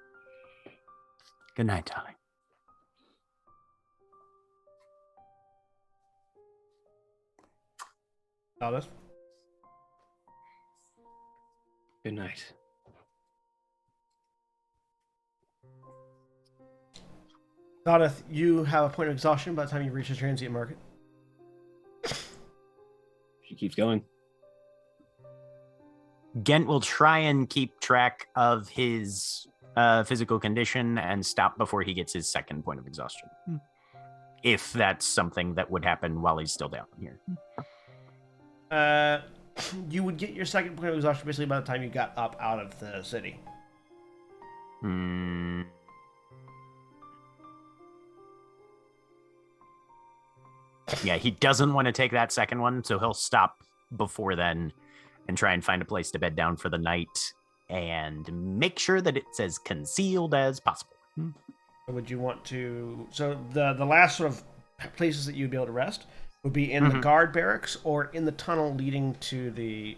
Good night, darling. Aldous? Good night. Aldous, you have a point of exhaustion by the time you reach the transient market. She keeps going. Ghent will try and keep track of his physical condition and stop before he gets his second point of exhaustion. If that's something that would happen while he's still down here. You would get your second point of exhaustion basically by the time you got up out of the city. Yeah, he doesn't want to take that second one, so he'll stop before then and try and find a place to bed down for the night and make sure that it's as concealed as possible. Would you want to... So the last sort of places that you'd be able to rest would be in the guard barracks or in the tunnel leading to the...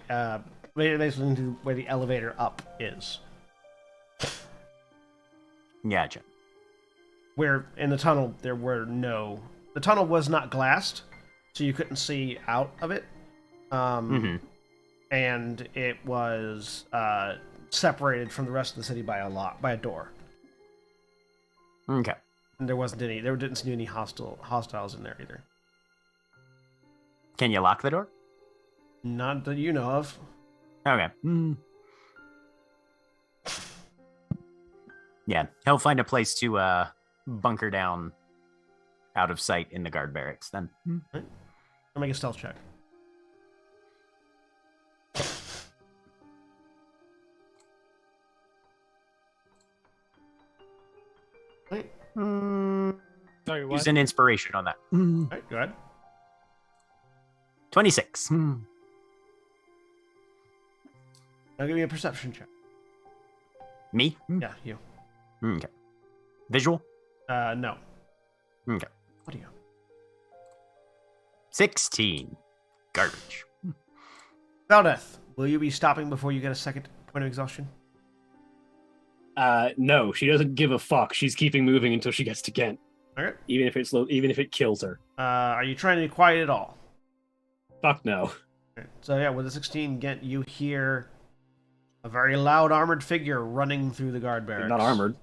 basically to where the elevator up is. Gotcha. Where in the tunnel there were no... The tunnel was not glassed, so you couldn't see out of it. And it was separated from the rest of the city by a door. Okay. And there didn't seem any hostiles in there either. Can you lock the door? Not that you know of. Okay. Yeah, he'll find a place to bunker down out of sight in the guard barracks then. I'll make a stealth check. Wait. Sorry, what? Use an inspiration on that. All right, go ahead. 26. Now give me a perception check. Me? Yeah, you. Okay. Visual? No. Okay. What do you? 16. Garbage. Valdeth, will you be stopping before you get a second point of exhaustion? No, she doesn't give a fuck. She's keeping moving until she gets to Ghent, Okay. even if it's slow, even if it kills her. Are you trying to be quiet at all? Fuck no. Okay. So yeah, with a 16, Gent, you hear a very loud armored figure running through the guard barracks. Not armored.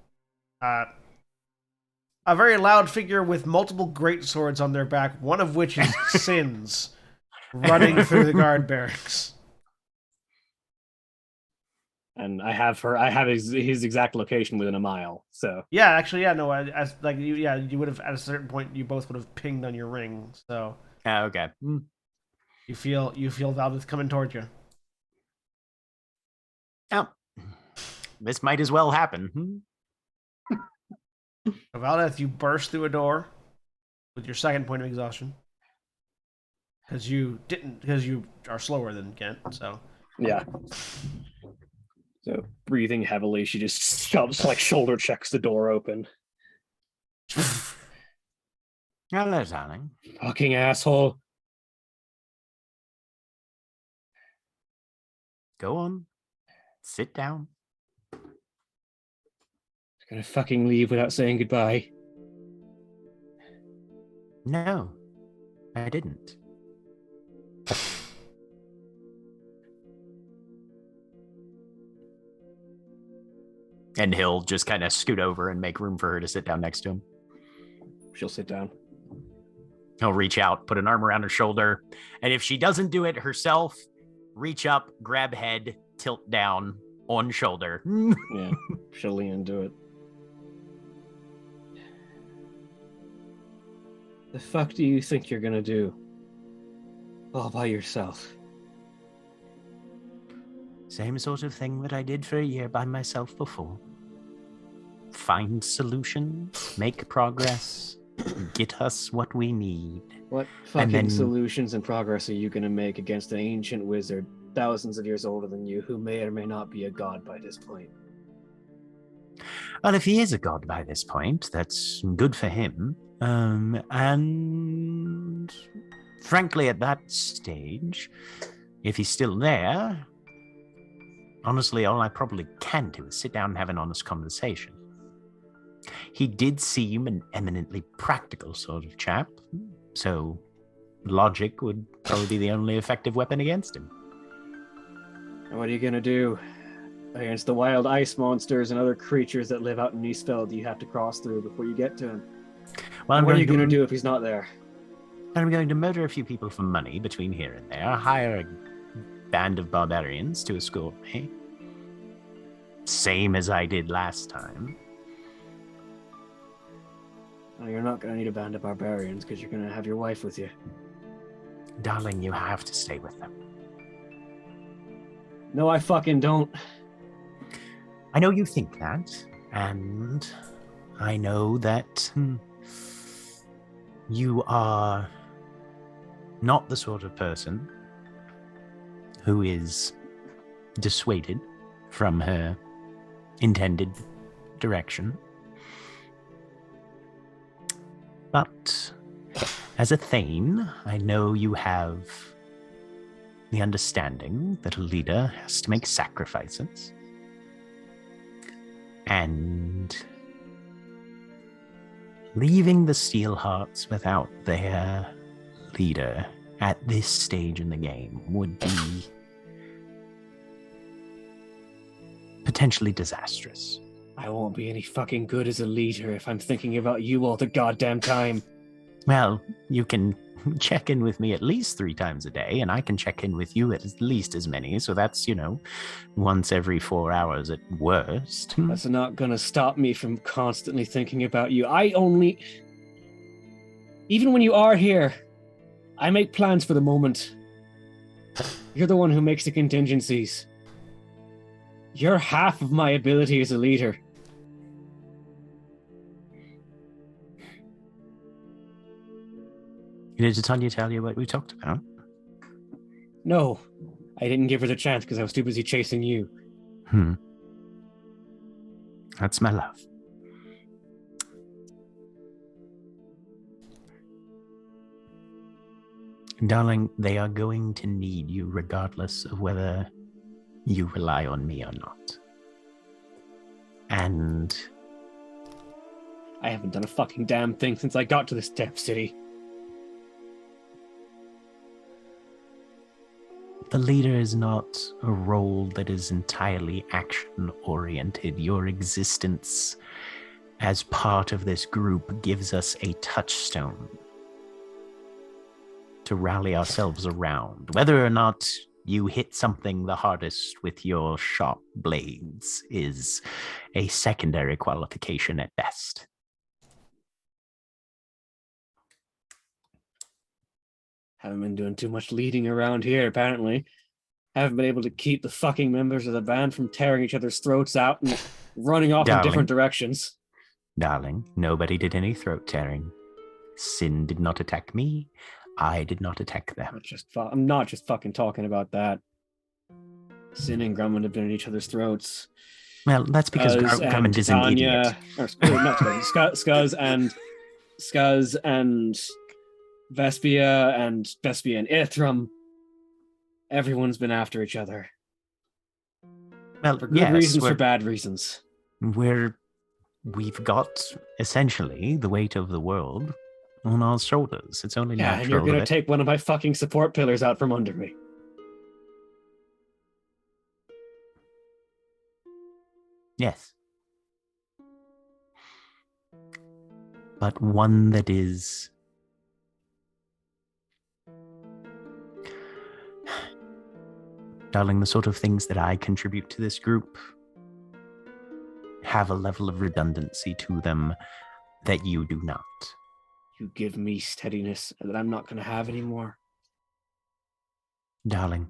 A very loud figure with multiple great swords on their back, one of which is Sin's, running through the guard barracks. And I have his exact location within a mile. So Yeah, actually, yeah, no, as like you would have at a certain point, you both would have pinged on your ring. So Okay. you feel Valdeth coming towards you. Oh. This might as well happen. Valdeth, you burst through a door with your second point of exhaustion. Because you are slower than Gent, so. yeah. So breathing heavily, she just stops, like shoulder checks the door open. Hello, darling. Fucking asshole. Go on. Sit down. Gonna fucking leave without saying goodbye. No, I didn't. And he'll just kind of scoot over and make room for her to sit down next to him. She'll sit down. He'll reach out, put an arm around her shoulder, and if she doesn't do it herself, reach up, grab head, tilt down, on shoulder. Yeah, she'll lean into it. The fuck do you think you're gonna do? All by yourself. Same sort of thing that I did for a year by myself before. Find solutions, make progress, get us what we need. What fucking then- solutions and progress are you gonna make against an ancient wizard thousands of years older than you who may or may not be a god by this point? Well, if he is a god by this point, that's good for him. And frankly, at that stage, if he's still there, honestly, all I probably can do is sit down and have an honest conversation. He did seem an eminently practical sort of chap, so logic would probably be the only effective weapon against him. And what are you gonna do against the wild ice monsters and other creatures that live out in Eastfeld you have to cross through before you get to him? Well, And what are you gonna do if he's not there? I'm going to murder a few people for money between here and there, hire a band of barbarians to escort me. Same as I did last time. Oh, you're not gonna need a band of barbarians because you're gonna have your wife with you. Darling, you have to stay with them. No, I fucking don't. I know you think that, and I know that you are not the sort of person who is dissuaded from her intended direction. But as a Thane, I know you have the understanding that a leader has to make sacrifices. And leaving the Steelhearts without their leader at this stage in the game would be potentially disastrous. I won't be any fucking good as a leader if I'm thinking about you all the goddamn time. Well, you can check in with me at least 3 times a day, and I can check in with you at least as many, so that's, once every 4 hours at worst. That's not gonna stop me from constantly thinking about you. Even when you are here, I make plans for the moment. You're the one who makes the contingencies. You're half of my ability as a leader. Did Titania tell you what we talked about? No, I didn't give her the chance because I was too busy chasing you. That's my love. Darling, they are going to need you regardless of whether you rely on me or not. And I haven't done a fucking damn thing since I got to this damn city. the leader is not a role that is entirely action-oriented. Your existence as part of this group gives us a touchstone to rally ourselves around. Whether or not you hit something the hardest with your sharp blades is a secondary qualification at best. Haven't been doing too much leading around here, apparently. Haven't been able to keep the fucking members of the band from tearing each other's throats out and running off in different directions. Darling, nobody did any throat tearing. Sin did not attack me. I did not attack them. I'm not just fucking talking about that. Sin and Grumman have been at each other's throats. Well, that's because Grumman is an idiot. Skuz and Vespia and Ithram. Everyone's been after each other. Well, for good reasons, for bad reasons. We've got essentially the weight of the world on our shoulders. It's only natural. And you're gonna take one of my fucking support pillars out from under me. Yes. But one that is darling, the sort of things that I contribute to this group have a level of redundancy to them that you do not. You give me steadiness that I'm not going to have anymore. Darling,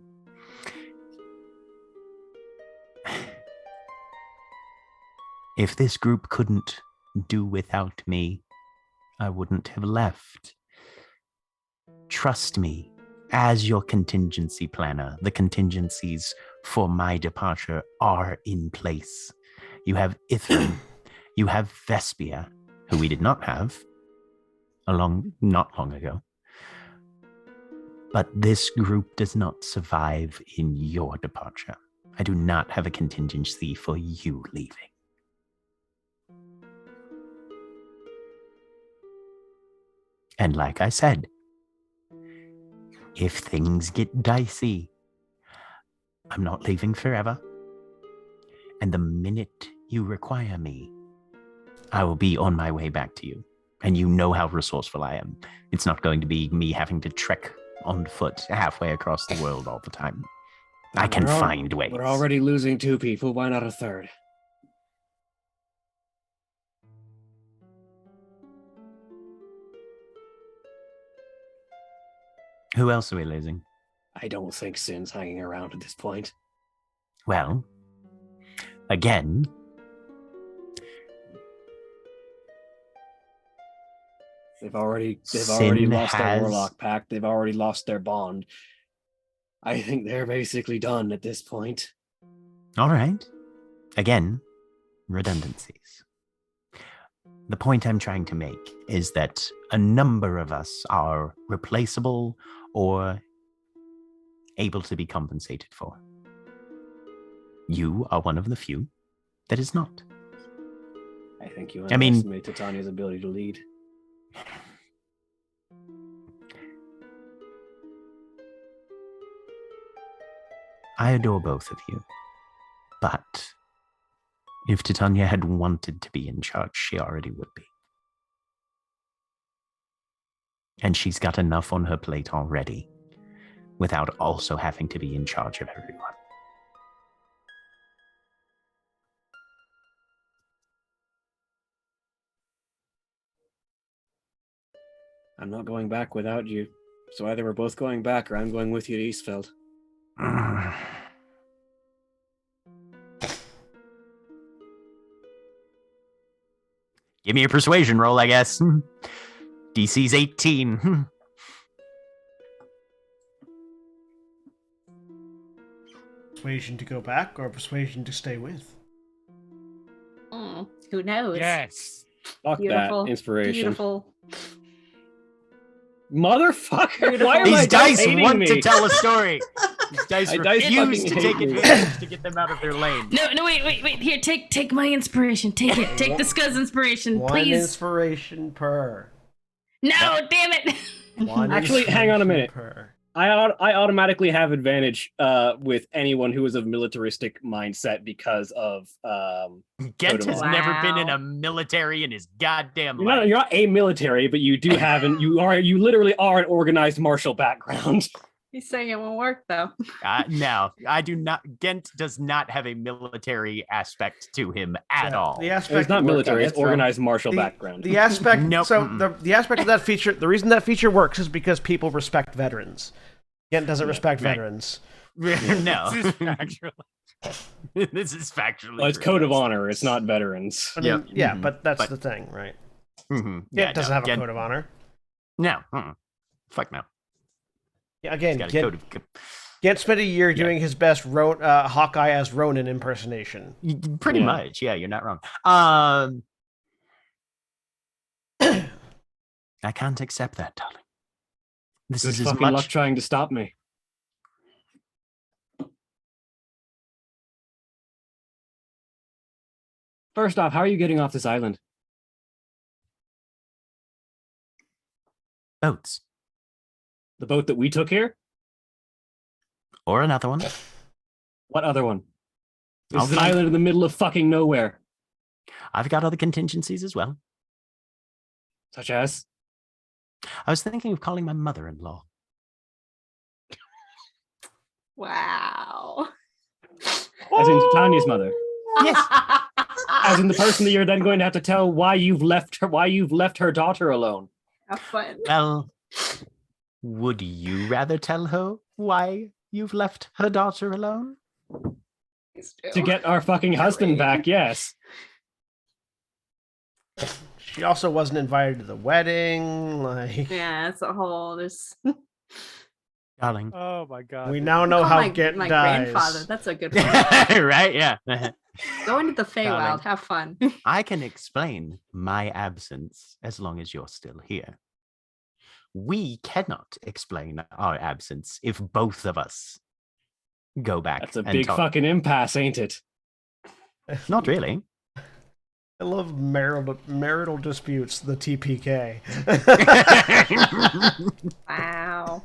if this group couldn't do without me, I wouldn't have left. Trust me. As your contingency planner, the contingencies for my departure are in place. You have Ithram, you have Vespia, who we did not have not long ago. But this group does not survive in your departure. I do not have a contingency for you leaving. And like I said, if things get dicey, I'm not leaving forever. And the minute you require me, I will be on my way back to you. And you know how resourceful I am. It's not going to be me having to trek on foot halfway across the world all the time. I can find ways. We're already losing 2 people. Why not a third? Who else are we losing? I don't think Sin's hanging around at this point. Well, again, they've already lost their Warlock Pact. They've already lost their bond. I think they're basically done at this point. All right. Again, redundancies. The point I'm trying to make is that a number of us are replaceable or able to be compensated for. You are one of the few that is not. I think you underestimate Titania's ability to lead. I adore both of you, but if Titania had wanted to be in charge, she already would be. And she's got enough on her plate already without also having to be in charge of everyone. I'm not going back without you. So either we're both going back, or I'm going with you to Eastfeld. Give me a persuasion roll, I guess. DC's 18. Persuasion to go back or persuasion to stay with? Who knows? Yes. Fuck Beautiful. that. Inspiration. Beautiful. Motherfucker! Beautiful. Why are These my dice hating want me? to tell a story. These dice My dice refuse fucking to take hate me. advantage to get them out of their lane. No, wait. Here, take my inspiration. Take it. Take the Scuzz inspiration, One please. inspiration per. No, damn it. One Actually, hang on a inspiration minute. per. I automatically have advantage with anyone who is of militaristic mindset because of Gent has Totem never been in Wow. a military in his goddamn you're life. not a military, but you do have you literally are an organized martial background. He's saying it won't work though. No, I do not. Gent does not have a military aspect to him at Yeah, all. The aspect It's not works. military, it's That's wrong. organized martial background. The aspect. Nope. So the aspect of that feature, the reason that feature works is because people respect veterans. Gent doesn't respect right. veterans. No, This is factually. this is factually. Well, it's true. code of honor. It's not veterans. I mean, Yep. yeah, Mhm. but that's But- the thing, right? Mhm. Gent doesn't have a Gent- code of honor. No. Fuck no. Yeah, He's again, got a Gent, code of. Gent spent a year doing his best Hawkeye as Ronin impersonation. Pretty Yeah. much, yeah. You're not wrong. I can't accept that, darling. This Good is as fucking much. luck trying to stop me. First off, how are you getting off this island? Boats The boat that we took here? or another one. What other one? This I'll is an find- island in the middle of fucking nowhere. I've got other contingencies as well. Such as? I was thinking of calling my mother-in-law. Wow. As in Tanya's mother. Yes. As in the person that you're then going to have to tell why you've left her daughter alone. Have fun. Well, would you rather tell her why you've left her daughter alone? Please do. To get our fucking husband back, yes. She also wasn't invited to the wedding. Like, Yeah, it's a whole. There's. Darling. Oh my god. we now know how my, Gent my dies. grandfather. That's a good one. Right? Yeah. Go into the Feywild. Darling. Have fun. I can explain my absence as long as you're still here. We cannot explain our absence if both of us go back. That's a and big talk. fucking impasse, ain't it? Not really. I love marital disputes, the TPK. Wow.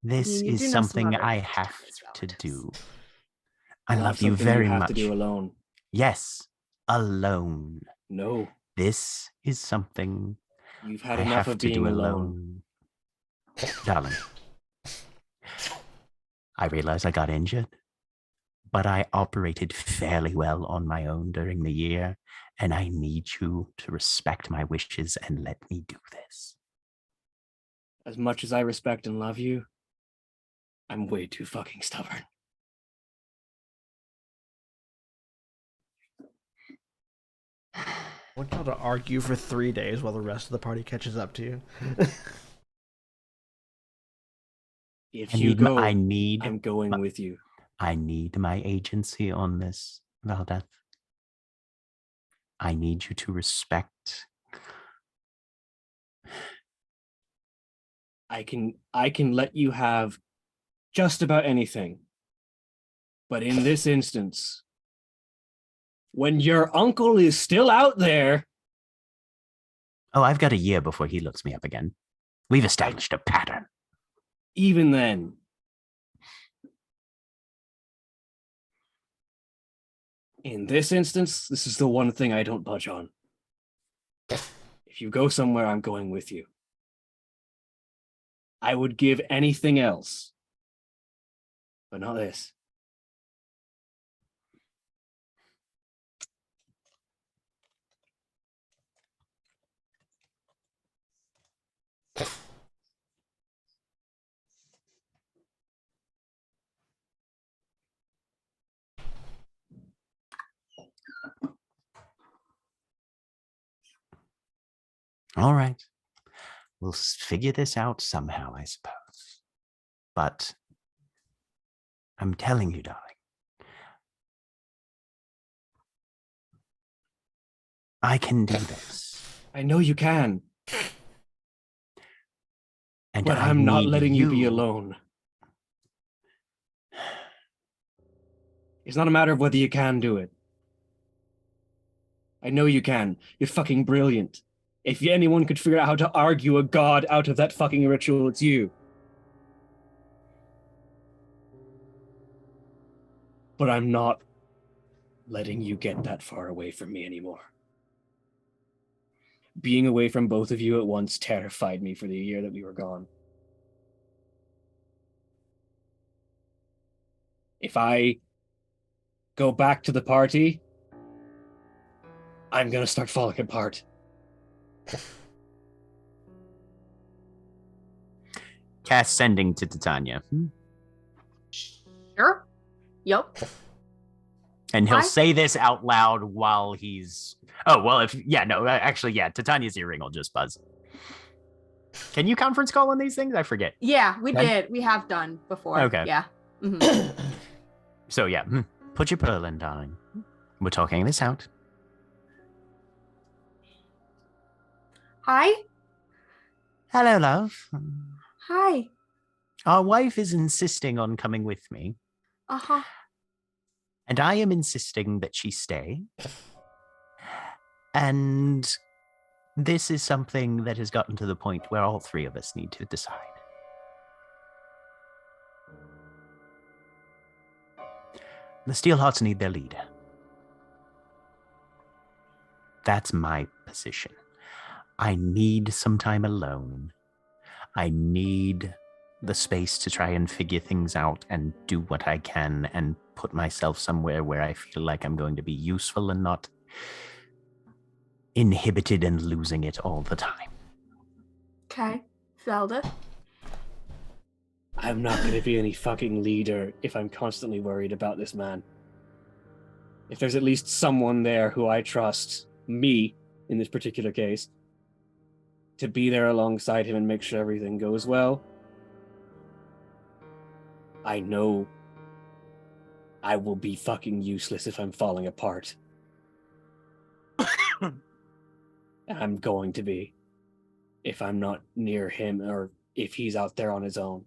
This You is do know some something other I have to relatives. do. I love Something you very have much. to do alone. Yes, alone. No, This is something you've had I enough have of to being do alone. Darling, I realize I got injured, but I operated fairly well on my own during the year, and I need you to respect my wishes and let me do this. As much as I respect and love you, I'm way too fucking stubborn. I want y'all to argue for 3 days while the rest of the party catches up to you. If you go, I need I'm going my- with you. I need my agency on this, Valdeth. I need you to respect. I can let you have just about anything. But in this instance, when your uncle is still out there, Oh, I've got a year before he looks me up again. We've established a pattern. even then, in this instance, this is the one thing I don't budge on. If you go somewhere, I'm going with you. I would give anything else, but not this. All right. We'll figure this out somehow, I suppose. But I'm telling you, darling, I can do this. I know you can, And but I I'm not need letting you be alone. It's not a matter of whether you can do it. I know you can. You're fucking brilliant. If anyone could figure out how to argue a god out of that fucking ritual, it's you. But I'm not letting you get that far away from me anymore. Being away from both of you at once terrified me for the year that we were gone. If I go back to the party, I'm gonna start falling apart. Cast sending to Titania. Sure. Yep. And he'll Why? say this out loud while he's... Oh, well, Titania's earring will just buzz. Can you conference call on these things? I forget. Yeah, we Can- did. We have done before. Okay. Yeah. Mhm. So, yeah, put your pearl in, darling. We're talking this out. Hi. Hello, love. Hi. Our wife is insisting on coming with me, Uh-huh. and I am insisting that she stay. And this is something that has gotten to the point where all three of us need to decide. The Steelhearts need their leader. That's my position. I need some time alone. I need the space to try and figure things out and do what I can and put myself somewhere where I feel like I'm going to be useful and not inhibited and losing it all the time. Okay. Zelda. I'm not going to be any fucking leader if I'm constantly worried about this man. If there's at least someone there who I trust, me, in this particular case, to be there alongside him and make sure everything goes well, I know I will be fucking useless if I'm falling apart. And I'm going to be if I'm not near him or if he's out there on his own.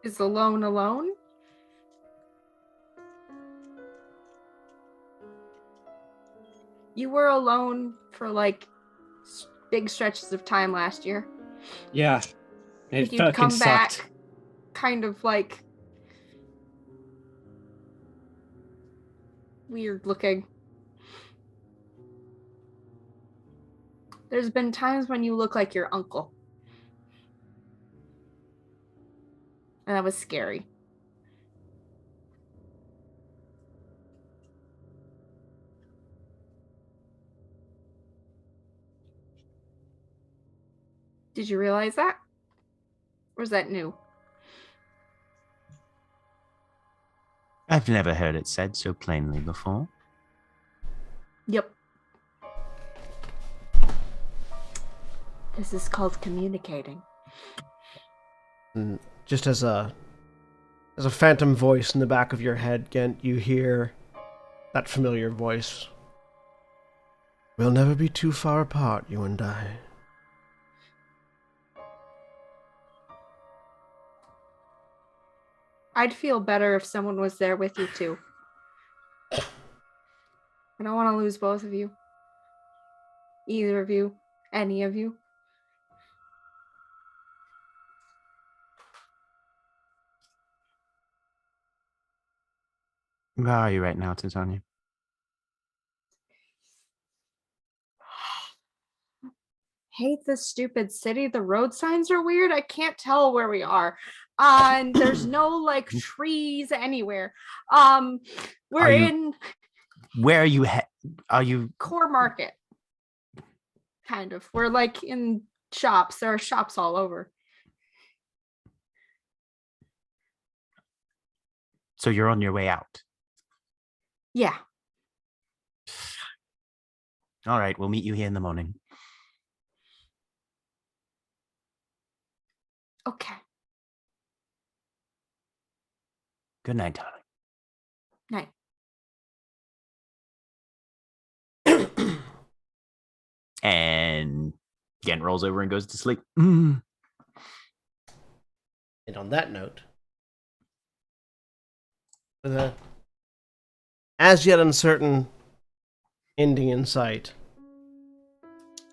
Is alone alone? You were alone for like big stretches of time last year. Yeah, it You'd fucking come sucked. back kind of like weird looking. There's been times when you look like your uncle. And that was scary. Did you realize that? Or is that new? I've never heard it said so plainly before. Yep. This is called communicating. And just as a phantom voice in the back of your head, Gent, you hear that familiar voice. We'll never be too far apart, you and I. I'd feel better if someone was there with you too. I don't want to lose both of you. Either of you. Any of you. Where are you right now, Titania? Hate this stupid city. The road signs are weird. I can't tell where we are. And there's no like trees anywhere. We're in Where are you? Are you? Core Market. Kind of. We're like in shops. There are shops all over. So you're on your way out. Yeah. All right, we'll meet you here in the morning. Okay. Good night, darling. Night. And Gent rolls over and goes to sleep. And on that note, with a as yet uncertain ending in sight,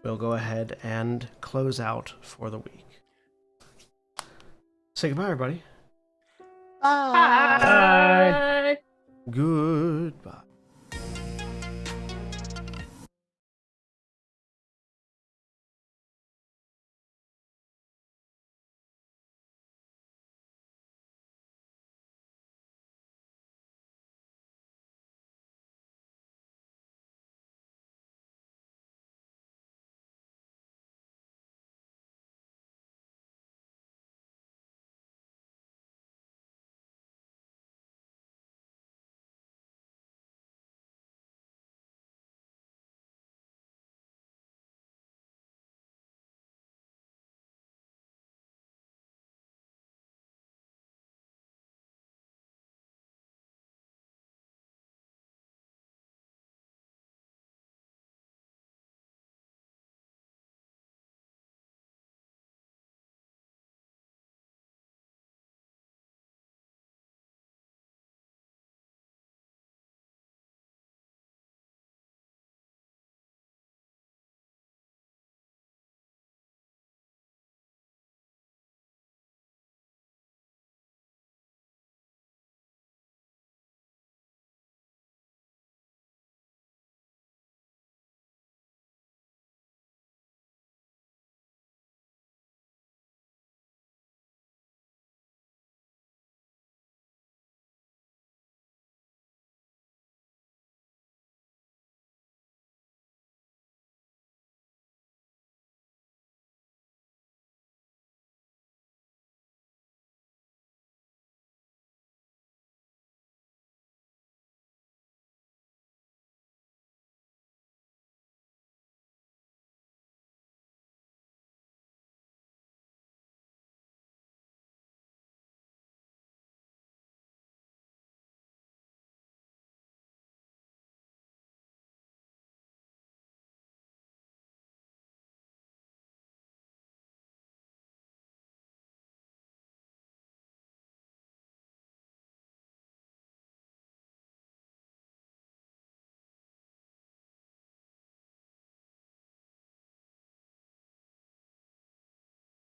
we'll go ahead and close out for the week. Say goodbye, everybody. Bye. Goodbye.